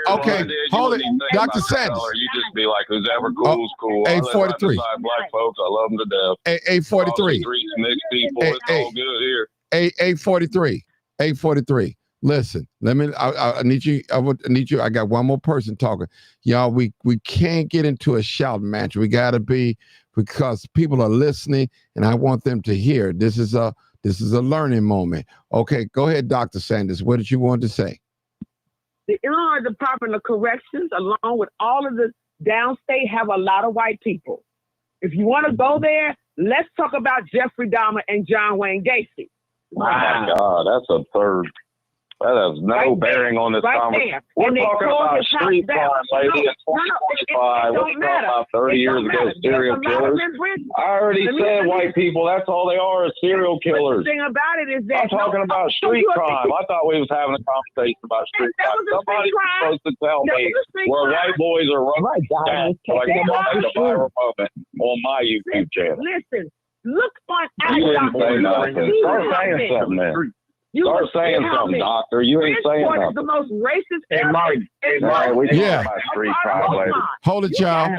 B: Okay, hold it. Dr. Sanders.
O: You just be like, who's ever cool is cool.
B: 843.
O: Black folks, I love them to death.
B: 843.
O: Streets, mixed people, it's all good here.
B: 843. 843. Listen, I need you. I got one more person talking. Y'all, we can't get into a shout match. We gotta be, because people are listening and I want them to hear. This is a learning moment. Okay, go ahead, Dr. Sanders. What did you want to say?
J: The Illinois Department of Corrections, along with all of the downstate, have a lot of white people. If you want to go there, let's talk about Jeffrey Dahmer and John Wayne Gacy.
O: Oh my God, that's absurd. That has no bearing on this conversation. We're talking about street crime, lady, in 2025. We're talking about 30 years ago, serial killers. I already said white people, that's all they are, is serial killers.
J: The thing about it is that
O: I'm talking about street crime. I thought we was having a conversation about street crime. Somebody's supposed to tell me where white boys are running down so I can make a viral moment on my YouTube channel.
J: Listen, look on
O: You didn't say nothing. Start saying something there. Start saying something, doctor. You ain't saying nothing.
J: The most racist.
L: Hey, Mark.
O: We talking about street crime later.
B: Hold it, y'all.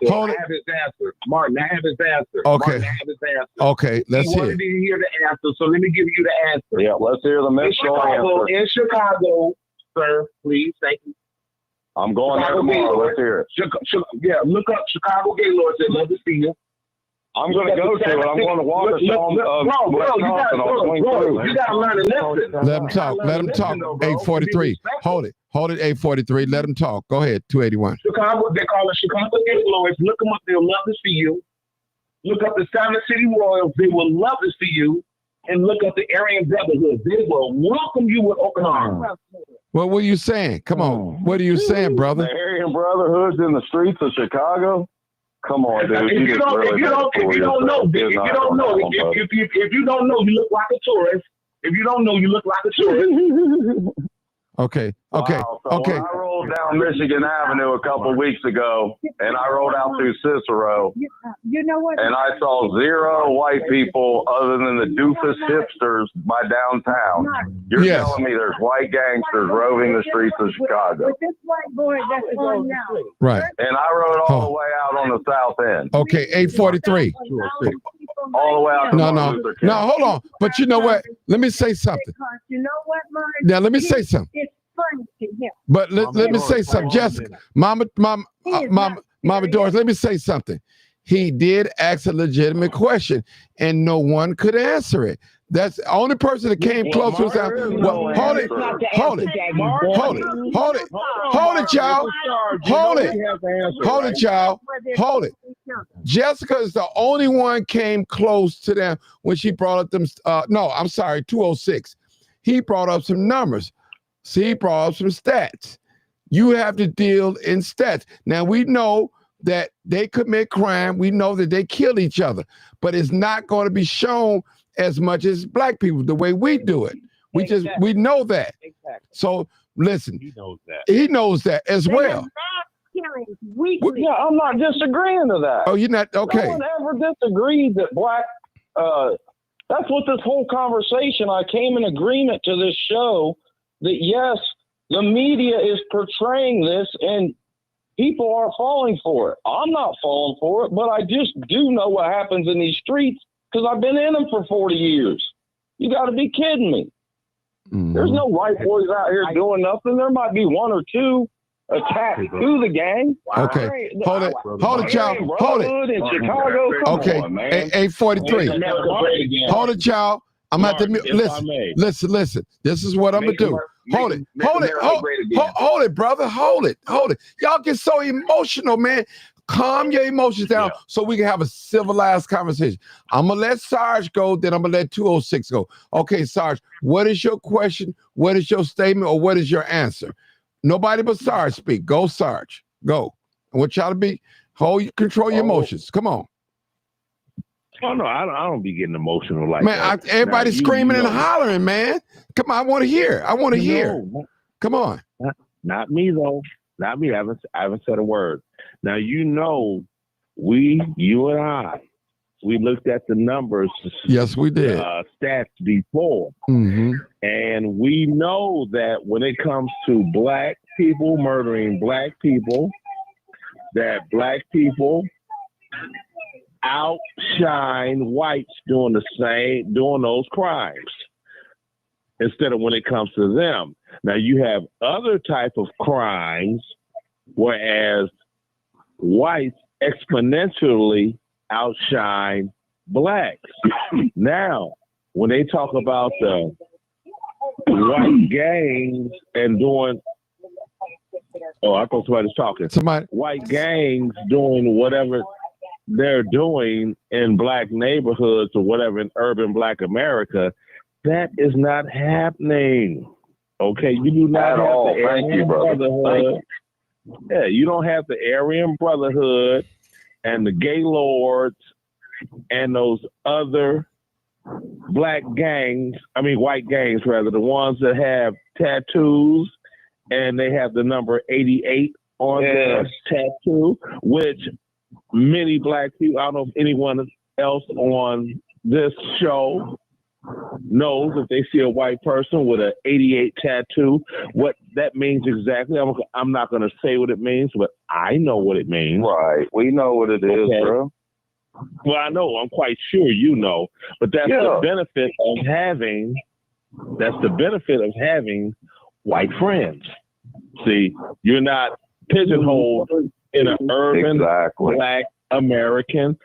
B: Hold it.
L: I have his answer. Martin, I have his answer.
B: Okay.
L: Martin, I have his answer.
B: Okay, let's
L: he
B: hear
L: wanted
B: it.
L: to hear the answer, so let me give you the answer.
O: Yeah, let's hear the mission answer.
L: In Chicago, sir, please, thank you.
O: I'm going there tomorrow. Let's hear it.
L: Yeah, look up Chicago Gaylords. They'd love to see you.
O: I'm going to go to it. I'm going to walk us on Wisconsin. I'll swing through.
L: You got to learn to listen.
B: Let them talk. Let them talk. 843. Hold it. 843. Let them talk. Go ahead. 281.
L: Chicago, they call it Chicago Gaylords. Look them up. They'll love to see you. Look up the Silent City Royals. They will love to see you. And look up the Aryan Brotherhood. They will welcome you with open arms.
B: Well, what are you saying? Come on. What are you saying, brother?
O: The Aryan Brotherhood's in the streets of Chicago? Come on, dude.
L: If you don't know, if you don't know, you look like a tourist. If you don't know, you look like a tourist.
B: Okay.
O: Wow. So when I rolled down Michigan Avenue a couple weeks ago, and I rolled out through Cicero,
E: You know what?
O: and I saw 0 white people other than the doofus hipsters by downtown. You're telling me there's white gangsters roving the streets of Chicago.
E: With this white boy that's on now.
B: Right.
O: And I rode all the way out on the south end.
B: Okay, 843.
O: All the way out to
B: No, hold on. But you know what? Let me say something.
E: Because you know what, Martin?
B: Now, let me say something.
E: It's funny to him.
B: But let me say something. Jessica, Mama Doris, let me say something. He did ask a legitimate question, and no one could answer it. That's the only person that came close was out. Well, hold it, y'all. Hold it, y'all. Hold it. Jessica is the only one came close to them when she brought up them. No, I'm sorry, 206. He brought up some numbers. See, he brought up some stats. You have to deal in stats. Now, we know that they commit crime. We know that they kill each other, but it's not going to be shown as much as black people, the way we do it. We know that.
J: Exactly.
B: So listen,
P: He knows that.
B: he knows that as well.
O: Yeah, I'm not disagreeing to that.
B: Oh, you're not? Okay.
O: No one ever disagreed that black, that's what this whole conversation, I came in agreement to this show that yes, the media is portraying this and people are falling for it. I'm not falling for it, but I just do know what happens in these streets because I've been in them for 40 years. You got to be kidding me. There's no white boys out here doing nothing. There might be 1 or 2,
I: attack through the gang.
B: Okay, hold it, y'all. Hold it.
I: In Chicago, come
B: Okay,
I: on, man.
B: 843. Hold it, y'all. I'm going to have
I: Martin,
B: to listen. This is what I'm going to do. Hold it, brother. Hold it. Y'all get so emotional, man. Calm your emotions down so we can have a civilized conversation. I'm going to let Sarge go, then I'm going to let 206 go. Okay, Sarge, what is your question? What is your statement, or what is your answer? Nobody but Sarge speak. Go, Sarge. Go. I want y'all to control your emotions. Come on.
C: Oh no, I don't be getting emotional like
B: man,
C: that.
B: Everybody's screaming and hollering, man. Come on, I want to hear. Come on.
C: Not me though. Not me. I haven't said a word. Now you and I, we looked at the numbers.
B: Yes, we did.
C: Stats before, and we know that when it comes to black people murdering black people, that black people outshine whites doing those crimes instead of when it comes to them. Now you have other type of crimes, whereas whites exponentially outshine blacks. Now, when they talk about the white gangs and doing, I thought somebody's talking. White gangs doing whatever they're doing in black neighborhoods or whatever in urban black America, that is not happening. Okay, you do not have the Aryan Brotherhood. Yeah, you don't have the Aryan Brotherhood and the gay lords and those other white gangs rather, the ones that have tattoos and they have the number 88 on their tattoo, which many black people, I don't know if anyone else on this show knows if they see a white person with an 88 tattoo, what that means exactly. I'm not going to say what it means, but I know what it means.
O: Right. We know what it is, bro.
C: Well, I know. I'm quite sure you know. But that's the benefit of having white friends. See, you're not pigeonholed in an urban black American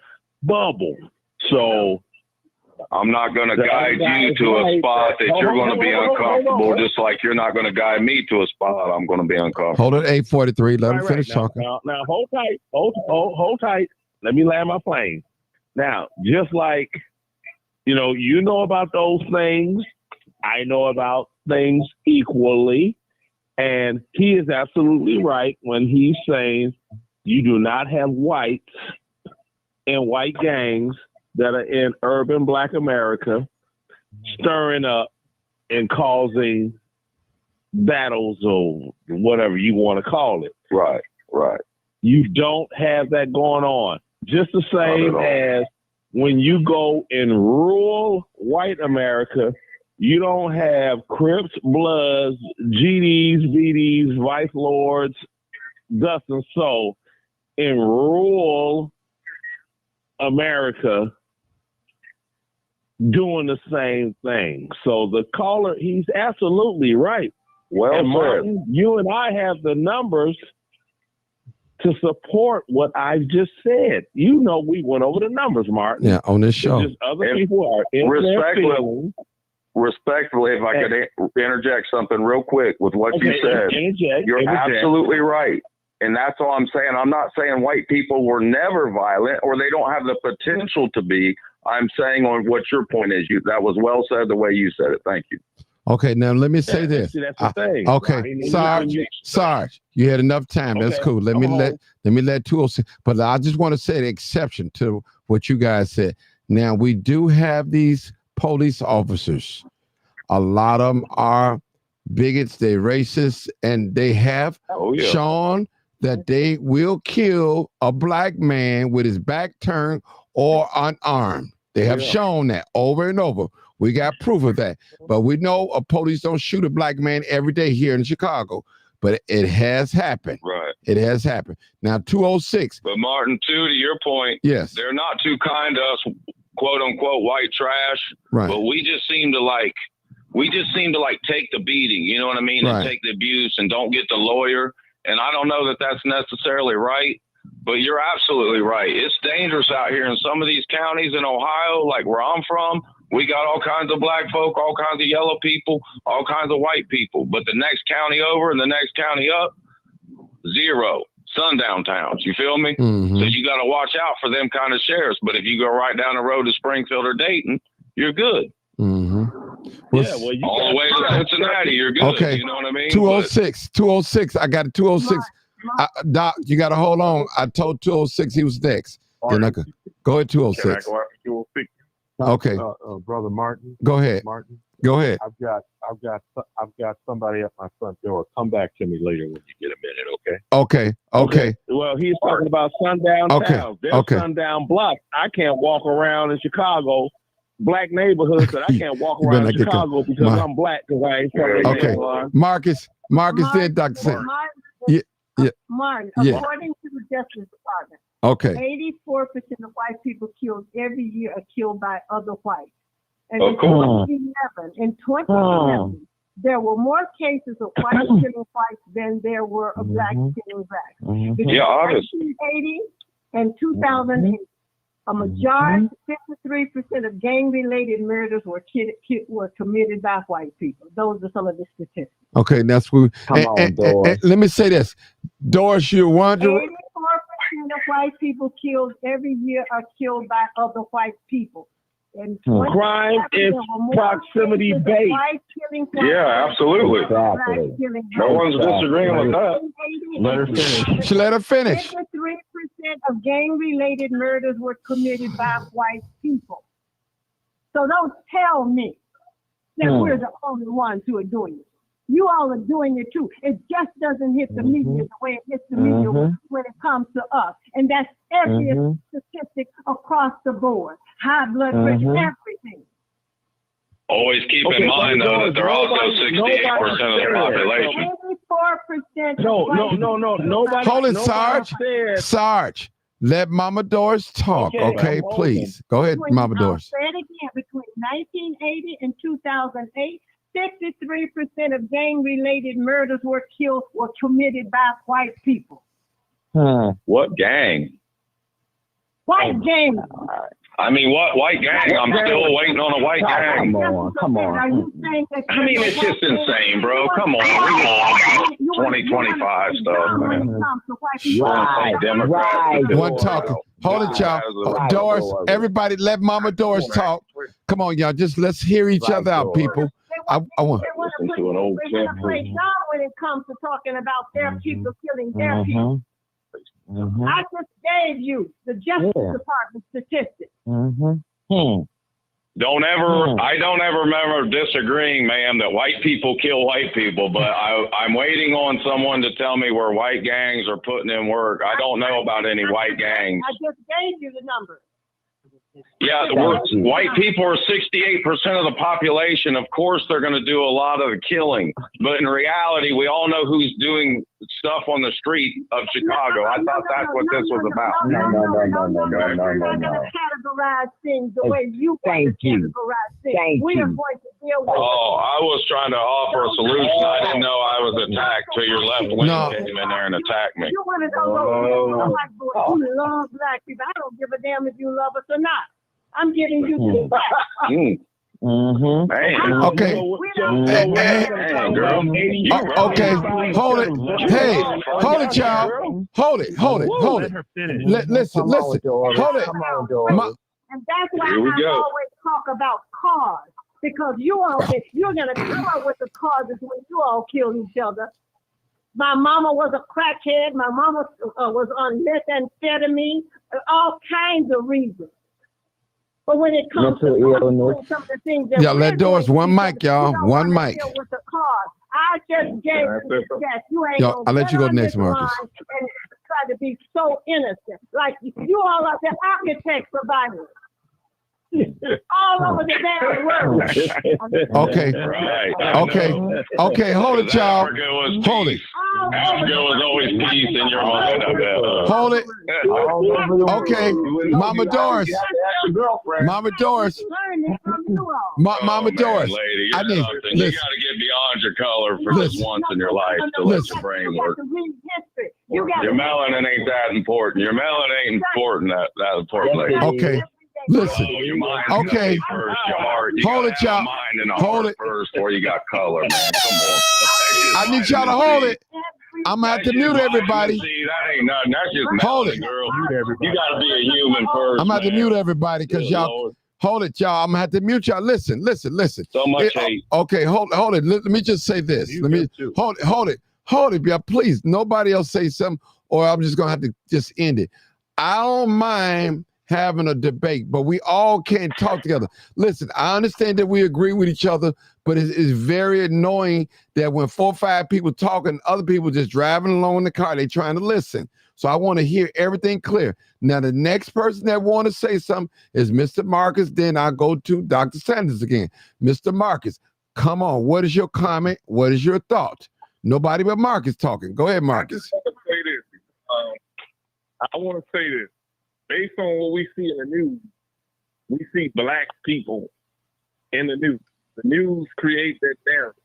C: bubble. So
O: I'm not going to guide you to a spot that you're going to be uncomfortable, just like you're not going to guide me to a spot I'm going to be uncomfortable.
B: Hold it, 843. Let him finish talking.
C: Now, hold tight. Hold tight. Let me land my plane. Now, just like, you know about those things, I know about things equally. And he is absolutely right when he's saying you do not have whites and white gangs that are in urban black America stirring up and causing battles or whatever you want to call it.
O: Right.
C: You don't have that going on. Just the same as when you go in rural white America, you don't have Crips, Bloods, GDs, VDs, Vice Lords, thus and so. In rural America, doing the same thing. So the caller, he's absolutely right.
O: Well,
C: and Martin, you and I have the numbers to support what I just said. We went over the numbers, Martin.
B: Yeah, on this show.
C: Just other people are in their feelings.
O: Respectfully, if I could interject something real quick with what you said. You're absolutely right. And that's all I'm saying. I'm not saying white people were never violent or they don't have the potential to be. I'm saying on what your point is. That was well said the way you said it. Thank you.
B: Okay, now let me say this.
C: That's the thing.
B: Okay, Sarge, you had enough time. That's cool. Let me let 206. But I just want to say the exception to what you guys said. Now we do have these police officers. A lot of them are bigots, they're racist, and they have shown that they will kill a black man with his back turned or unarmed. They have shown that over and over. We got proof of that. But we know police don't shoot a black man every day here in Chicago. But it has happened.
O: Right.
B: It has happened. Now, 206.
O: But Martin, too, to your point,
B: yes,
O: they're not too kind to us, quote unquote, white trash.
B: Right.
O: But we just seem to take the beating, you know what I mean?
B: Right.
O: And take the abuse and don't get the lawyer and I don't know that that's necessarily right, but you're absolutely right. It's dangerous out here in some of these counties in Ohio, like where I'm from. We got all kinds of black folk, all kinds of yellow people, all kinds of white people. But the next county over and the next county up, zero. Sundown towns, you feel me?
B: Mm-hmm.
O: So you got to watch out for them kind of sheriffs. But if you go right down the road to Springfield or Dayton, you're good.
B: Mm-hmm.
O: All the way to Cincinnati, you're good.
B: Okay.
O: You know what I mean?
B: 206. I got a 206. Doc, you got to hold on. I told 206 he was next. Then I could go ahead, 206. Okay.
Q: Brother Martin.
B: Go ahead.
Q: Martin.
B: Go ahead.
Q: I've got somebody at my front door. Come back to me later when you get a minute, okay?
B: Okay.
C: Well, he's talking about sundown towns. There's sundown blocks. I can't walk around in Chicago, black neighborhoods that I can't walk around in Chicago because I'm black because I ain't from
B: Okay. Marcus said, Dr. Sam.
E: Martin,
B: Yeah.
E: according to the Justice Department,
B: Okay.
E: 84% of white people killed every year are killed by other whites. And
O: Of
E: in
O: course.
E: 2011, there were more cases of whites killing whites than there were of blacks killing blacks. Between
O: Yeah, obviously.
E: 1980 and 2008, a majority, 53% of gang-related murders were committed by white people. Those are some of the statistics.
B: Okay, that's what.
N: Come on, Doris.
B: Let me say this, Doris, you're wondering.
E: 84% of white people killed every year are killed by other white people. And
C: crime is proximity based.
O: Yeah, absolutely. No one's disagreeing with that.
B: Let her finish. Let her finish.
E: 53% of gang-related murders were committed by white people. So don't tell me that we're the only ones who are doing it. You all are doing it too. It just doesn't hit the media the way it hits the media when it comes to us. And that's every statistic across the board. High blood pressure, everything.
O: Always keep in mind, though, that they're also 68% of the population.
E: 84%.
C: No. Nobody.
B: Hold it, Sarge. Sarge, let Mama Doris talk, okay? Please. Go ahead, Mama Doris.
E: Say it again. Between 1980 and 2008, 53% of gang-related murders were committed by white people.
O: What gang?
E: White gang.
O: I mean, what white gang? I'm still waiting on a white gang.
N: Come on.
E: Are you saying that
O: I mean, it's just insane, bro. Come on. We 2025 stuff, man.
N: Right.
B: One talking. Hold it, y'all. Doris, everybody let Mama Doris talk. Come on, y'all. Just let's hear each other out, people. I want.
E: They want to play God when it comes to talking about their people killing their people. I just gave you the Justice Department statistics.
O: I don't ever remember disagreeing, ma'am, that white people kill white people, but I'm waiting on someone to tell me where white gangs are putting in work. I don't know about any white gangs.
E: I just gave you the number.
O: Yeah, white people are 68% of the population. Of course, they're going to do a lot of the killing. But in reality, we all know who's doing stuff on the street of Chicago. I thought that's what this was about.
N: No.
E: We're not going to categorize things the way you want to categorize things. We are going to deal with
O: I was trying to offer a solution. I didn't know I was attacked till your left wing came in there and attacked me.
E: You want to know you love black people. I don't give a damn if you love us or not. I'm giving you feedback.
B: Okay. Okay. Hold it. Hey, hold it, y'all. Hold it. Listen. Hold it.
E: And that's why I always talk about cause. Because you're going to come up with the causes when you all kill each other. My mama was a crackhead. My mama was on methamphetamine. All kinds of reasons. But when it comes to some of the things that
B: let Doris one mic, y'all. One mic.
E: With the cause. I just gave you ain't
B: I'll let you go next, Marcus.
E: And try to be so innocent. Like you all are the architects of violence. All over the damn world.
B: Okay. Hold it, y'all. Hold it.
O: Africa was always peace in your mind, I bet.
B: Hold it. Okay. Mama Doris. Mama Doris. Mama Doris.
O: Lady,
B: I need.
O: You got to get beyond your color for this once in your life to let your brain work.
E: You got
O: Your melanin ain't that important. Your melanin ain't important. That important. Lady.
B: Okay. Listen.
O: Your mind
B: Okay.
O: first, your heart. You
B: Hold
O: gotta
B: it, y'all.
O: have a mind and a
B: Hold
O: heart
B: it.
O: first, before you got color, man. Come on.
B: I need y'all to hold it. I'm gonna have to mute everybody.
O: See, that ain't nothing. That's just
B: Hold
O: melanin,
B: it.
O: girl. You gotta be a human first.
B: I'm gonna have to
O: man.
B: mute everybody because
O: Good
B: y'all.
O: Lord.
B: Hold it, y'all. I'm gonna have to mute y'all. Listen.
O: So much hate.
B: Okay, hold it. Let me just say this. Let me hold it, y'all. Please, nobody else say something, or I'm just gonna have to just end it. I don't mind having a debate, but we all can't talk together. Listen, I understand that we agree with each other, but it's very annoying that when 4 or 5 people talking, other people just driving along in the car, they trying to listen. So I want to hear everything clear. Now, the next person that want to say something is Mr. Marcus. Then I'll go to Dr. Sanders again. Mr. Marcus, come on. What is your comment? What is your thought? Nobody but Marcus talking. Go ahead, Marcus.
F: I want to say this. Based on what we see in the news, we see black people in the news. The news creates that narrative.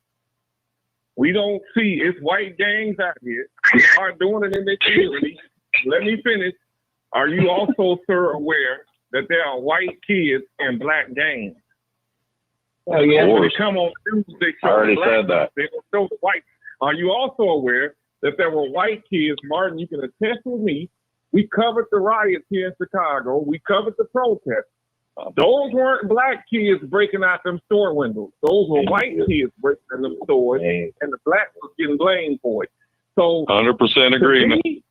F: We don't see it's white gangs out here. They are doing it in their community. Let me finish. Are you also, sir, aware that there are white kids in black gangs?
O: Oh, yeah.
F: When they come on the news, they show
O: I already
F: the black
O: said that.
F: They don't show the white. Are you also aware that there were white kids, Martin, you can attest with me, we covered the riots here in Chicago. We covered the protests. Those weren't black kids breaking out them store windows. Those were white kids breaking in them stores, and the blacks was getting blamed for it. So
O: 100% agreement.
F: to me,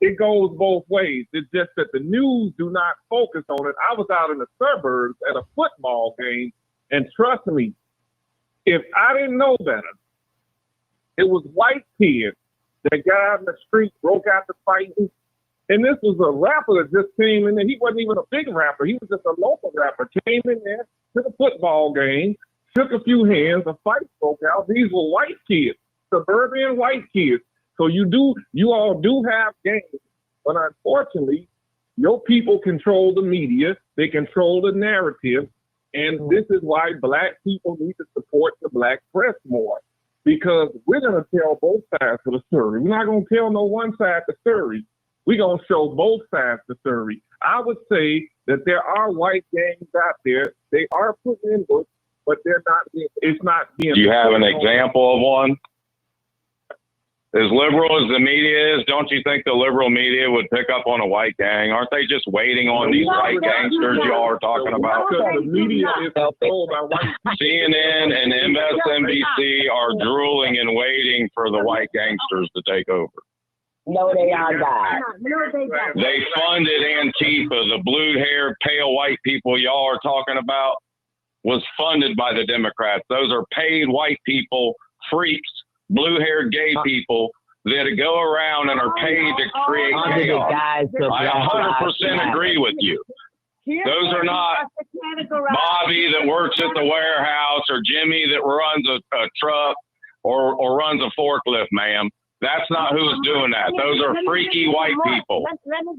F: it goes both ways. It's just that the news do not focus on it. I was out in the suburbs at a football game, and trust me, if I didn't know better, it was white kids that got out in the street, broke out the fighting. And this was a rapper that just came in there. He wasn't even a big rapper. He was just a local rapper. Came in there to the football game, shook a few hands, a fight broke out. These were white kids, suburban white kids. So you all do have gangs. But unfortunately, your people control the media. They control the narrative. And this is why black people need to support the black press more. Because we're going to tell both sides of the story. We're not going to tell no one side the story. We're going to show both sides the story. I would say that there are white gangs out there. They are put in books, but they're not. It's not being.
O: Do you have an example of one? As liberal as the media is, don't you think the liberal media would pick up on a white gang? Aren't they just waiting on these white gangsters y'all are talking about?
F: The media is controlled by white people.
O: CNN and MSNBC are drooling and waiting for the white gangsters to take over.
N: No, they are not.
O: They funded Antifa. The blue-haired, pale white people y'all are talking about was funded by the Democrats. Those are paid white people, freaks, blue-haired gay people that go around and are paid to create chaos. I 100% agree with you. Those are not Bobby that works at the warehouse or Jimmy that runs a truck or runs a forklift, ma'am. That's not who's doing that. Those are freaky white people.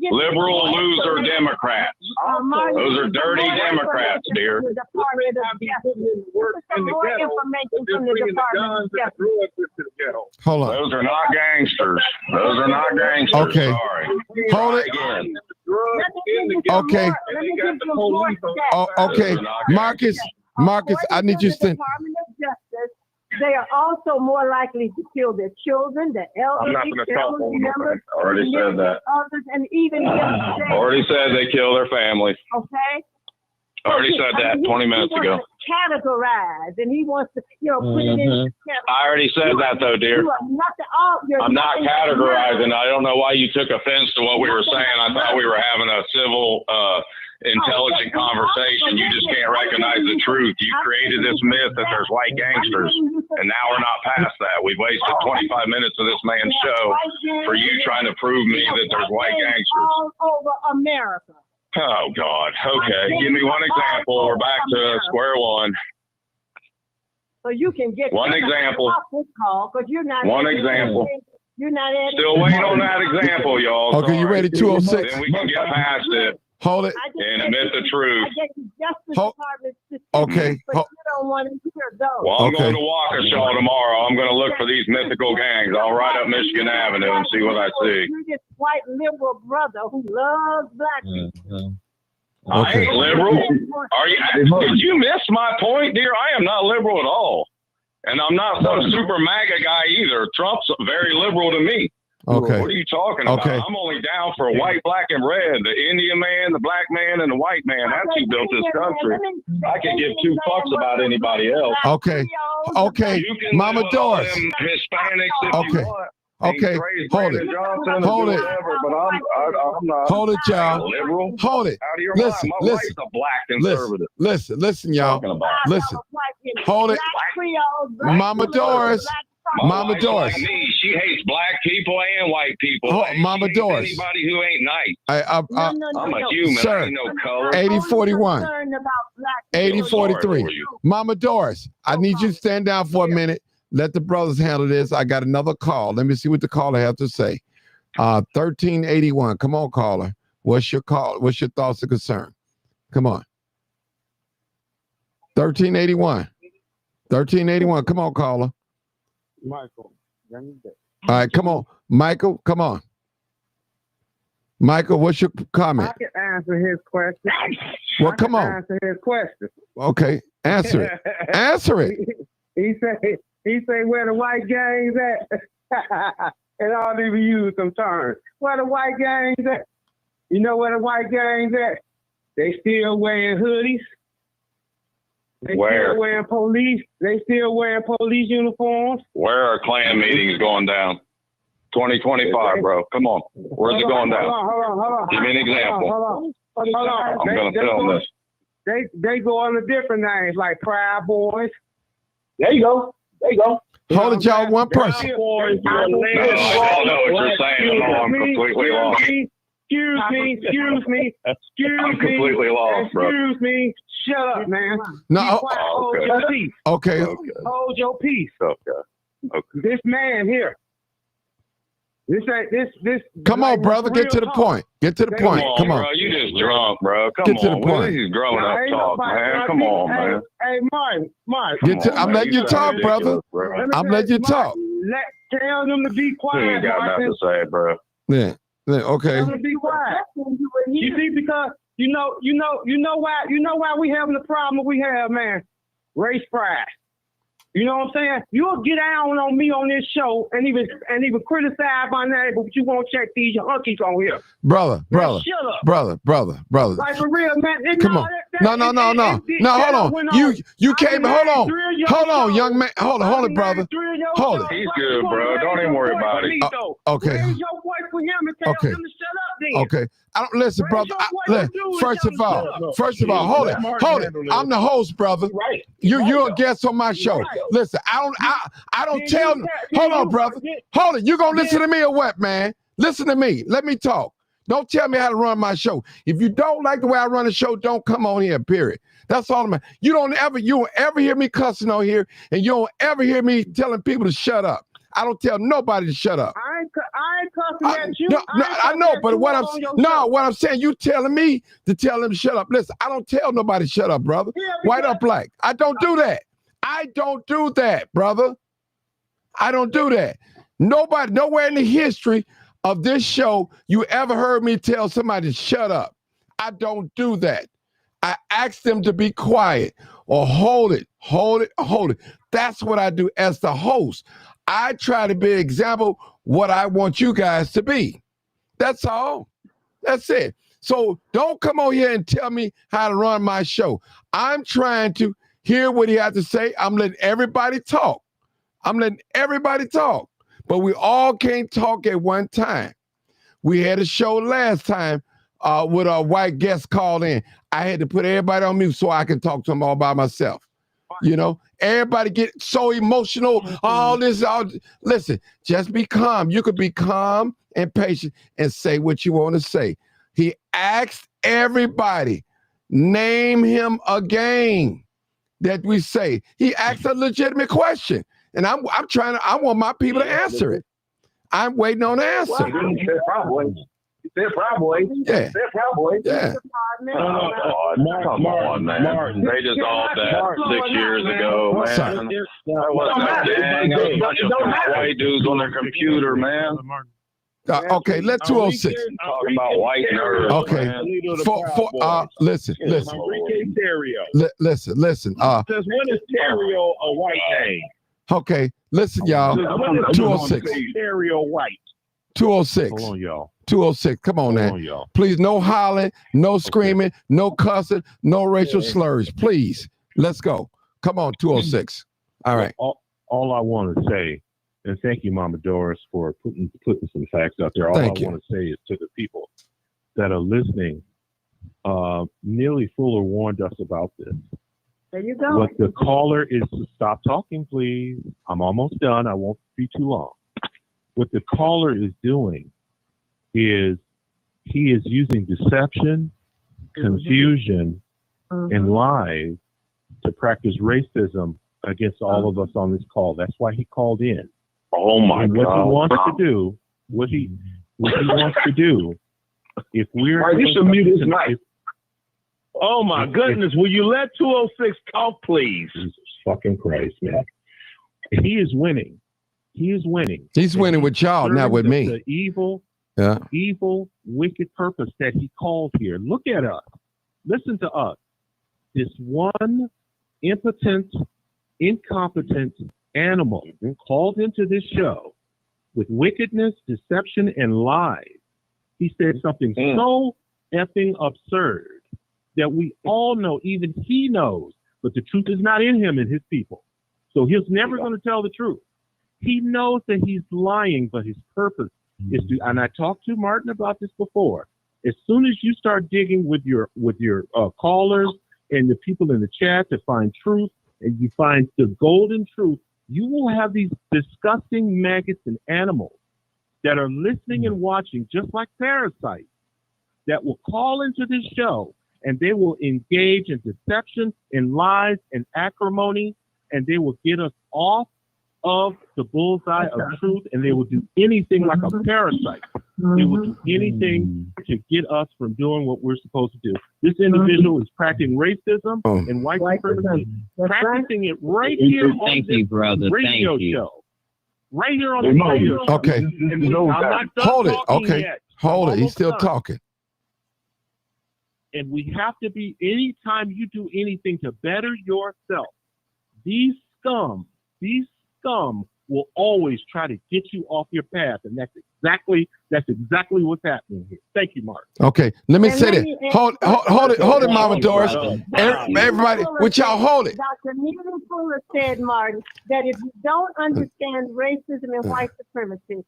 O: Liberal loser Democrats. Those are dirty Democrats, dear.
B: Hold on.
O: Those are not gangsters. Those are not gangsters.
B: Okay.
O: Sorry.
B: Hold it.
O: Again.
B: Okay. Oh, okay. Marcus, I need you to stand.
E: They are also more likely to kill their children, their
O: I'm not
E: elderly,
O: going to talk
E: family
O: on
E: members,
O: that. Already said that.
E: others, and even
O: Already said they kill their families.
E: Okay.
O: Already said that 20 minutes
E: he
O: ago.
E: wants to categorize, and he wants to, put it in.
O: I already said that though, dear. I'm not categorizing. I don't know why you took offense to what we were saying. I thought we were having a civil, intelligent conversation. You just can't recognize the truth. You created this myth that there's white gangsters, and now we're not past that. We've wasted 25 minutes of this man's show for you trying to prove me that there's white gangsters.
E: All over America.
O: Oh, God. Okay. Give me one example. We're back to square one.
E: So you can get
O: one example.
E: You're not
O: one example.
E: You're not
O: still waiting on that example, y'all.
B: Okay,
O: Sorry.
B: you ready? 206.
O: Then we can get past it.
B: Hold it.
O: and admit the truth.
E: I get the Justice
B: Hold-
E: Department to
B: Okay.
E: but you don't want to hear those.
O: Well, I'm
B: Okay.
O: going to Waukesha tomorrow. I'm going to look for these mythical gangs. I'll ride up Michigan Avenue and see what I see.
E: You're this white liberal brother who loves black people.
O: I ain't liberal. Are you? Did you miss my point, dear? I am not liberal at all, and I'm not some super MAGA guy either. Trump's very liberal to me.
B: Okay.
O: What are you talking about?
B: Okay.
O: I'm only down for white, black, and red. The Indian man, the black man, and the white man. That's who built this country. I can give two fucks about anybody else.
B: Okay. Okay.
O: You can
B: Mama
O: love all
B: Doris.
O: them Hispanics if
B: Okay.
O: you want.
B: Okay.
O: Ain't praise
B: Hold
O: Brandon
B: it.
O: Johnson and
B: Hold
O: do
B: it.
O: whatever, but I'm not.
B: Hold it, y'all.
O: Liberal.
B: Hold it.
O: Out of your
B: Listen,
O: mind. My
B: listen.
O: wife's a black conservative.
B: Listen, y'all.
O: Talking about.
B: Listen. Hold it. Mama Doris. Mama
O: wife's
B: Doris.
O: Like me. She hates black people and white people.
B: Oh,
O: She
B: Mama
O: hates
B: Doris.
O: Anybody who ain't nice. I'm a human. I
B: Sir,
O: ain't no color.
B: 8041. 8043. Mama Doris, I need you to stand down for a minute. Let the brothers handle this. I got another call. Let me see what the caller has to say. 1381. Come on, caller. What's your call? What's your thoughts and concern? Come on. 1381. 1381. Come on, caller.
K: Michael.
B: All right, come on. Michael, come on. Michael, what's your comment?
R: I can answer his question.
B: Well, come on.
R: Answer his question.
B: Okay, answer it. Answer it.
R: He say where the white gangs at? And I don't even use some terms. Where the white gangs at? You know where the white gangs at? They still wearing hoodies. They
O: Where?
R: still wearing police. They still wearing police uniforms.
O: Where are Klan meetings going down? 2025, bro. Come on. Where's it going down?
R: Hold on.
O: Give me an example.
R: Hold on.
O: I'm going to film this.
R: They go under different names like Proud Boys. There you go.
B: Hold it, y'all. One person.
O: I don't know what you're saying. No, I'm completely lost.
R: Excuse me.
O: I'm completely lost, bro.
R: Excuse me. Shut up, man.
B: No.
R: Be quiet. Hold your peace.
B: Okay.
R: Hold your peace.
O: Okay.
R: This man here. This.
B: Come on, brother. Get to the point. Get to the point. Come on.
O: Bro. You just drunk, bro. Come
B: Get
O: on.
B: to the point.
O: This is growing up talk, man. Come on, man.
R: Hey, Mark.
B: I'm letting you talk, brother. I'm letting you talk.
R: Tell them to be
O: You
R: quiet,
O: ain't got nothing
R: Martin.
O: to say, bro.
B: Yeah. Okay.
R: Tell them to be quiet. You see, because you know why we having the problem we have, man. Race pride. You know what I'm saying? You'll get down on me on this show and even criticize my name, but you won't check these hunkies on here.
B: Brother.
R: Like for real, man.
B: Come on. No. Hold on. You came. Hold on, young man. Hold it, brother. Hold it.
O: He's good, bro. Don't even worry about it.
B: Okay.
R: Raise your voice for him and tell him to shut up then.
B: Okay. I don't listen, brother. First of all, hold it. I'm the host, brother. You're a guest on my show. Listen, I don't tell. Hold on, brother. Hold it. You gonna listen to me or what, man? Listen to me. Let me talk. Don't tell me how to run my show. If you don't like the way I run the show, don't come on here. Period. That's all I'm. You don't ever hear me cussing on here, and you don't ever hear me telling people to shut up. I don't tell nobody to shut up.
R: I ain't cussing at you.
B: No, I know, but what I'm saying, you telling me to tell them to shut up. Listen, I don't tell nobody to shut up, brother. White or black. I don't do that. I don't do that, brother. I don't do that. Nobody, nowhere in the history of this show, you ever heard me tell somebody to shut up. I don't do that. I ask them to be quiet or hold it. That's what I do as the host. I try to be an example what I want you guys to be. That's all. That's it. So don't come on here and tell me how to run my show. I'm trying to hear what he has to say. I'm letting everybody talk. But we all can't talk at one time. We had a show last time with a white guest called in. I had to put everybody on mute so I can talk to them all by myself. You know, everybody get so emotional. Listen, just be calm. You could be calm and patient and say what you want to say. He asked everybody, name him a game that we say. He asked a legitimate question. And I want my people to answer it. I'm waiting on the answer.
I: They're Proud Boys.
B: Yeah.
I: They're Proud Boys.
B: Yeah.
O: Come on, man. They just all that 6 years ago, man.
B: Son.
O: That wasn't a gang. That was a bunch of white dudes on their computer, man.
B: Okay, let 206.
O: Talking about white nerds.
B: Okay. Listen.
P: Enrique Terrio.
B: Listen.
P: Says, when is Terrio a white name?
B: Okay, listen, y'all.
P: When is
B: 206.
P: Terrio white?
B: 206.
Q: Hold on, y'all.
B: 206. Come on,
Q: Hold
B: man.
Q: on, y'all.
B: Please, no hollering, no screaming, no cussing, no racial slurs. Please, let's go. Come on, 206. All right.
Q: All I want to say, and thank you, Mama Doris, for putting some facts out there. All
B: Thank
Q: I
B: you.
Q: want to say is to the people that are listening, Neely Fuller warned us about this.
E: There you go.
Q: What the caller is, stop talking, please. I'm almost done. I won't be too long. What the caller is doing is he is using deception, confusion, and lies to practice racism against all of us on this call. That's why he called in.
O: Oh my
Q: and what
O: God.
Q: he wants to do, what he wants to do, if we're
I: All right, you should mute his mic.
P: Oh my goodness! Will you let 206 talk, please?
Q: Jesus fucking Christ, man. He is winning. He is winning.
B: He's winning with y'all, not with me.
Q: The evil, wicked purpose that he called here. Look at us. Listen to us. This one impotent, incompetent animal called into this show with wickedness, deception, and lies. He said something so effing absurd that we all know, even he knows, but the truth is not in him and his people. So he's never going to tell the truth. He knows that he's lying, but his purpose is to, and I talked to Martin about this before, as soon as you start digging with your callers and the people in the chat to find truth, and you find the golden truth, you will have these disgusting maggots and animals that are listening and watching just like parasites that will call into this show, and they will engage in deception and lies and acrimony, and they will get us off of the bullseye of truth, and they will do anything like a parasite. They will do anything to get us from doing what we're supposed to do. This individual is practicing racism and white supremacy, practicing it right here on this radio show. Right here on the radio show.
B: Okay.
P: I'm not done
B: Hold it.
P: talking
B: Okay.
P: yet.
B: Hold it. He's
P: Almost
B: still
P: done.
B: talking.
P: And we have to be, anytime you do anything to better yourself, these scum will always try to get you off your path. And that's exactly what's happening here. Thank you, Mark.
B: Okay. Let me say this. Hold it, Mama Doris. Everybody, would y'all hold it?
E: Dr. Neely Fuller said, Martin, that if you don't understand racism and white supremacy,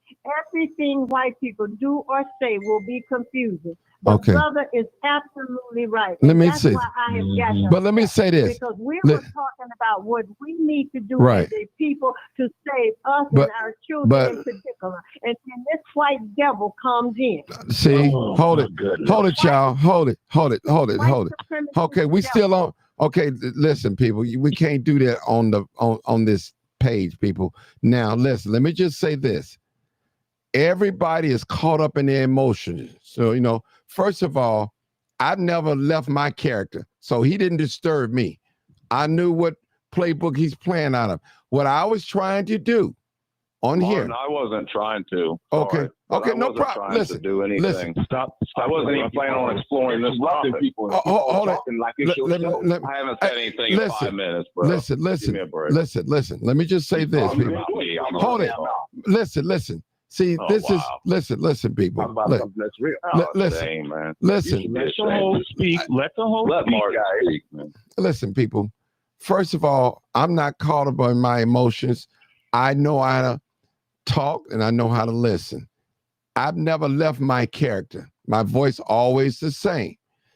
E: everything white people do or say will be confusing. The
B: Okay.
E: brother is absolutely right.
B: Let me
E: That's
B: see.
E: why I have got to
B: But let me say this.
E: because we
B: Let-
E: were talking about what we need to do
B: Right.
E: as a people to save us
B: But-
E: and our children
B: but-
E: in particular. And then this white devil comes in.
B: See, hold it, y'all. Hold it. Okay, we still on. Okay, listen, people, we can't do that on this page, people. Now, listen, let me just say this. Everybody is caught up in their emotions. So, first of all, I never left my character, so he didn't disturb me. I knew what playbook he's playing out of. What I was trying to do on here.
O: I wasn't trying to.
B: Okay.
O: Sorry, but
B: Okay,
O: I
B: no
O: wasn't
B: problem.
O: trying
B: Listen,
O: to do anything.
B: listen.
O: I wasn't even planning on exploring this topic.
B: Hold it.
O: Like it's your show. I haven't said anything in 5 minutes, bro.
B: Listen.
O: Give me a break.
B: Listen. Let me just say this,
O: talking
B: people.
O: about me. I'm
B: Hold it.
O: talking
B: Listen. See,
O: Oh,
B: this is
O: wow.
B: listen, people.
I: Talk about
B: Look,
I: something that's real.
B: listen,
O: dang, man.
B: listen,
P: Let the host speak. Let the host
O: Let
P: speak.
O: Mark speak, man.
B: listen, people. First of all, I'm not caught up on my emotions. I know how to talk and I know how to listen. I've never left my character. My voice always the same.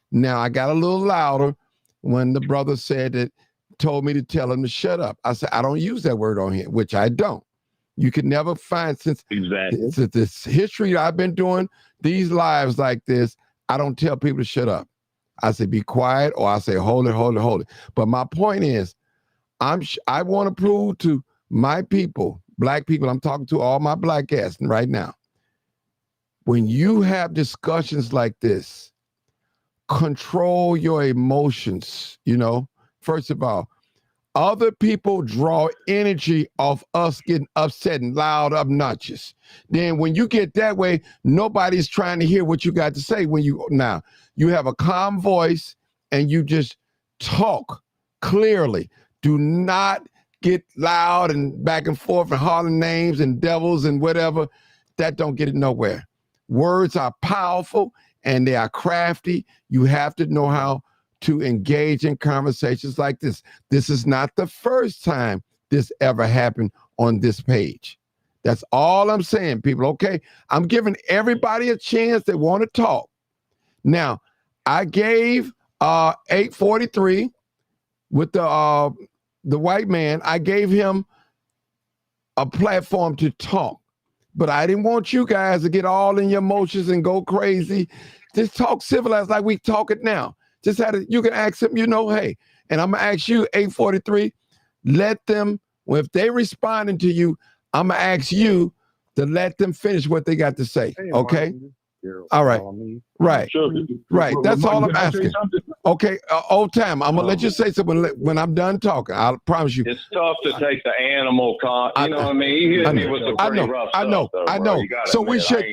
B: Now I got a little louder when the brother told me to tell him to shut up. I said, I don't use that word on here, which I don't. You can never find since this history I've been doing, these lives like this, I don't tell people to shut up. I say, be quiet, or I say, hold it. But my point is, I want to prove to my people, black people, I'm talking to all my black guests right now, when you have discussions like this, control your emotions. First of all, other people draw energy off us getting upset and loud, obnoxious. Then when you get that way, nobody's trying to hear what you got to say. Now you have a calm voice and you just talk clearly. Do not get loud and back and forth and hollering names and devils and whatever. That don't get it nowhere. Words are powerful and they are crafty. You have to know how to engage in conversations like this. This is not the first time this ever happened on this page. That's all I'm saying, people. Okay, I'm giving everybody a chance that want to talk. Now, I gave 843 with the white man. I gave him a platform to talk, but I didn't want you guys to get all in your emotions and go crazy. Just talk civilized like we talk it now. Just you can ask them, hey, and I'm gonna ask you, 843, let them, if they responding to you, I'm gonna ask you to let them finish what they got to say. Okay? All right. Right. Right. That's all I'm asking. Okay, Old Time, I'm gonna let you say something when I'm done talking. I promise you.
O: It's tough to take the animal you know what I mean? He hit me with some pretty rough stuff.
B: I know. So we should,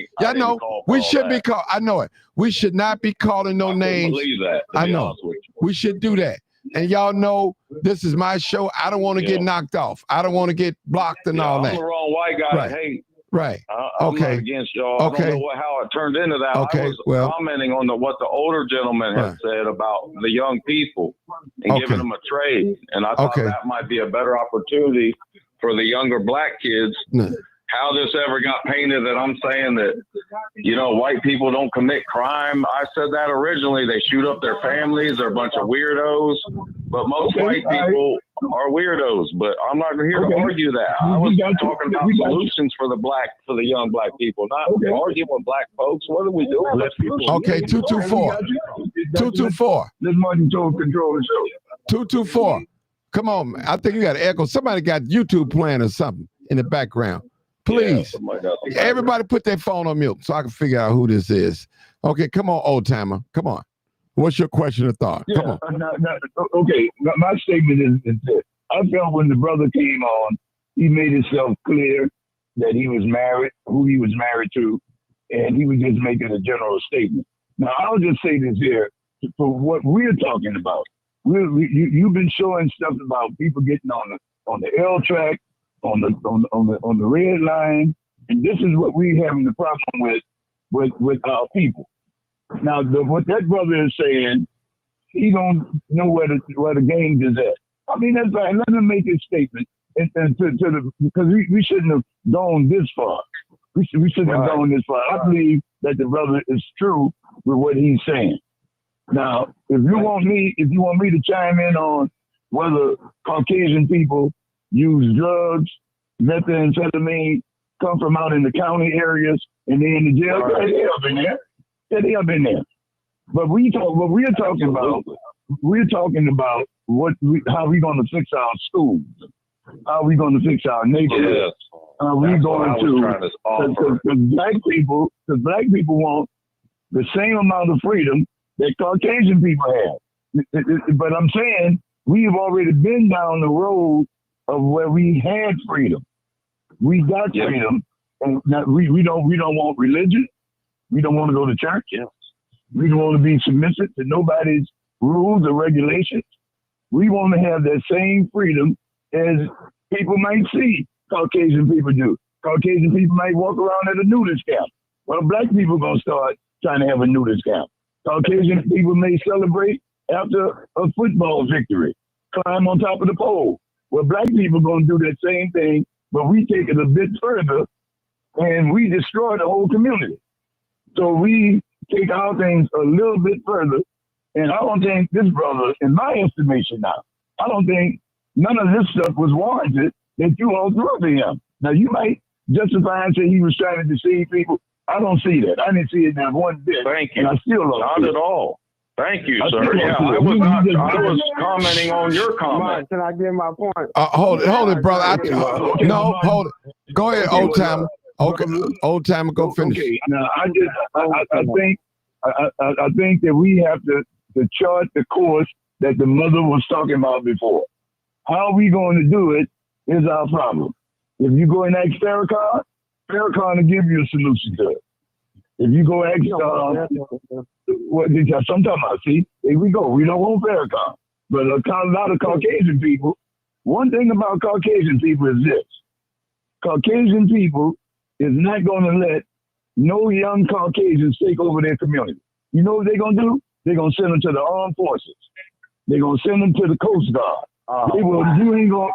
B: we should be called. I know it. We should not be calling no names.
O: Believe that.
B: I know. We should do that. And y'all know this is my show. I don't want to get knocked off. I don't want to get blocked and all that.
O: I'm the wrong white guy.
B: Right.
O: Hey.
B: Right.
O: I'm not against y'all. I don't know how it turned into that.
B: Okay.
O: I was commenting on what the older gentleman had said about the young people and giving them a trade. And I thought that might be a better opportunity for the younger black kids. How this ever got painted that I'm saying that, white people don't commit crime. I said that originally. They shoot up their families. They're a bunch of weirdos. But most white people are weirdos. But I'm not here to argue that. I was talking about solutions for the young black people, not arguing with black folks. What are we doing?
B: Okay, 224. 224.
L: Let Martin control the show.
B: 224. Come on, I think you got an echo. Somebody got YouTube playing or something in the background. Please, everybody put their phone on mute so I can figure out who this is. Okay, come on, Old Timer. Come on. What's your question or thought? Come on.
L: Okay, my statement is this. I felt when the brother came on, he made himself clear that he was married, who he was married to, and he was just making a general statement. Now, I'll just say this here. For what we're talking about, you've been showing stuff about people getting on the L track, on the red line, and this is what we having the problem with our people. Now, what that brother is saying, he don't know where the game is at. I mean, that's right. Let him make his statement, because we shouldn't have gone this far. We shouldn't have gone this far. I believe that the brother is true with what he's saying. Now, if you want me to chime in on whether Caucasian people use drugs, methamphetamine, come from out in the county areas, and they're in the jail. They have been there. Yeah, they have been there. But we're talking about how we going to fix our schools, how we going to fix our neighborhoods, how we going to, because black people want the same amount of freedom that Caucasian people have. But I'm saying we've already been down the road of where we had freedom. We got freedom, and now we don't want religion. We don't want to go to church. We don't want to be submissive to nobody's rules or regulations. We want to have that same freedom as people might see Caucasian people do. Caucasian people might walk around at a nudist camp. Well, black people gonna start trying to have a nudist camp. Caucasian people may celebrate after a football victory, climb on top of the pole. Well, black people gonna do that same thing, but we take it a bit further and we destroy the whole community. So we take our things a little bit further. And I don't think this brother, in my estimation now, I don't think none of this stuff was warranted that you all threw to him. Now, you might justify and say he was trying to deceive people. I don't see that. I didn't see it not one bit.
O: Thank you.
L: And I still don't
O: Not at all. Thank you, sir. Yeah, I was commenting on your comment.
R: Can I get my point?
B: Hold it, brother. Hold it. Go ahead, Old Timer. Okay, old timer, go finish.
L: Okay, now I think that we have to chart the course that the mother was talking about before. How are we going to do it is our problem. If you go and ask Farrakhan will give you a solution to it. If you go ask, what I'm talking about, see, here we go. We don't want Farrakhan. But a lot of Caucasian people, one thing about Caucasian people is this. Caucasian people is not going to let no young Caucasians take over their community. You know what they're going to do? They're going to send them to the armed forces. They're going to send them to the Coast Guard. You ain't going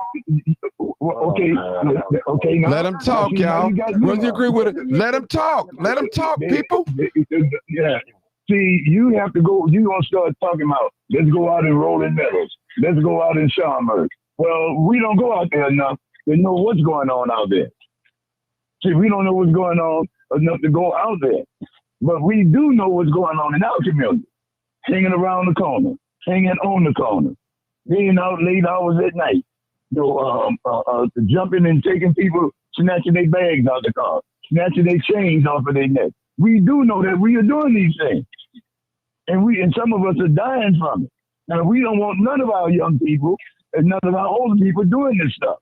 L: okay. Now,
B: let them talk, y'all. Whether you agree with it, let them talk. Let them talk, people.
L: Yeah. See, you have to go, you're going to start talking about, let's go out in Rolling Meadows. Let's go out in Schaumburg. Well, we don't go out there enough to know what's going on out there. See, we don't know what's going on enough to go out there. But we do know what's going on in our community. Hanging around the corner, hanging on the corner, being out late hours at night, jumping and taking people, snatching their bags out the car, snatching their chains off of their neck. We do know that we are doing these things. And some of us are dying from it. Now, we don't want none of our young people and none of our older people doing this stuff.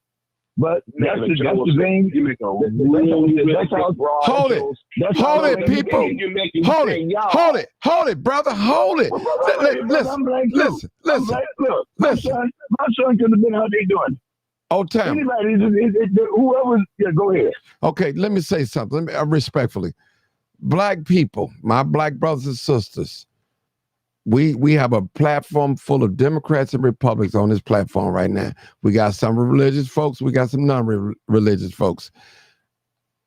L: But that's the thing. That's how.
B: Hold it, people. Hold it, brother. Hold it. Listen.
L: My son could have been out there doing it.
B: Old time.
L: Anybody, whoever, yeah, go ahead.
B: Okay, let me say something. Respectfully, Black people, my Black brothers and sisters, we have a platform full of Democrats and Republicans on this platform right now. We got some religious folks. We got some non-religious folks.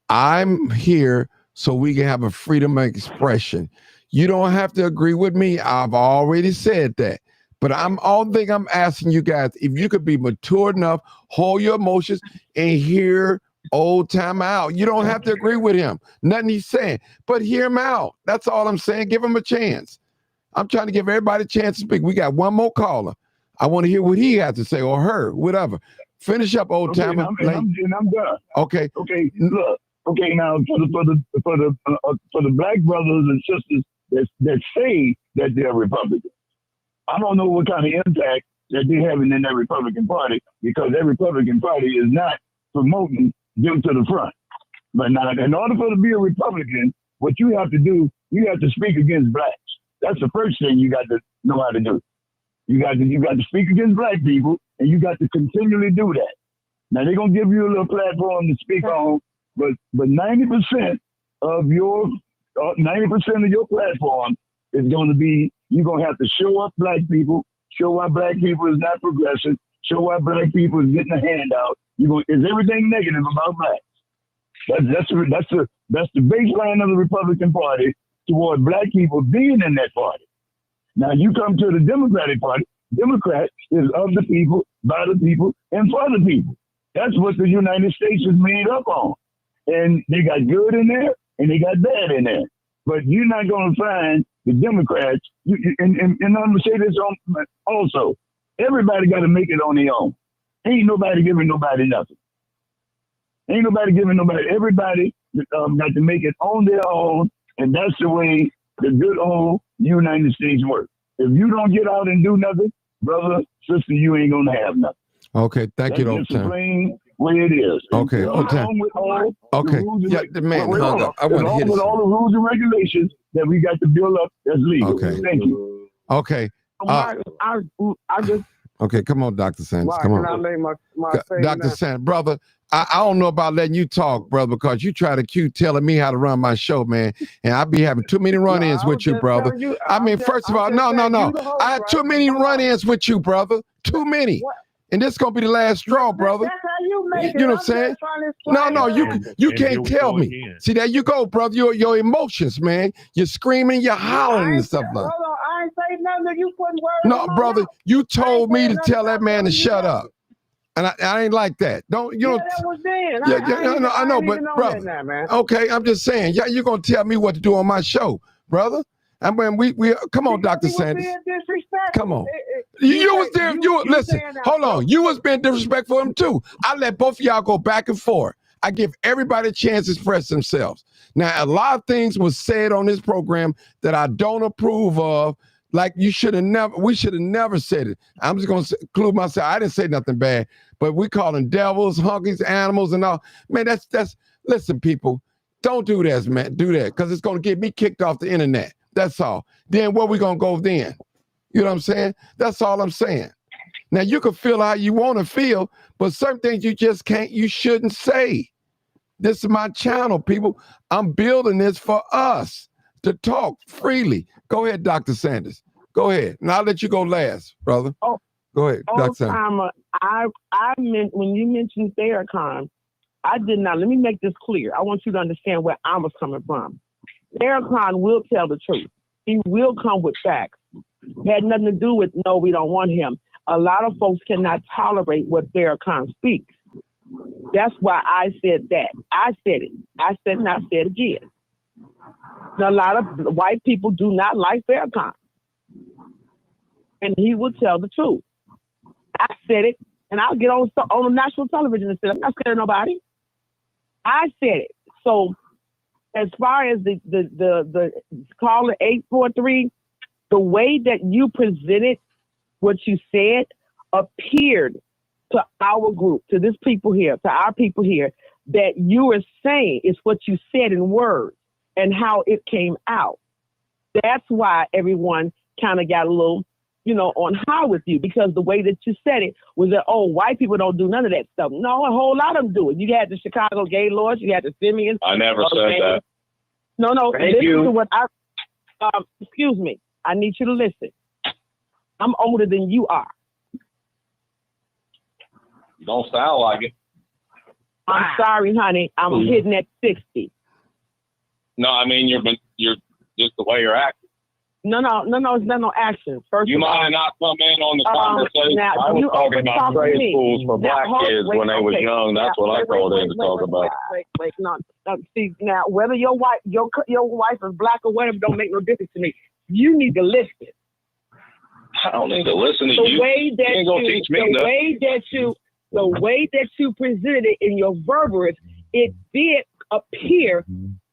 B: I'm here so we can have a freedom of expression. You don't have to agree with me. I've already said that. But I'm asking you guys, if you could be mature enough, hold your emotions, and hear old time out. You don't have to agree with him. Nothing he's saying. But hear him out. That's all I'm saying. Give him a chance. I'm trying to give everybody a chance to speak. We got one more caller. I want to hear what he has to say, or her, whatever. Finish up, old timer.
L: I'm done.
B: Okay.
L: Okay. Look. Okay. Now, for the Black brothers and sisters that say that they're Republican, I don't know what kind of impact that they're having in that Republican Party, because that Republican Party is not promoting them to the front. But now, in order for to be a Republican, what you have to do, you have to speak against blacks. That's the first thing you got to know how to do. You got to speak against Black people, and you got to continually do that. Now, they're gonna give you a little platform to speak on, but 90% of your platform is going to be, you're gonna have to show up Black people, show why Black people is not progressive, show why Black people is getting a handout. Is everything negative about Blacks? That's the baseline of the Republican Party toward Black people being in that party. Now you come to the Democratic Party. Democrat is of the people, by the people, and for the people. That's what the United States is made up on. And they got good in there and they got bad in there. But you're not going to find the Democrats, and I'm going to say this also, everybody got to make it on their own. Ain't nobody giving nobody nothing. Ain't nobody giving nobody. Everybody got to make it on their own. And that's the way the good old United States works. If you don't get out and do nothing, brother, sister, you ain't going to have nothing.
B: Okay, thank you, old
L: time. That's the plain way it is.
B: Okay, old time. Okay, yeah, the man hung up. I want to hit
L: with all the rules and regulations that we got to build up as legal.
B: Okay.
L: Thank you.
B: Okay.
R: I just.
B: Okay, come on, Dr. Sanders. Come on.
R: Can I make my
B: Dr. Sanders, brother, I don't know about letting you talk, brother, because you try to keep telling me how to run my show, man. And I be having too many run-ins with you, brother. First of all, no. I had too many run-ins with you, brother. Too many. And this is going to be the last straw, brother.
R: That's how you make it.
B: You know what I'm saying? No, you can't tell me. See, there you go, brother. Your emotions, man. You're screaming, you're hollering and stuff like that.
R: Hold on, I ain't say nothing that you putting words
B: No,
R: in my
B: brother,
R: mouth.
B: you told me to tell that man to shut up. And I ain't like that. Don't you know?
R: That was then.
B: I know, but brother,
R: that, man.
B: okay, I'm just saying, yeah, you're gonna tell me what to do on my show, brother. And when we come on, Dr. Sanders. Come on. You was there. Listen, hold on. You was being disrespectful to him too. I let both of y'all go back and forth. I give everybody a chance to express themselves. Now, a lot of things was said on this program that I don't approve of. Like we should have never said it. I'm just going to include myself. I didn't say nothing bad, but we call them devils, hunkies, animals, and all. Man, that's listen, people, don't do that, man. Do that, because it's going to get me kicked off the internet. That's all. Then where we going to go then? You know what I'm saying? That's all I'm saying. Now, you can feel how you want to feel, but certain things you just can't, you shouldn't say. This is my channel, people. I'm building this for us to talk freely. Go ahead, Dr. Sanders. Go ahead. And I'll let you go last, brother.
J: Oh,
B: go ahead, Dr. Sanders.
J: I meant, when you mentioned Farrakhan, I did not. Let me make this clear. I want you to understand where I was coming from. Farrakhan will tell the truth. He will come with facts. It had nothing to do with, no, we don't want him. A lot of folks cannot tolerate what Farrakhan speaks. That's why I said that. I said it. I said and I said again. A lot of white people do not like Farrakhan. And he will tell the truth. I said it, and I'll get on national television and say, I'm not scared of nobody. I said it. So as far as the caller 843, the way that you presented what you said appeared to our group, to this people here, to our people here, that you were saying is what you said in words and how it came out. That's why everyone kind of got a little, on high with you, because the way that you said it was that, oh, white people don't do none of that stuff. No, a whole lot of them do it. You had the Chicago Gay Lords, you had the Simeons.
O: I never said that.
J: No,
O: Thank
J: listen
O: you.
J: to what excuse me. I need you to listen. I'm older than you are.
O: You don't sound like it.
J: I'm sorry, honey. I'm hitting at 60.
O: No, I mean you're just the way you're acting.
J: No, it's not no action. First
O: You
J: of all,
O: might not come in on the conversation.
J: now,
O: I was
J: you
O: talking about
J: talk to
O: trade
J: me.
O: schools for
J: Now,
O: black kids when they was
J: okay.
O: young. That's
J: Now,
O: what I called in to talk about.
J: Wait, no, see, now, whether your wife is black or whatever don't make no difference to me. You need to listen.
O: I don't need to listen to
J: The
O: you.
J: way that
O: you ain't gonna teach me nothing.
J: the way that you presented it in your verbiage, it did appear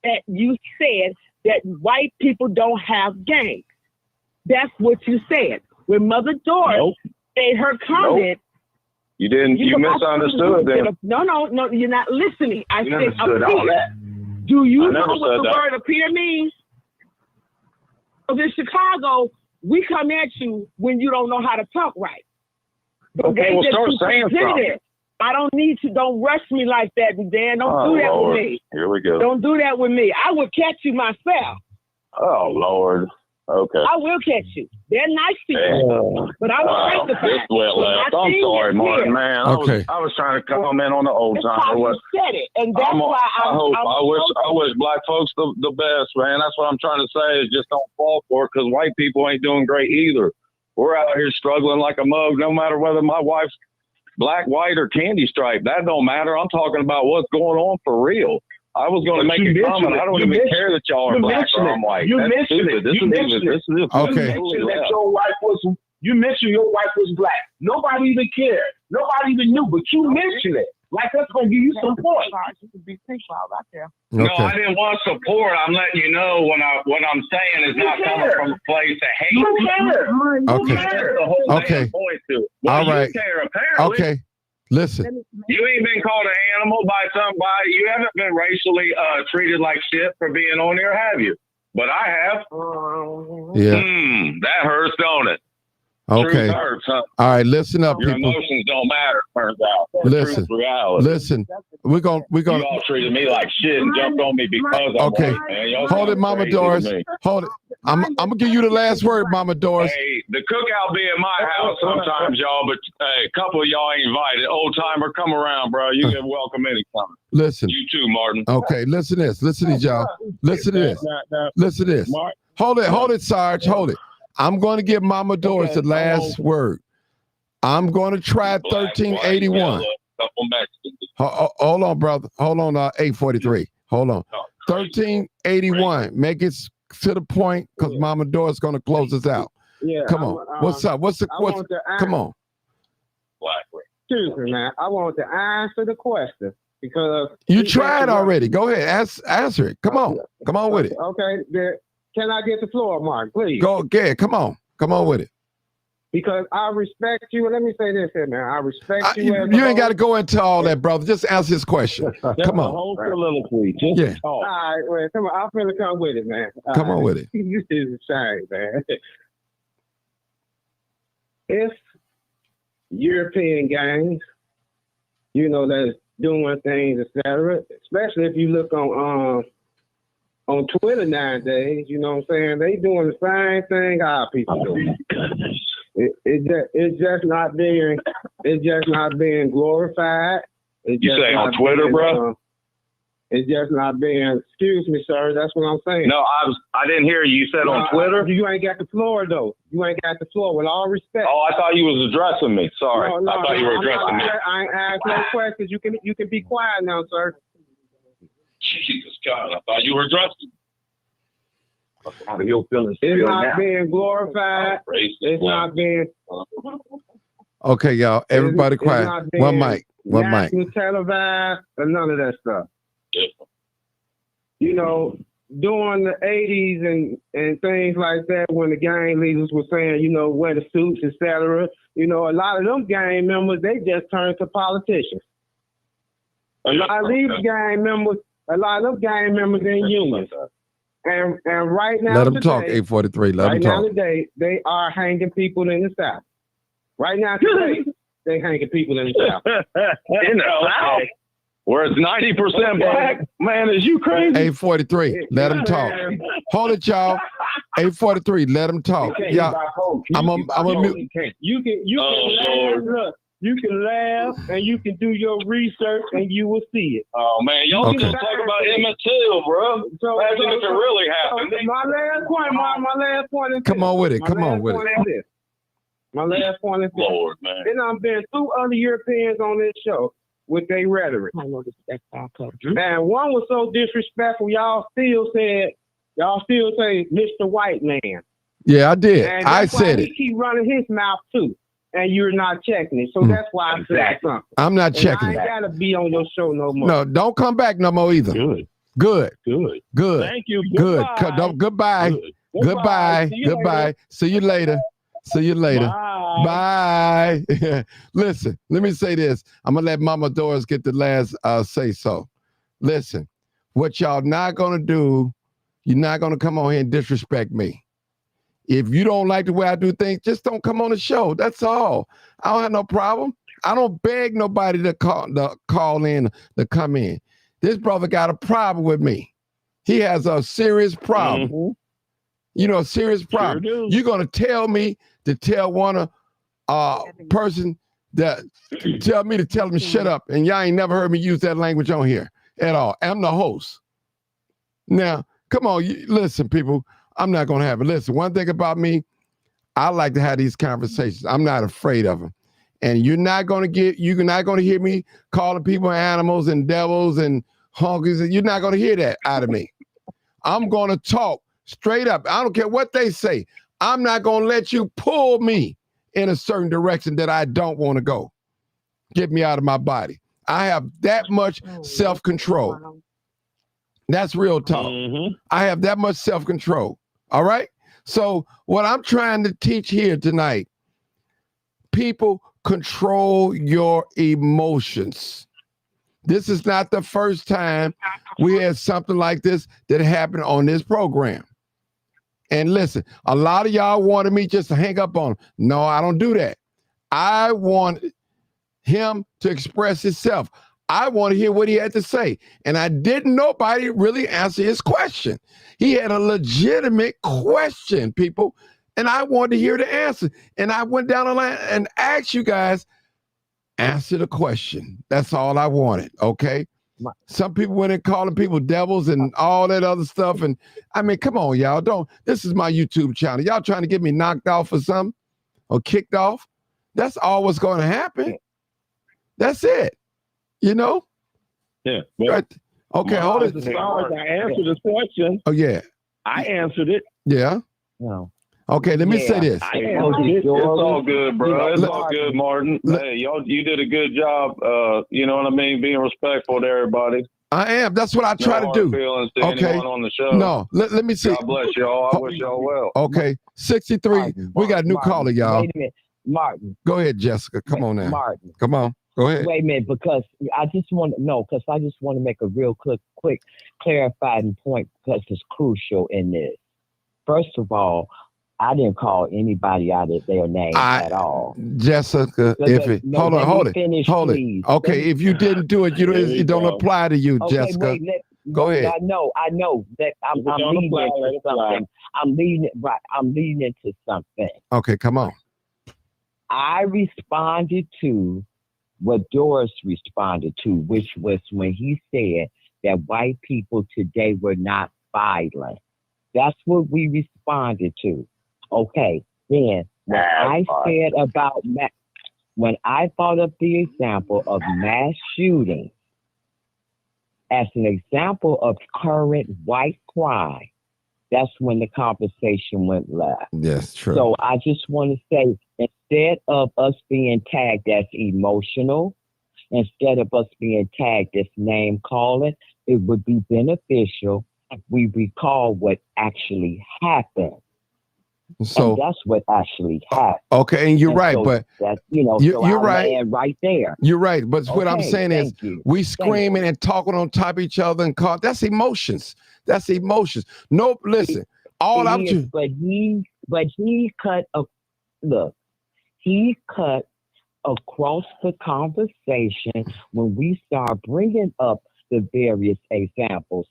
J: that you said that white people don't have gangs. That's what you said. When Mother Doris made her comment,
O: You didn't. You misunderstood them.
J: No, you're not listening. I
O: You
J: said
O: understood all
J: appear.
O: that.
J: Do you
O: I
J: know
O: never
J: what
O: said
J: the
O: that.
J: word appear means? Because in Chicago, we come at you when you don't know how to talk right. The
O: Okay,
J: way
O: well,
J: that
O: start
J: you
O: saying
J: presented
O: something.
J: it, I don't need to. Don't rush me like that, Dan. Don't do that
O: Lord.
J: with me.
O: Here we go.
J: Don't do that with me. I will catch you myself.
O: Oh Lord. Okay.
J: I will catch you. They're nice to you, but I will take the
O: This
J: fact.
O: went left.
J: When I
O: I'm
J: see
O: sorry,
J: you
O: Martin.
J: here,
O: Man, I was trying to comment on the old
J: That's
O: timer.
J: how you
O: What?
J: said it, and that's why
O: I wish black folks the best, man. That's what I'm trying to say. Is just don't fall for it, because white people ain't doing great either. We're out here struggling like a mug, no matter whether my wife's black, white, or candy stripe. That don't matter. I'm talking about what's going on for real. I was going to make a comment. I don't even care that y'all are black or I'm white.
I: You
O: That's
I: mentioned
O: stupid.
I: it. You mentioned it. You
B: Okay.
I: mentioned that your wife was. You mentioned your wife was black. Nobody even cared. Nobody even knew, but you mentioned it. Like that's gonna give you some points.
O: No, I didn't want support. I'm letting you know what I'm saying is not coming from a place of hate.
I: You care.
B: Okay.
O: That's the whole
B: Okay.
O: damn point to it. Well,
B: All right.
O: You care, apparently.
B: Okay. Listen.
O: You ain't been called an animal by somebody. You haven't been racially treated like shit for being on there, have you? But I have.
B: Yeah.
O: That hurts, don't it?
B: Okay.
O: Truth hurts, huh?
B: All right. Listen up,
O: Your
B: people.
O: emotions don't matter, turns out.
B: Listen.
O: Truth's reality.
B: Listen. We're gonna.
O: You all treated me like shit and jumped on me because I'm
B: Okay.
O: white, man. Y'all
B: Hold it,
O: sound
B: Mama
O: crazy to
B: Doris.
O: me.
B: Hold it. I'm gonna give you the last word, Mama Doris.
O: Hey, the cookout be in my house sometimes, y'all, but hey, a couple of y'all ain't invited. Old timer, come around, bro. You get welcome anytime.
B: Listen.
O: You too, Martin.
B: Okay. Listen to this. Listen to this, y'all. Listen to this. Listen to this. Hold it, Sarge. Hold it. I'm going to give Mama Doris the last word. I'm going to try 1381.
O: Couple Mexicans.
B: Hold on, brother. Hold on, 843. Hold on. 1381. Make it to the point, because Mama Doris going to close us out.
R: Yeah.
B: Come on. What's up? What's
R: want to
B: come on.
R: Excuse me, man. I want to answer the question. because
B: You tried already. Go ahead. Answer it. Come on with it.
R: Okay, can I get the floor, Mark, please?
B: Go, Gary. Come on with it.
R: Because I respect you. Let me say this here, man. I respect you.
B: You ain't got to go into all that, brother. Just answer his question. Come on.
C: Whole soliloquy. Just
B: Yeah.
C: talk.
R: All right, well, come on. I'm finna come with it, man.
B: Come on with it.
R: This is a shame, man. If European gangs, that's doing things, etc., especially if you look on Twitter nowadays, you know what I'm saying? They doing the same thing our people do. It's just not being glorified.
O: You say on Twitter, bro?
R: It's just not being. Excuse me, sir. That's what I'm saying.
O: No, I didn't hear you. You said on Twitter.
R: You ain't got the floor though. You ain't got the floor. With all respect.
O: Oh, I thought you was addressing me. Sorry,
R: No,
O: I thought you were addressing me.
R: I ain't asked no questions. You can be quiet now, sir.
O: Jesus God, I thought you were addressing.
R: Your feelings. It's not being glorified. It's not being.
B: Okay, y'all. Everybody quiet. One mic.
R: National televised or none of that stuff. During the 80s and things like that, when the gang leaders were saying, wear the suits, etc., a lot of them gang members, they just turned to politicians. A lot of them gang members ain't humans. And right now,
B: Let them
R: today,
B: talk, 843. Let them
R: right now
B: talk.
R: today, they are hanging people in the South. Right now today, they hanging people in the South.
O: In the South? Where it's 90% black? Man, is you crazy?
B: 843. Let them talk. Hold it, y'all. 843. Let them talk. Yeah. I'm a mute.
R: You can laugh and you can do your research and you will see it.
O: Oh man, y'all
B: Okay.
O: can talk about Emmett Till, bro. Imagine if it really happened.
R: My last point is
B: Come on with it. Come on with it.
R: this. My last point is this.
O: Lord, man.
R: Then I've been 2 other Europeans on this show with their rhetoric. And one was so disrespectful, y'all still say Mr. White Man.
B: Yeah, I did.
R: And
B: I
R: that's why
B: said
R: he
B: it.
R: keep running his mouth too. And you're not checking it. So that's why I said something.
B: I'm not checking
R: I
B: it.
R: ain't gotta be on your show no more.
B: No, don't come back no more either. Good.
C: Thank you.
B: Good.
C: Goodbye.
B: Goodbye. Goodbye. See you later. Bye. Listen, let me say this. I'm going to let Mama Doris get the last say so. Listen, what y'all not going to do, you're not going to come on here and disrespect me. If you don't like the way I do things, just don't come on the show. That's all. I don't have no problem. I don't beg nobody to call in, to come in. This brother got a problem with me. He has a serious problem.
C: Mm-hmm.
B: A serious problem.
C: Sure do.
B: You're going to tell me to tell one person that tell me to tell him to shut up, and y'all ain't never heard me use that language on here at all. I'm the host. Now, come on, listen, people. I'm not going to have it. Listen, one thing about me, I like to have these conversations. I'm not afraid of them. And you're not going to hear me calling people animals and devils and honkies. You're not going to hear that out of me. I'm going to talk straight up. I don't care what they say. I'm not going to let you pull me in a certain direction that I don't want to go. Get me out of my body. I have that much self-control. That's real talk. I have that much self-control. All right? So what I'm trying to teach here tonight, people, control your emotions. This is not the first time we had something like this that happened on this program. And listen, a lot of y'all wanted me just to hang up on him. No, I don't do that. I want him to express himself. I want to hear what he had to say. And nobody really answer his question. He had a legitimate question, people. And I wanted to hear the answer. And I went down the line and asked you guys, answer the question. That's all I wanted, okay? Some people went in calling people devils and all that other stuff. And I mean, come on, y'all. This is my YouTube channel. Y'all trying to get me knocked off or something or kicked off? That's all what's going to happen. That's it. Yeah.
C: But
B: okay, hold it.
C: As far as I answered this question.
B: Oh, yeah.
C: I answered it.
B: Yeah.
N: No.
B: Okay, let me say this.
O: It's all good, bro. It's all good, Martin. Hey, you did a good job. You know what I mean? Being respectful to everybody.
B: I am. That's what I try to do.
O: Feelings to
B: Okay.
O: anyone on the show.
B: No, let me see.
O: God bless y'all. I wish y'all well.
B: Okay, 63. We got a new caller, y'all.
N: Wait a minute, Martin.
B: Go ahead, Jessica. Come on now.
N: Martin.
B: Come on. Go ahead.
N: Wait a minute, because I just want to make a real quick clarifying point because it's crucial in this. First of all, I didn't call anybody out of their name at all.
B: Jessica, hold it. Okay, if you didn't do it, it don't apply to you,
N: okay,
B: Jessica.
N: Go ahead. I know that I'm leading into something. I'm leading into something.
B: Okay, come on.
N: I responded to what Doris responded to, which was when he said that white people today were not violent. That's what we responded to. Okay, then when I brought up the example of mass shooting as an example of current white crime, that's when the conversation went left.
B: Yes, true.
N: So I just want to say, instead of us being tagged as emotional, instead of us being tagged as name calling, it would be beneficial if we recall what actually happened.
B: So
N: and that's what actually happened.
B: Okay, and you're right,
N: so
B: but
N: that's,
B: you're right.
N: Right there.
B: You're right, but what I'm saying is,
N: you.
B: we screaming and talking on top of each other and that's emotions. That's emotions. Nope. Listen,
N: but he cut across the conversation when we start bringing up the various examples.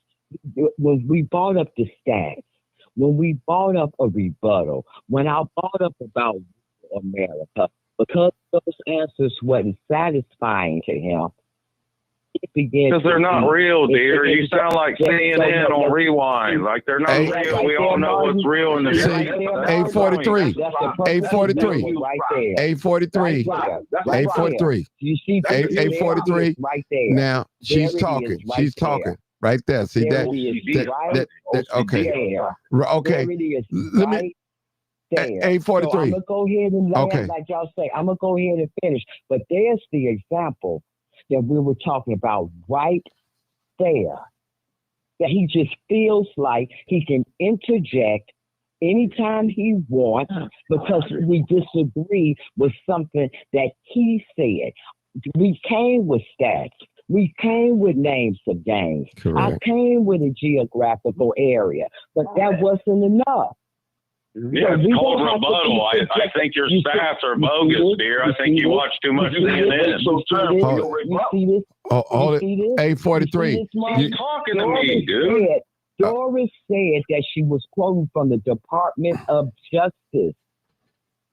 N: When we brought up the stats, when we brought up a rebuttal, when I brought up about America, because those answers wasn't satisfying to him,
O: because they're not real, dear. You sound like CNN on Rewind. Like they're not real. We all know what's real in the
B: A43.
N: You see
B: A43.
N: right there.
B: Now she's talking. She's talking. Right there. See that? Okay. Okay. Let me. A43.
N: So I'm gonna go ahead and like y'all say, I'm gonna go ahead and finish. But there's the example that we were talking about right there. That he just feels like he can interject anytime he wants because we disagree with something that he said. We came with stats. We came with names of gangs. I came with a geographical area, but that wasn't enough.
O: Yeah, it's called rebuttal. I think your stats are bogus, dear. I think you watch too much CNN.
B: A43.
O: You're talking to me, dude.
N: Doris said that she was quoting from the Department of Justice.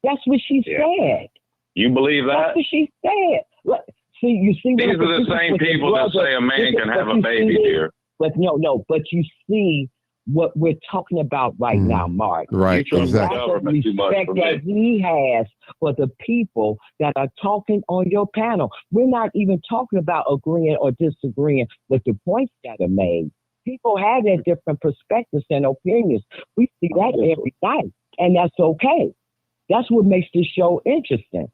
N: That's what she said.
O: You believe that?
N: That's what she said. Look, you see,
O: these are the same people that say a man can have a baby, dear.
N: But no, but you see what we're talking about right now, Mark.
B: Right, exactly.
N: The respect that he has for the people that are talking on your panel. We're not even talking about agreeing or disagreeing with the points that are made. People have their different perspectives and opinions. We see that every night, and that's okay. That's what makes this show interesting.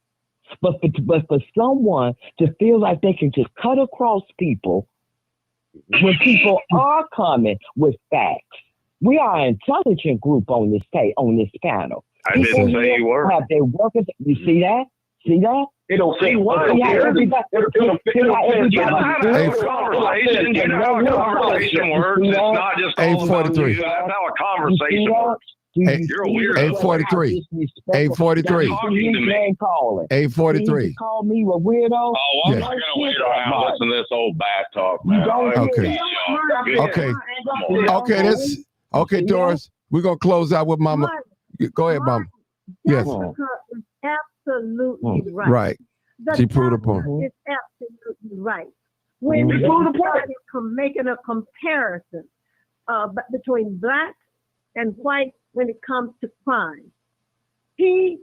N: But for someone to feel like they can just cut across people when people are coming with facts. We are an intelligent group on this panel.
O: I didn't say you were.
N: Have their workers. You see that? See that?
L: It don't say what.
O: Conversation works. It's not just all about you. That's how a conversation works. You're a weirdo.
B: A43. A43. A43.
N: Call me a weirdo.
O: Oh, I'm not gonna weirdo out. Listen to this old bat talk, man.
B: Okay. Okay, Doris. We're gonna close out with Mama. Go ahead, Mama. Yes.
E: Absolutely right.
B: Right. She proved a point.
E: It's absolutely right. When we started making a comparison between black and white when it comes to crime, the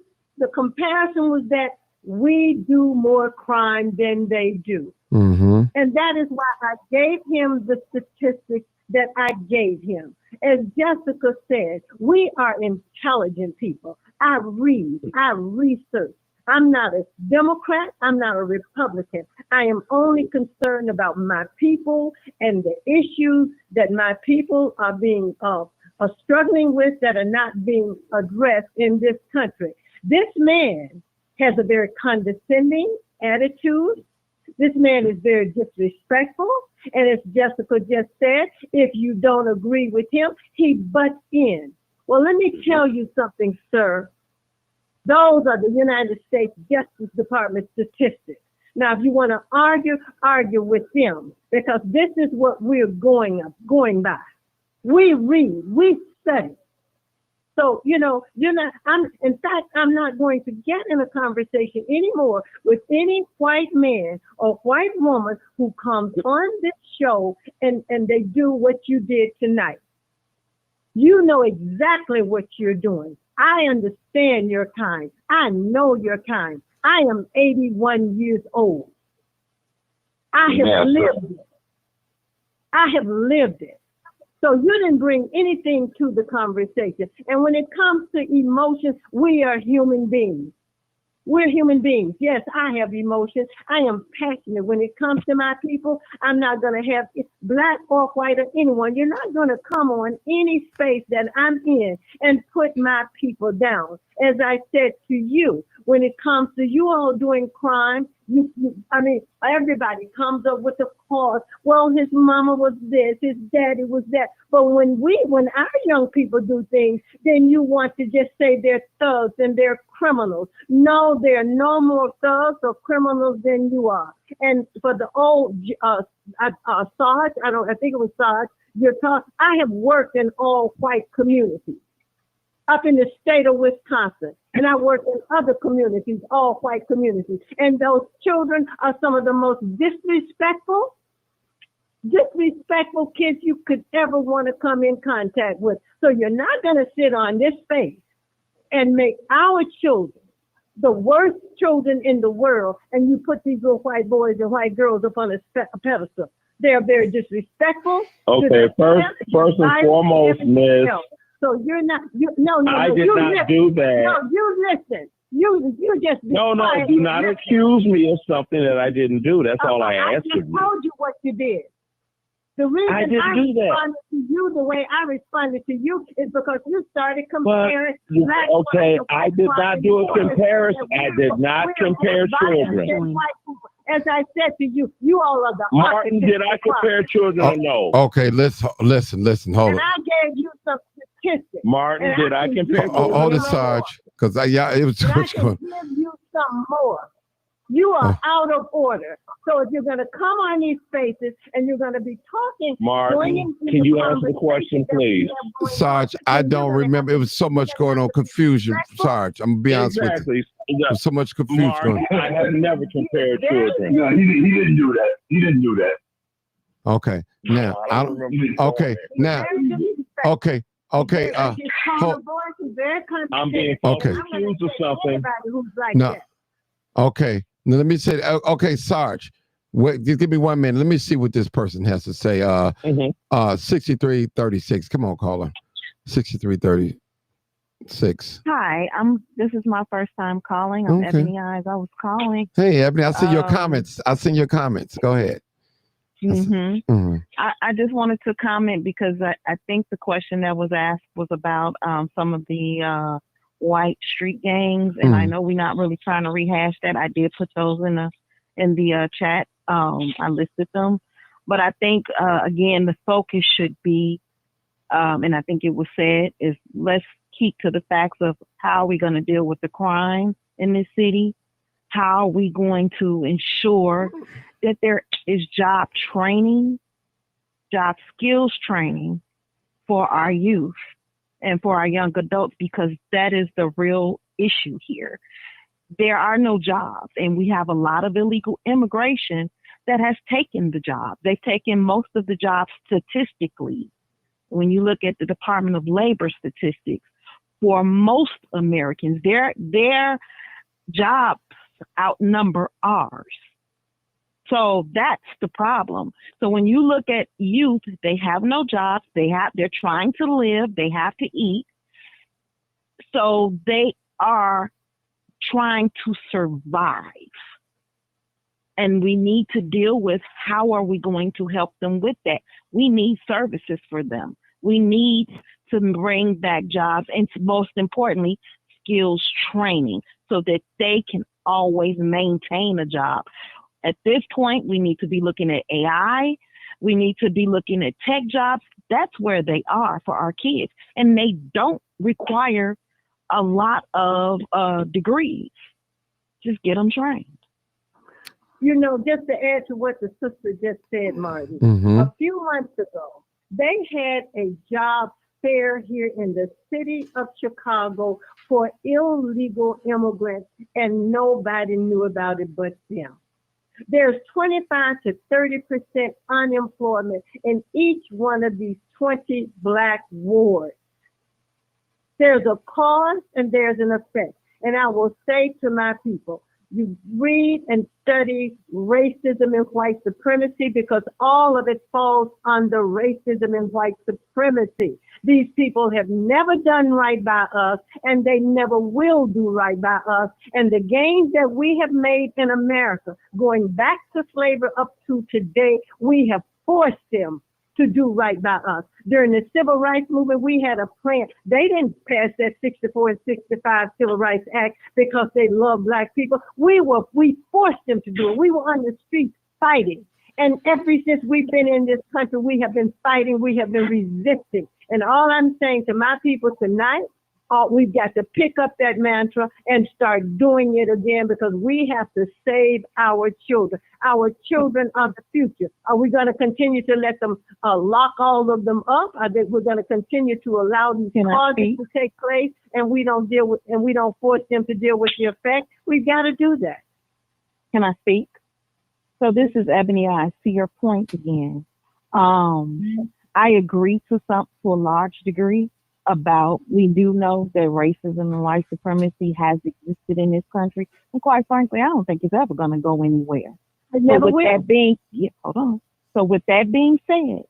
E: comparison was that we do more crime than they do.
B: Mm-hmm.
E: And that is why I gave him the statistics that I gave him. As Jessica said, we are intelligent people. I read, I research. I'm not a Democrat. I'm not a Republican. I am only concerned about my people and the issues that my people are struggling with that are not being addressed in this country. This man has a very condescending attitude. This man is very disrespectful. And as Jessica just said, if you don't agree with him, he butts in. Well, let me tell you something, sir. Those are the United States Justice Department statistics. Now, if you want to argue with them, because this is what we're going by. We read, we study. So, I'm not going to get in a conversation anymore with any white man or white woman who comes on this show and they do what you did tonight. You know exactly what you're doing. I understand your kind. I know your kind. I am 81 years old. I have lived it. I have lived it. So you didn't bring anything to the conversation. And when it comes to emotions, we are human beings. We're human beings. Yes, I have emotions. I am passionate. When it comes to my people, I'm not going to have black or white or anyone. You're not going to come on any space that I'm in and put my people down. As I said to you, when it comes to you all doing crime, everybody comes up with a cause. Well, his mama was this, his daddy was that. But when our young people do things, then you want to just say they're thugs and they're criminals. No, they're no more thugs or criminals than you are. And for the old Sarge, I think it was Sarge, I have worked in all white communities up in the state of Wisconsin. And I work in other communities, all white communities. And those children are some of the most disrespectful kids you could ever want to come in contact with. So you're not going to sit on this space and make our children the worst children in the world, and you put these little white boys and white girls up on a pedestal. They're very disrespectful.
I: Okay, first and foremost, Miss.
E: So you're not.
I: I did not do that.
E: No, you listen. You just.
I: No. Do not accuse me of something that I didn't do. That's all I asked of you.
E: I told you what you did. The reason I responded to you the way I responded to you is because you started comparing.
I: I did not do a comparison. I did not compare children.
E: As I said to you, you all are the
I: Martin, did I compare children or no?
B: Okay, listen, hold on.
E: And I gave you some statistics.
I: Martin, did I compare children?
B: Hold it, Sarge, because it was too much going.
E: I can give you some more. You are out of order. So if you're going to come on these spaces and you're going to be talking,
I: Martin, can you answer the question, please?
B: Sarge, I don't remember. It was so much going on, confusion. Sarge, I'm going to be honest with you. There's so much confusion going on.
I: I have never compared children.
L: No, he didn't do that. He didn't do that.
B: Okay. Now,
I: I'm being accused of something.
B: No. Okay. Now let me say, okay, Sarge, wait, just give me 1 minute. Let me see what this person has to say. 6336. Come on, caller. 6336.
S: Hi, this is my first time calling. I'm Ebony Eyes. I was calling.
B: Hey, Ebony, I see your comments. Go ahead.
S: I just wanted to comment because I think the question that was asked was about some of the white street gangs, and I know we're not really trying to rehash that. I did put those in the chat. I listed them, but I think again the focus should be, and I think it was said, is let's keep to the facts of how we're going to deal with the crime in this city. How are we going to ensure that there is job training, job skills training for our youth and for our young adults, because that is the real issue here. There are no jobs, and we have a lot of illegal immigration that has taken the jobs. They've taken most of the jobs statistically. When you look at the Department of Labor statistics, for most Americans, their jobs outnumber ours. So that's the problem. So when you look at youth, they have no jobs. They're trying to live. They have to eat. So they are trying to survive. And we need to deal with how are we going to help them with that. We need services for them. We need to bring back jobs and most importantly, skills training so that they can always maintain a job. At this point, we need to be looking at AI. We need to be looking at tech jobs. That's where they are for our kids. And they don't require a lot of degrees. Just get them trained.
E: You know, just to add to what the sister just said, Martin, a few months ago, they had a job fair here in the city of Chicago for illegal immigrants, and nobody knew about it but them. There's 25 to 30% unemployment in each one of these 20 Black wards. There's a cause and there's an effect. And I will say to my people, you read and study racism and white supremacy because all of it falls under racism and white supremacy. These people have never done right by us and they never will do right by us. And the gains that we have made in America, going back to slavery up to today, we have forced them to do right by us. During the Civil Rights Movement, we had a plan. They didn't pass that 64 and 65 Civil Rights Act because they love Black people. We forced them to do it. We were on the streets fighting. And ever since we've been in this country, we have been fighting, we have been resisting. And all I'm saying to my people tonight, we've got to pick up that mantra and start doing it again because we have to save our children. Our children are the future. Are we going to continue to let them lock all of them up? I think we're going to continue to allow these causes to take place and we don't force them to deal with the effect. We've got to do that.
S: Can I speak? So this is Ebony. I see your point again. I agree to a large degree about, we do know that racism and white supremacy has existed in this country. And quite frankly, I don't think it's ever going to go anywhere.
E: It never will.
S: So with that being said,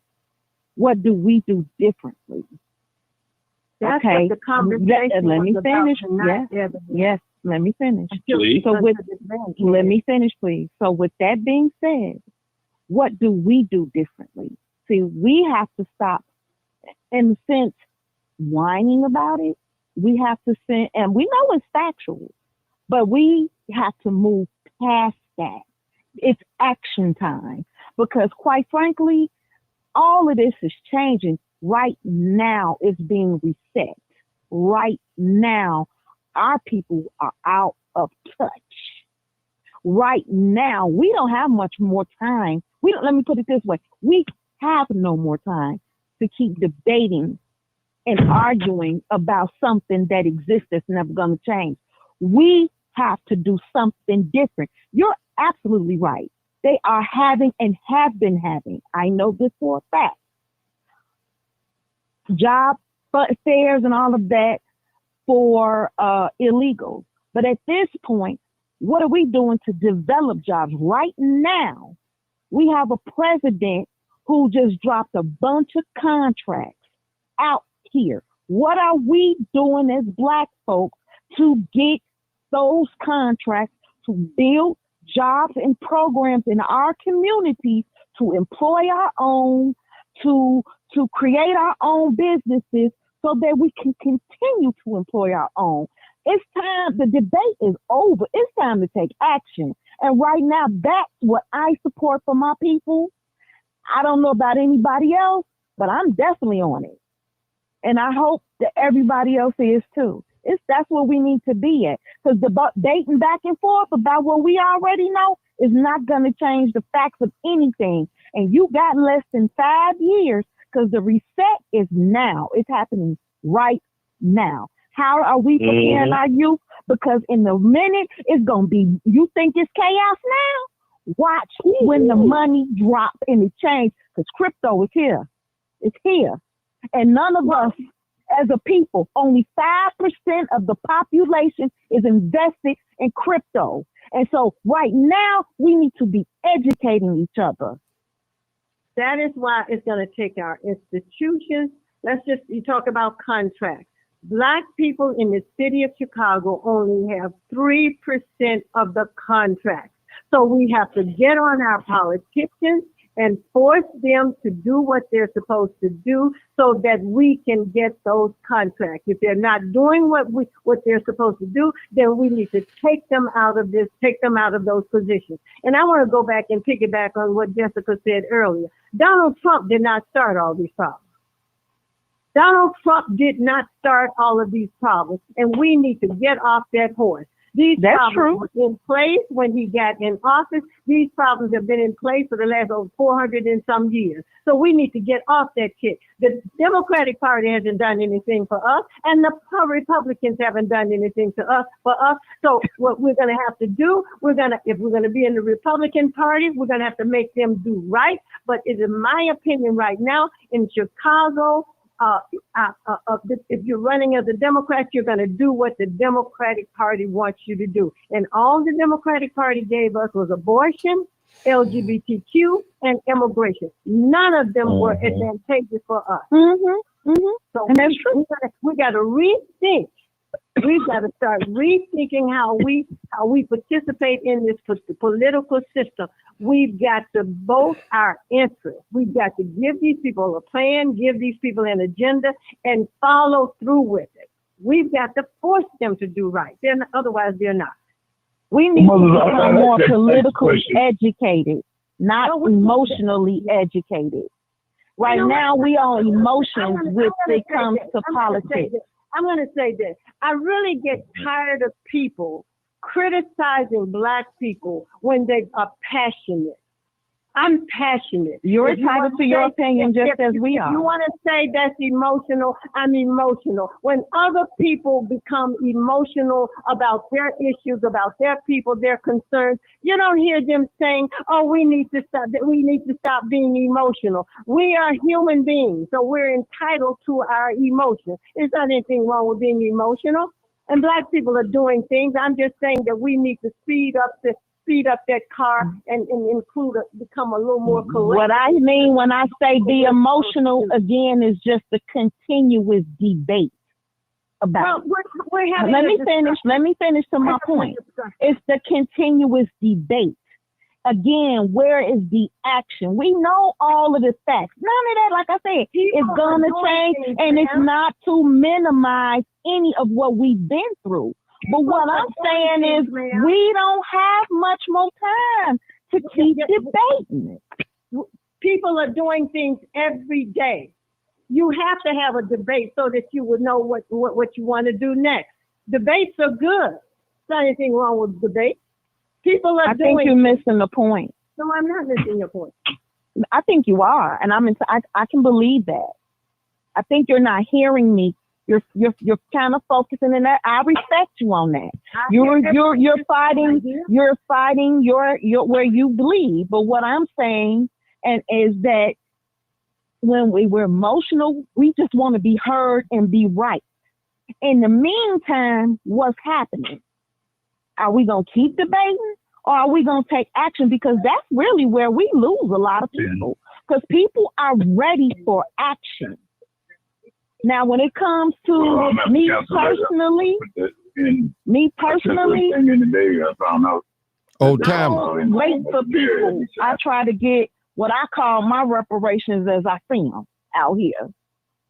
S: what do we do differently?
E: That's what the conversation
S: let me
E: was
S: finish.
E: About
S: Yes, let me finish.
E: Please.
S: Let me finish, please. So with that being said, what do we do differently? See, we have to stop, in a sense, whining about it. We have to send, and we know it's factual, but we have to move past that. It's action time because quite frankly, all of this is changing. Right now it's being reset. Right now, our people are out of touch. Right now, we don't have much more time. Let me put it this way. We have no more time to keep debating and arguing about something that exists that's never going to change. We have to do something different. You're absolutely right. They are having and have been having, I know this for a fact, job fairs and all of that for illegals. But at this point, what are we doing to develop jobs? Right now, we have a president who just dropped a bunch of contracts out here. What are we doing as Black folks to get those contracts to build jobs and programs in our communities to employ our own, to create our own businesses so that we can continue to employ our own? It's time. The debate is over. It's time to take action. And right now, that's what I support for my people. I don't know about anybody else, but I'm definitely on it. And I hope that everybody else is too. That's where we need to be at. Because the dating back and forth about what we already know is not going to change the facts of anything. And you got less than 5 years because the reset is now. It's happening right now. How are we preparing our youth? Because in the minute, it's going to be, you think it's chaos now? Watch when the money drop and it change, because crypto is here. It's here. And none of us as a people, only 5% of the population is invested in crypto. And so right now we need to be educating each other.
E: That is why it's going to take our institutions. You talk about contracts. Black people in the city of Chicago only have 3% of the contracts. So we have to get on our politicians and force them to do what they're supposed to do so that we can get those contracts. If they're not doing what they're supposed to do, then we need to take them out of those positions. And I want to go back and piggyback on what Jessica said earlier. Donald Trump did not start all these problems. Donald Trump did not start all of these problems, and we need to get off that horse. These problems were in place when he got in office. These problems have been in place for the last over 400 and some years. So we need to get off that kick. The Democratic Party hasn't done anything for us, and the Republicans haven't done anything for us. So what we're going to have to do, if we're going to be in the Republican Party, we're going to have to make them do right. But it is my opinion right now in Chicago, if you're running as a Democrat, you're going to do what the Democratic Party wants you to do. And all the Democratic Party gave us was abortion, LGBTQ, and immigration. None of them were advantageous for us. So and that's true. We got to rethink. We've got to start rethinking how we participate in this political system. We've got to vote our interests. We've got to give these people a plan, give these people an agenda, and follow through with it. We've got to force them to do right. Otherwise, they're not.
S: We need to become more politically educated, not emotionally educated. Right now, we are emotions when it comes to politics.
E: I'm going to say this. I really get tired of people criticizing Black people when they are passionate. I'm passionate.
S: You're entitled to your opinion just as we are.
E: You want to say that's emotional, I'm emotional. When other people become emotional about their issues, about their people, their concerns, you don't hear them saying, oh, we need to stop being emotional. We are human beings, so we're entitled to our emotions. There's not anything wrong with being emotional. And Black people are doing things. I'm just saying that we need to speed up that car and become a little more correct.
S: What I mean when I say be emotional again is just a continuous debate about.
E: We're having
S: Let me finish to my point. It's the continuous debate. Again, where is the action? We know all of the facts. None of that, like I said, is going to change, and it's not to minimize any of what we've been through. But what I'm saying is we don't have much more time to keep debating.
E: People are doing things every day. You have to have a debate so that you would know what you want to do next. Debates are good. There's not anything wrong with debates. People are
S: I think you're missing the point.
E: No, I'm not missing your point.
S: I think you are, and I can believe that. I think you're not hearing me. You're kind of focusing in that. I respect you on that. You're fighting your where you believe. But what I'm saying is that when we're emotional, we just want to be heard and be right. In the meantime, what's happening? Are we gonna keep debating, or are we gonna take action? Because that's really where we lose a lot of people. Because people are ready for action. Now, when it comes to me personally,
B: old time.
S: I don't wait for people. I try to get what I call my reparations as I see them out here.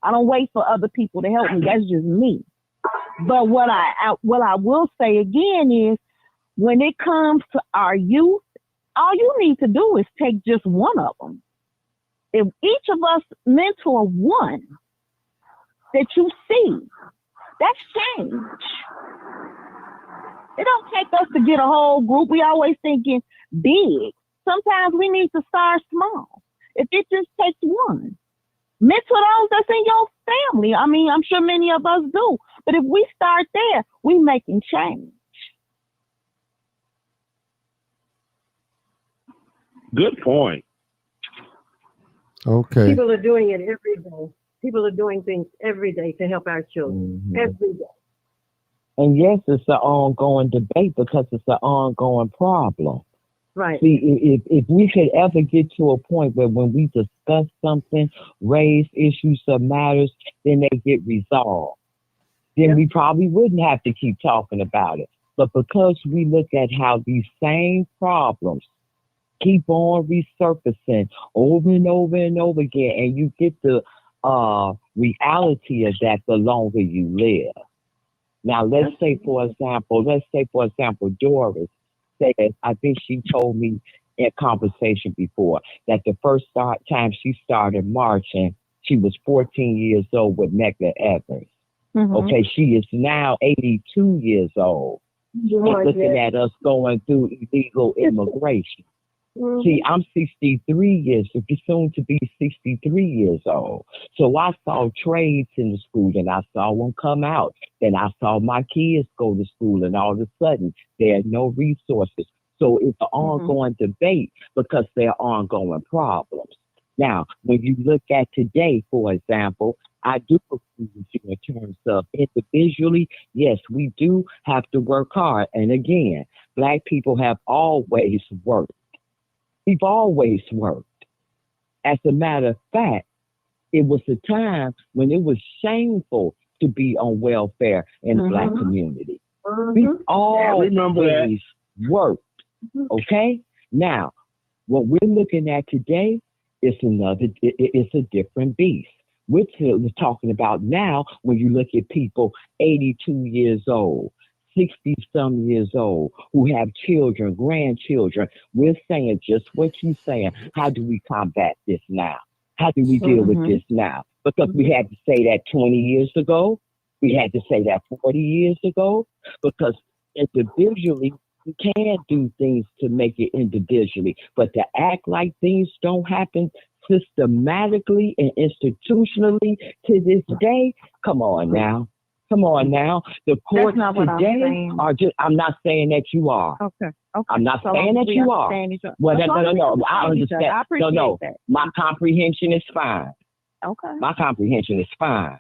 S: I don't wait for other people to help me. That's just me. But what I will say again is, when it comes to our youth, all you need to do is take just one of them. If each of us mentor one that you see, that's change. It don't take us to get a whole group. We always thinking big. Sometimes we need to start small. If it just takes one. Mentor those that's in your family. I mean, I'm sure many of us do. But if we start there, we making change.
P: Good point.
B: Okay.
E: People are doing it every day. People are doing things every day to help our children. Every day.
N: And yes, it's an ongoing debate because it's an ongoing problem.
E: Right.
N: See, if we could ever get to a point where when we discuss something, raise issues or matters, then they get resolved, then we probably wouldn't have to keep talking about it. But because we look at how these same problems keep on resurfacing over and over and over again, and you get the reality of that the longer you live. Now, let's say, for example, Doris said, I think she told me in conversation before that the first time she started marching, she was 14 years old with Medgar Evers.
E: Mm-hmm.
N: Okay, she is now 82 years old. And looking at us going through illegal immigration.
E: Mm-hmm.
N: See, I'm 63 years, soon to be 63 years old. So I saw trades in the school and I saw them come out. Then I saw my kids go to school and all of a sudden there are no resources. So it's an ongoing debate because there are ongoing problems. Now, when you look at today, for example, I do agree with you in terms of individually, yes, we do have to work hard. And again, Black people have always worked. We've always worked. As a matter of fact, it was a time when it was shameful to be on welfare in the Black community. We've always worked. Okay? Now, what we're looking at today is it's a different beast. We're talking about now when you look at people 82 years old, 60-some years old, who have children, grandchildren. We're saying just what you're saying. How do we combat this now? How do we deal with this now? Because we had to say that 20 years ago. We had to say that 40 years ago. Because individually, we can do things to make it individually. But to act like things don't happen systematically and institutionally to this day, come on now. Come on now. The courts today are just, I'm not saying that you are.
S: Okay.
N: I'm not saying that you are. Well, no. I understand.
S: I appreciate that.
N: My comprehension is fine.
S: Okay.
N: My comprehension is fine.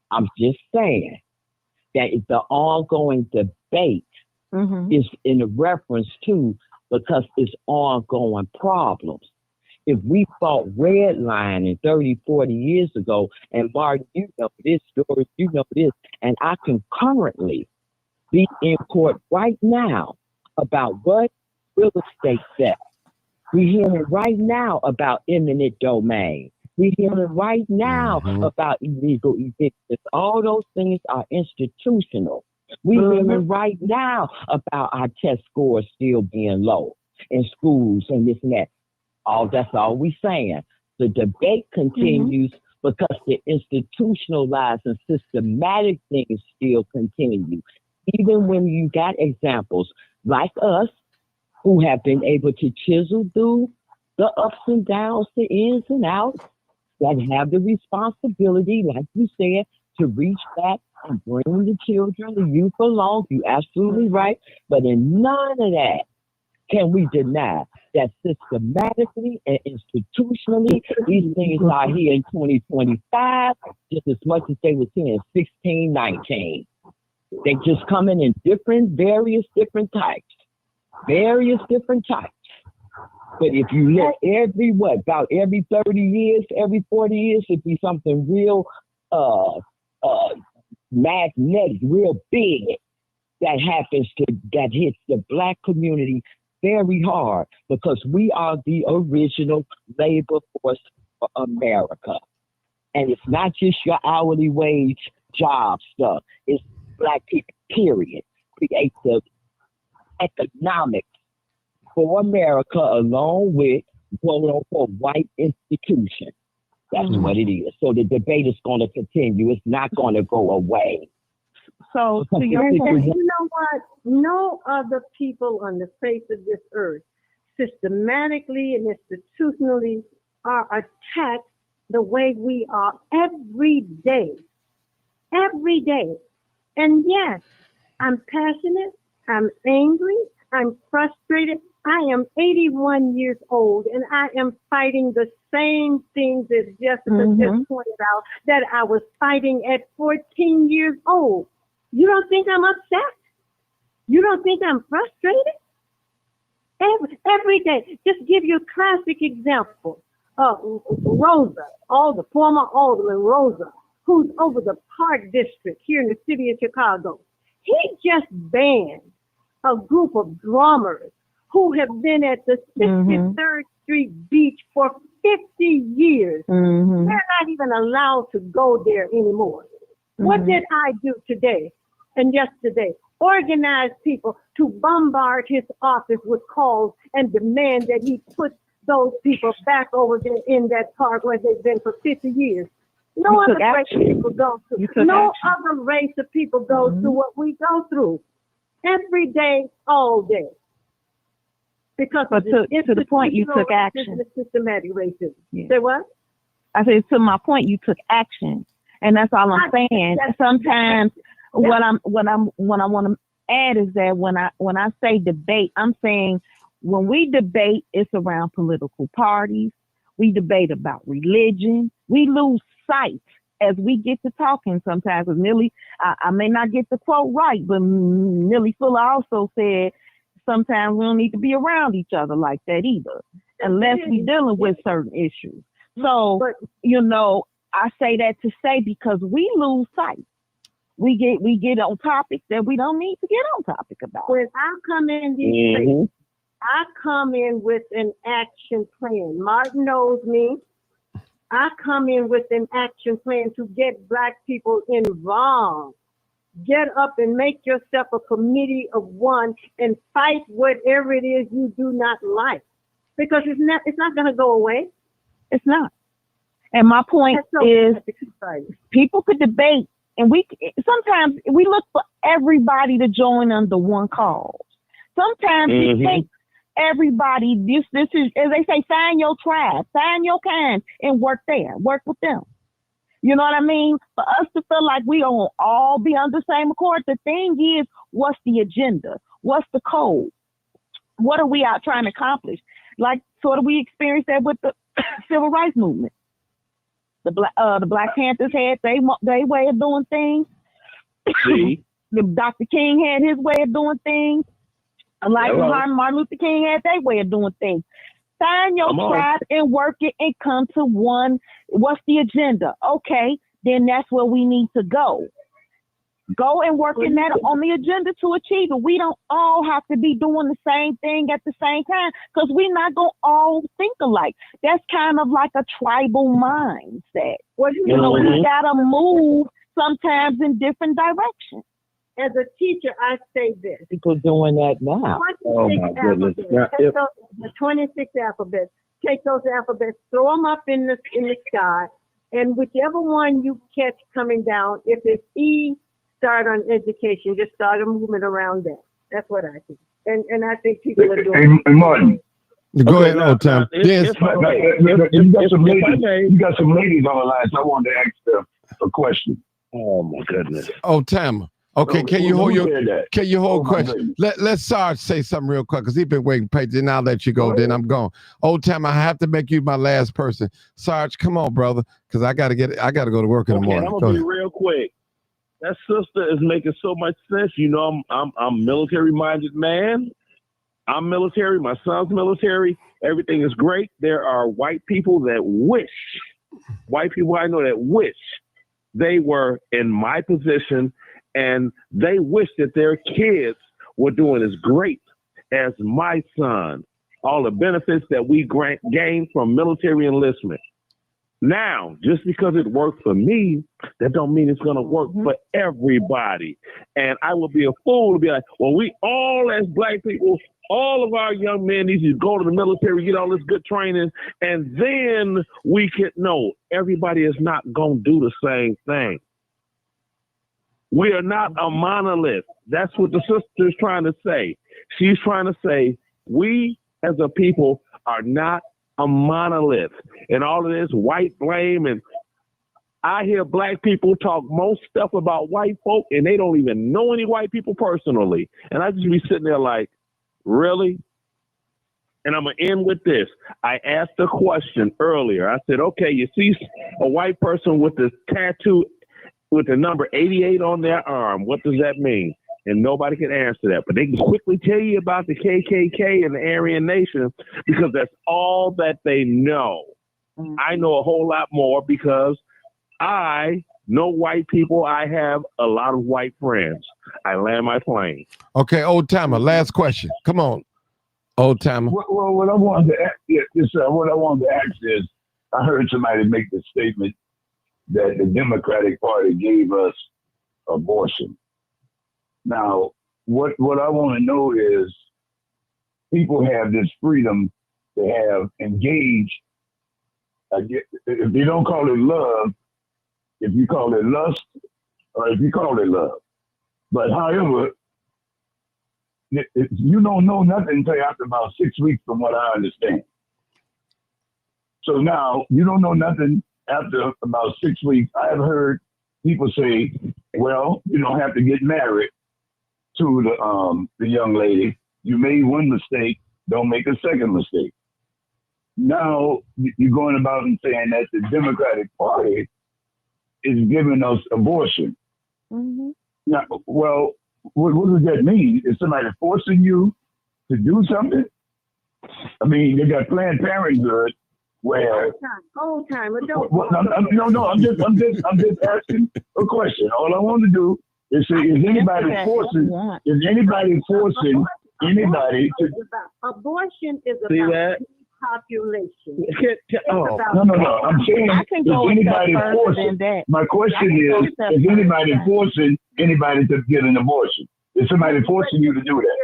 N: I'm just saying that the ongoing debate is in reference to because it's ongoing problems. If we fought redlining 30, 40 years ago, and Martin, you know this story, you know this, and I can currently be in court right now about what real estate theft. We're hearing right now about eminent domain. We're hearing right now about illegal evictions. All those things are institutional. We're hearing right now about our test scores still being low in schools and this and that. That's all we're saying. The debate continues because the institutionalized and systematic things still continue. Even when you got examples like us who have been able to chisel through the ups and downs, the ins and outs, that have the responsibility, like you said, to reach back and bring the children, the youth along. You're absolutely right. But in none of that can we deny that systematically and institutionally, these things are here in 2025 just as much as they were here in 16, 19. They just coming in various different types. But if you look about every 30 years, every 40 years, it'd be something real magnetic, real big that hits the Black community very hard because we are the original labor force for America. And it's not just your hourly wage job stuff. It's Black people, period. Create the economics for America along with quote-unquote white institutions. That's what it is. So the debate is going to continue. It's not going to go away.
S: So to your
E: and
S: point,
E: you know what? No other people on the face of this earth systematically and institutionally are attacked the way we are every day. Every day. And yes, I'm passionate, I'm angry, I'm frustrated. I am 81 years old and I am fighting the same things that Jessica just pointed out that I was fighting at 14 years old. You don't think I'm upset? You don't think I'm frustrated? Every day. Just give you a classic example. Rosa, the former Alderman Rosa, who's over the Park District here in the city of Chicago. He just banned a group of drummers who have been at the 63rd Street Beach for 50 years.
S: Mm-hmm.
E: They're not even allowed to go there anymore. What did I do today and yesterday? Organize people to bombard his office with calls and demand that he put those people back over there in that park where they've been for 50 years. No other race of people go through. No other race of people go through what we go through every day, all day. Because
S: but to the point, you took action.
E: Systematic racism.
S: Yeah.
E: Say what?
S: I said, to my point, you took action, and that's all I'm saying. Sometimes what I want to add is that when I say debate, I'm saying when we debate, it's around political parties. We debate about religion. We lose sight as we get to talking sometimes. Because Millie, I may not get the quote right, but Millie Fuller also said sometimes we don't need to be around each other like that either, unless we're dealing with certain issues. So, I say that to say because we lose sight. We get on topics that we don't need to get on topic about.
E: When I come in these spaces, I come in with an action plan. Martin knows me. I come in with an action plan to get Black people involved. Get up and make yourself a committee of one and fight whatever it is you do not like. Because it's not going to go away.
S: It's not. And my point is people could debate, and sometimes we look for everybody to join under one cause. Sometimes it takes everybody, this is, as they say, find your tribe, find your kind, and work with them. You know what I mean? For us to feel like we don't all be on the same accord, the thing is, what's the agenda? What's the code? What are we out trying to accomplish? Like, sort of we experienced that with the civil rights movement. The Black Panthers had their way of doing things. Dr. King had his way of doing things. Like Martin Luther King had their way of doing things. Find your tribe and work it and come to one. What's the agenda? Okay, then that's where we need to go. Go and work in that on the agenda to achieve it. We don't all have to be doing the same thing at the same time because we're not going to all think alike. That's kind of like a tribal mindset. We got to move sometimes in different directions.
E: As a teacher, I say this.
N: People doing that now.
E: Oh my goodness! The 26 alphabets. Take those alphabets, throw them up in the sky, and whichever one you catch coming down, if it's E, start on education. Just start a movement around that. That's what I think, and I think people are doing.
L: Hey, Martin.
B: Go ahead, old time.
L: You got some ladies on the line, so I wanted to ask them a question. Oh my goodness.
B: Oh, Tam. Okay, can you hold question? Let Sarge say something real quick because he's been waiting patiently. Now that you go, then I'm gone. Old Tam, I have to make you my last person. Sarge, come on, brother, because I gotta go to work in the morning.
F: I'm gonna be real quick. That sister is making so much sense. You know, I'm military minded man. I'm military. My son's military. Everything is great. There are white people I know that wish they were in my position. And they wish that their kids were doing as great as my son. All the benefits that we gain from military enlistment. Now, just because it worked for me, that don't mean it's going to work for everybody. And I would be a fool to be like, well, we all as Black people, all of our young men need to go to the military, get all this good training, and then we can know everybody is not going to do the same thing. We are not a monolith. That's what the sister is trying to say. She's trying to say we as a people are not a monolith. And all of this white blame, and I hear Black people talk most stuff about white folk and they don't even know any white people personally. And I just be sitting there like, really? And I'm going to end with this. I asked a question earlier. I said, okay, you see a white person with this tattoo
C: with the number 88 on their arm. What does that mean? And nobody can answer that. But they can quickly tell you about the KKK and the Aryan Nation because that's all that they know. I know a whole lot more because I know white people. I have a lot of white friends. I land my plane.
B: Okay, old timer, last question. Come on, old timer.
L: Well, what I wanted to ask is, I heard somebody make the statement that the Democratic Party gave us abortion. Now, what I want to know is, people have this freedom to have engaged. If you don't call it love, if you call it lust, or if you call it love. But however, you don't know nothing until after about 6 weeks, from what I understand. So now you don't know nothing after about 6 weeks. I have heard people say, well, you don't have to get married to the young lady. You made one mistake, don't make a second mistake. Now you're going about and saying that the Democratic Party is giving us abortion.
S: Mm-hmm.
L: Now, well, what does that mean? Is somebody forcing you to do something? I mean, they got Planned Parenthood where.
E: Old time.
L: No. I'm just asking a question. All I want to do is say, is anybody forcing anybody to?
E: Abortion is
C: See
E: about
C: that?
E: population.
L: No. I'm saying, is anybody forcing? My question is anybody forcing anybody to get an abortion? Is somebody forcing you to do that?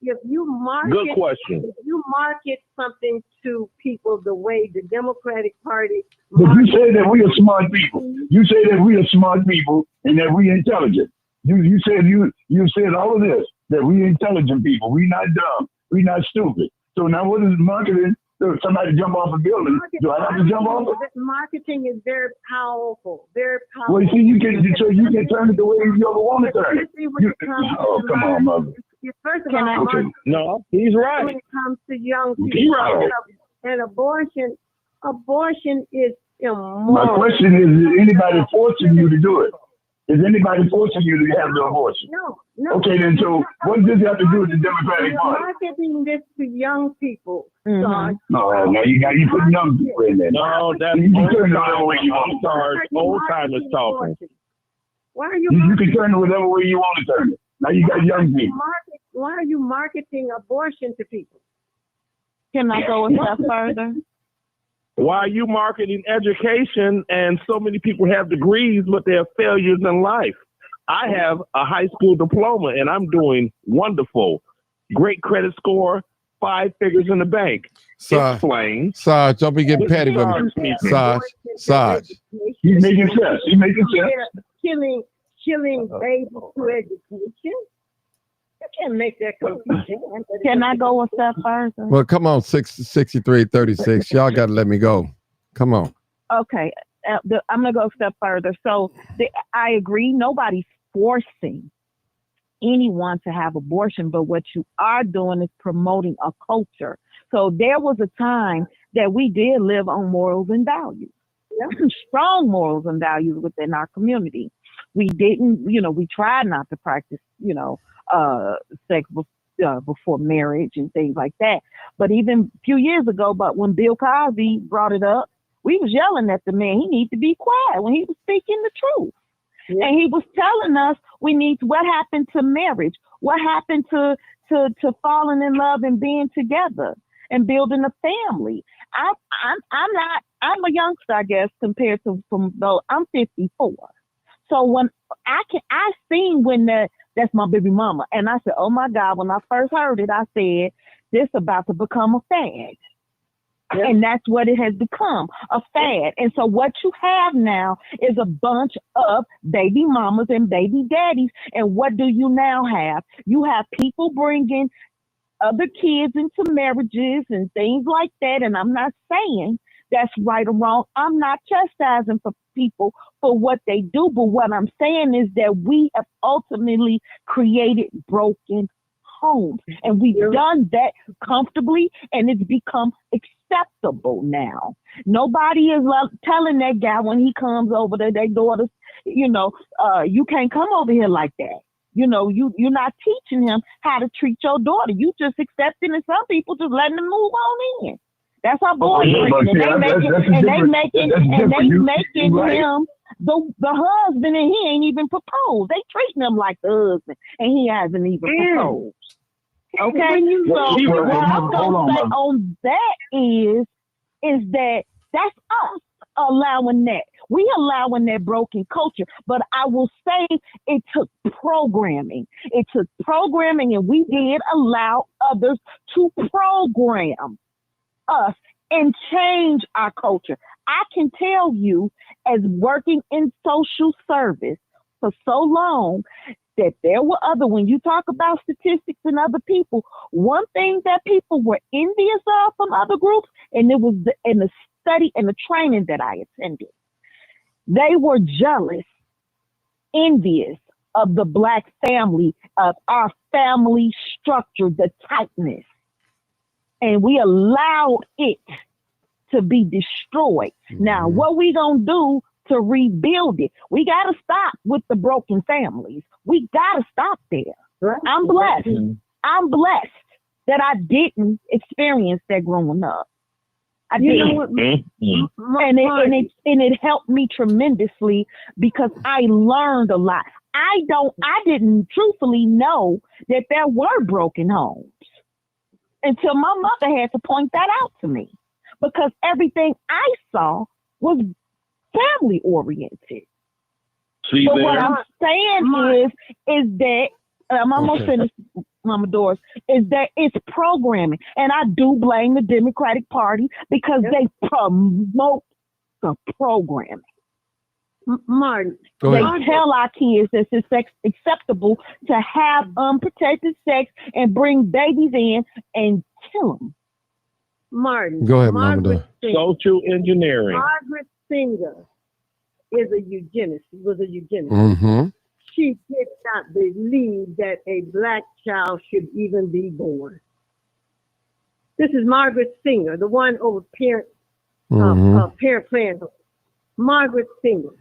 E: If you market,
C: Good question.
E: If you market something to people the way the Democratic Party,
L: But you say that we are smart people. You say that we are smart people and that we intelligent. You said all of this, that we intelligent people. We not dumb. We not stupid. So now what is marketing? Somebody jump off a building. Do I have to jump off it?
E: Marketing is very powerful. Very powerful.
L: Well, see, you can turn it the way you ever want to turn it. Come on, mother.
E: First of all,
C: No, he's right.
E: When it comes to young people,
C: He's right.
E: and abortion is immoral.
L: My question is anybody forcing you to do it? Is anybody forcing you to have the abortion?
E: No.
L: Okay, then so what does this have to do with the Democratic Party?
E: Marketing this to young people.
L: No, you put young people in there.
C: No, that's
L: you can turn it whatever way you want to turn it.
C: old timers talking.
E: Why are you?
L: You can turn it whatever way you want to turn it. Now you got young people.
E: Why are you marketing abortion to people?
S: Can I go a step further?
C: Why are you marketing education and so many people have degrees, but they're failures in life? I have a high school diploma and I'm doing wonderful. Great credit score, 5 figures in the bank. Explain.
B: Sarge, don't be getting petty with me. Sarge.
L: He's making sense.
E: Killing babies through education. You can't make that conclusion.
S: Can I go a step further?
B: Well, come on, 63-36. Y'all got to let me go. Come on.
S: Okay, I'm gonna go a step further. So I agree. Nobody's forcing anyone to have abortion, but what you are doing is promoting a culture. So there was a time that we did live on morals and values. There were some strong morals and values within our community. We didn't, we tried not to practice, sex before marriage and things like that. But even a few years ago, but when Bill Cosby brought it up, we was yelling at the man. He needs to be quiet when he was speaking the truth. Yeah. And he was telling us what happened to marriage? What happened to falling in love and being together and building a family? I'm a youngster, I guess, compared to though I'm 54. So when I seen when that's my baby mama. And I said, oh my God, when I first heard it, I said, this about to become a fad. Yep. And that's what it has become, a fad. And so what you have now is a bunch of baby mamas and baby daddies. And what do you now have? You have people bringing other kids into marriages and things like that. And I'm not saying that's right or wrong. I'm not chastising for people for what they do. But what I'm saying is that we have ultimately created broken homes. And we've done that comfortably, and it's become acceptable now. Nobody is telling that guy when he comes over to their daughters, you can't come over here like that. You're not teaching him how to treat your daughter. You just accepting, and some people just letting them move on in. That's our boy. And they making him the husband, and he ain't even proposed. They treating him like the husband, and he hasn't even proposed. Okay, so what I'm gonna say on that is that that's us allowing that. We allowing that broken culture, but I will say it took programming. It took programming, and we did allow others to program us and change our culture. I can tell you, as working in social service for so long, that there were when you talk about statistics and other people, one thing that people were envious of from other groups, and it was in the study and the training that I attended, they were jealous, envious of the Black family, of our family structure, the tightness. And we allowed it to be destroyed. Now, what we gonna do to rebuild it? We gotta stop with the broken families. We gotta stop there. I'm blessed. I'm blessed that I didn't experience that growing up. I did, and it helped me tremendously because I learned a lot. I didn't truthfully know that there were broken homes until my mother had to point that out to me, because everything I saw was family oriented. But what I'm saying is that I'm almost finished, Mama Doris, is that it's programming. And I do blame the Democratic Party because they promote the programming. Martin, they tell our kids that it's acceptable to have unprotected sex and bring babies in and kill them. Martin.
B: Go ahead, Mama Doris.
P: Social engineering.
E: Margaret Singer was a eugenicist.
B: Mm-hmm.
E: She did not believe that a Black child should even be born. This is Margaret Singer, the one over Parent Planned. Margaret Singer,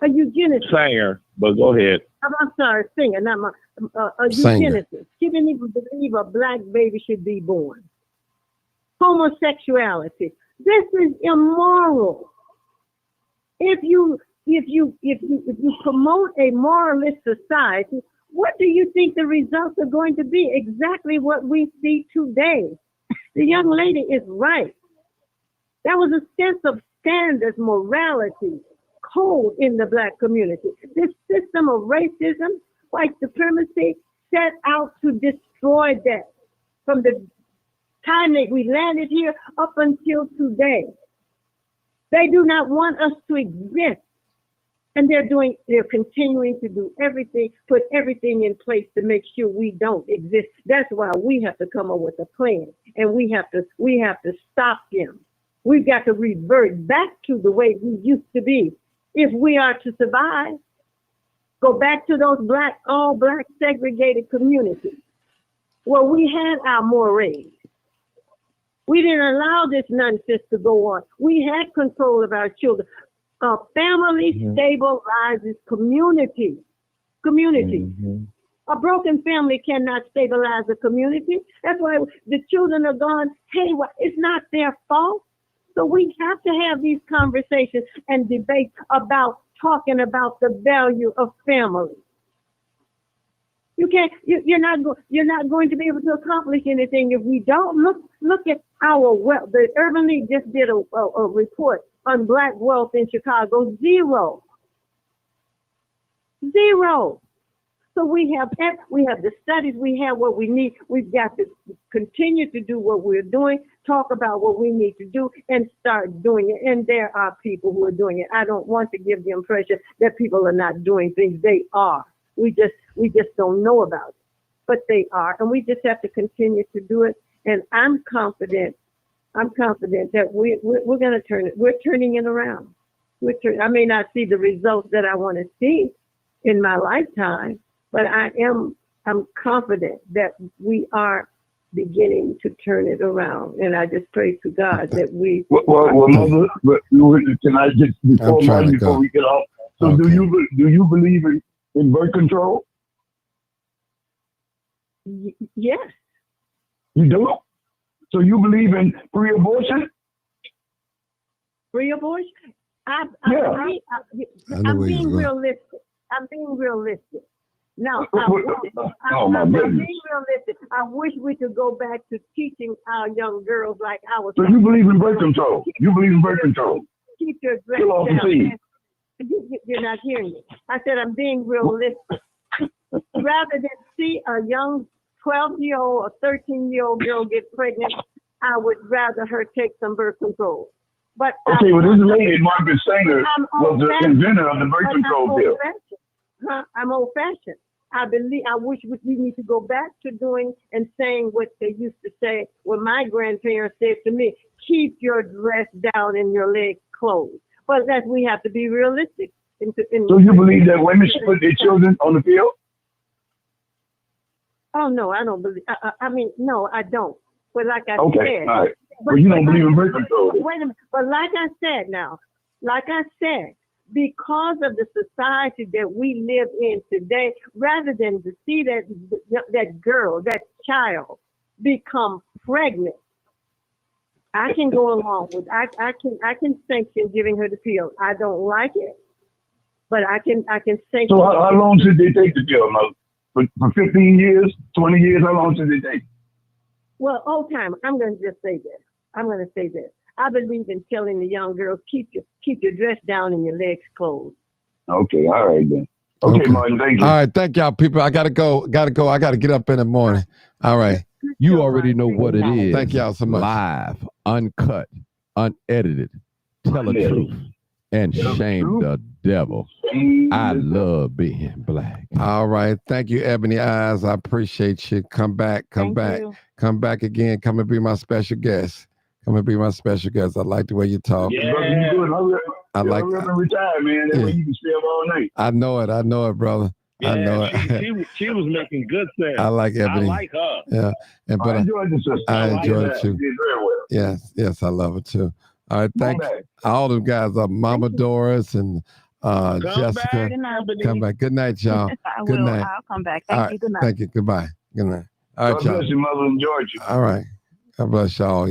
E: a eugenicist.
P: Singer, but go ahead.
E: I'm sorry, Singer, not a eugenicist. She didn't even believe a Black baby should be born. Homosexuality. This is immoral. If you promote a moralist society, what do you think the results are going to be? Exactly what we see today. The young lady is right. There was a sense of standards, morality, code in the Black community. This system of racism, white supremacy, set out to destroy that from the time that we landed here up until today. They do not want us to exist. And they're continuing to do everything, put everything in place to make sure we don't exist. That's why we have to come up with a plan, and we have to stop them. We've got to revert back to the way we used to be if we are to survive. Go back to those all Black segregated communities where we had our mores. We didn't allow this nonsense to go on. We had control of our children. A family stabilizes community. A broken family cannot stabilize a community. That's why the children are gone haywire. It's not their fault. So we have to have these conversations and debates about talking about the value of family. You're not going to be able to accomplish anything if we don't look at our wealth. The Urban League just did a report on Black wealth in Chicago. Zero. So we have the studies, we have what we need. We've got to continue to do what we're doing, talk about what we need to do, and start doing it. And there are people who are doing it. I don't want to give the impression that people are not doing things. They are. We just don't know about it, but they are, and we just have to continue to do it. And I'm confident that we're going to turn it. We're turning it around. I may not see the results that I want to see in my lifetime, but I'm confident that we are beginning to turn it around. And I just pray to God that we.
L: Well, Mother, can I just before we get off? So
B: Okay.
L: do you believe in birth control?
E: Yes.
L: You do? So you believe in free abortion?
E: Free abortion?
L: Yeah.
B: I know
E: I'm
B: where he's
E: being
B: going.
E: realistic. I'm being realistic. Now,
L: Oh, my
E: I'm
L: goodness.
E: being realistic. I wish we could go back to teaching our young girls like I was.
L: So you believe in birth control? You believe in birth control?
E: Keep your dress
L: Kill off the
E: down.
L: seed.
E: You're not hearing me. I said I'm being realistic. Rather than see a young 12-year-old or 13-year-old girl get pregnant, I would rather her take some birth control. But
L: Okay, well, this lady, Margaret Sanger, was the inventor of the birth control pill.
E: I'm old-fashioned. I wish we need to go back to doing and saying what they used to say, what my grandparents said to me, keep your dress down and your legs closed. But that we have to be realistic.
L: So you believe that women should put their children on the pill?
E: Oh, no, I don't believe. I mean, no, I don't. But like I
L: Okay,
E: said.
L: all right. Well, you don't believe in birth control.
E: Wait a minute. But like I said, because of the society that we live in today, rather than to see that girl, that child become pregnant, I can go along with. I can sanction giving her the pill. I don't like it, but I can sanction.
L: So how long should they take the pill, Mother? For 15 years, 20 years, how long should they take?
E: Well, old time. I'm going to just say this. I believe in telling the young girls keep your dress down and your legs closed.
L: Okay, all right then. Okay, Martin, thank you.
B: All right, thank y'all, people. I gotta go. I gotta get up in the morning. All right.
A: You already know what it is.
B: Thank y'all so much.
A: Live, uncut, unedited. Tell the truth and shame the devil. I love being black.
B: All right. Thank you, Ebony Eyes. I appreciate you. Come back. Come back again. Come and be my special guest. I like the way you talk.
L: Yeah, brother, you good.
B: I like
L: I'm retired, man. That way you can stay up all night.
B: I know it, brother. I know it.
I: She was making good sense.
B: I like Ebony.
I: I like her.
B: Yeah. And
L: I enjoyed the sister.
B: I enjoyed it
L: She
B: too.
L: did very well.
B: Yes, I love it too. All right, thanks. All them guys are Mama Doris and Jessica. Come back. Good night, y'all. Good night.
S: I'll come back.
B: All
S: Thank
B: right,
S: you. Good night.
B: Thank you. Goodbye. Good night. All right,
L: God
B: y'all.
L: bless you, mother. Enjoyed you.
B: All right. God bless y'all.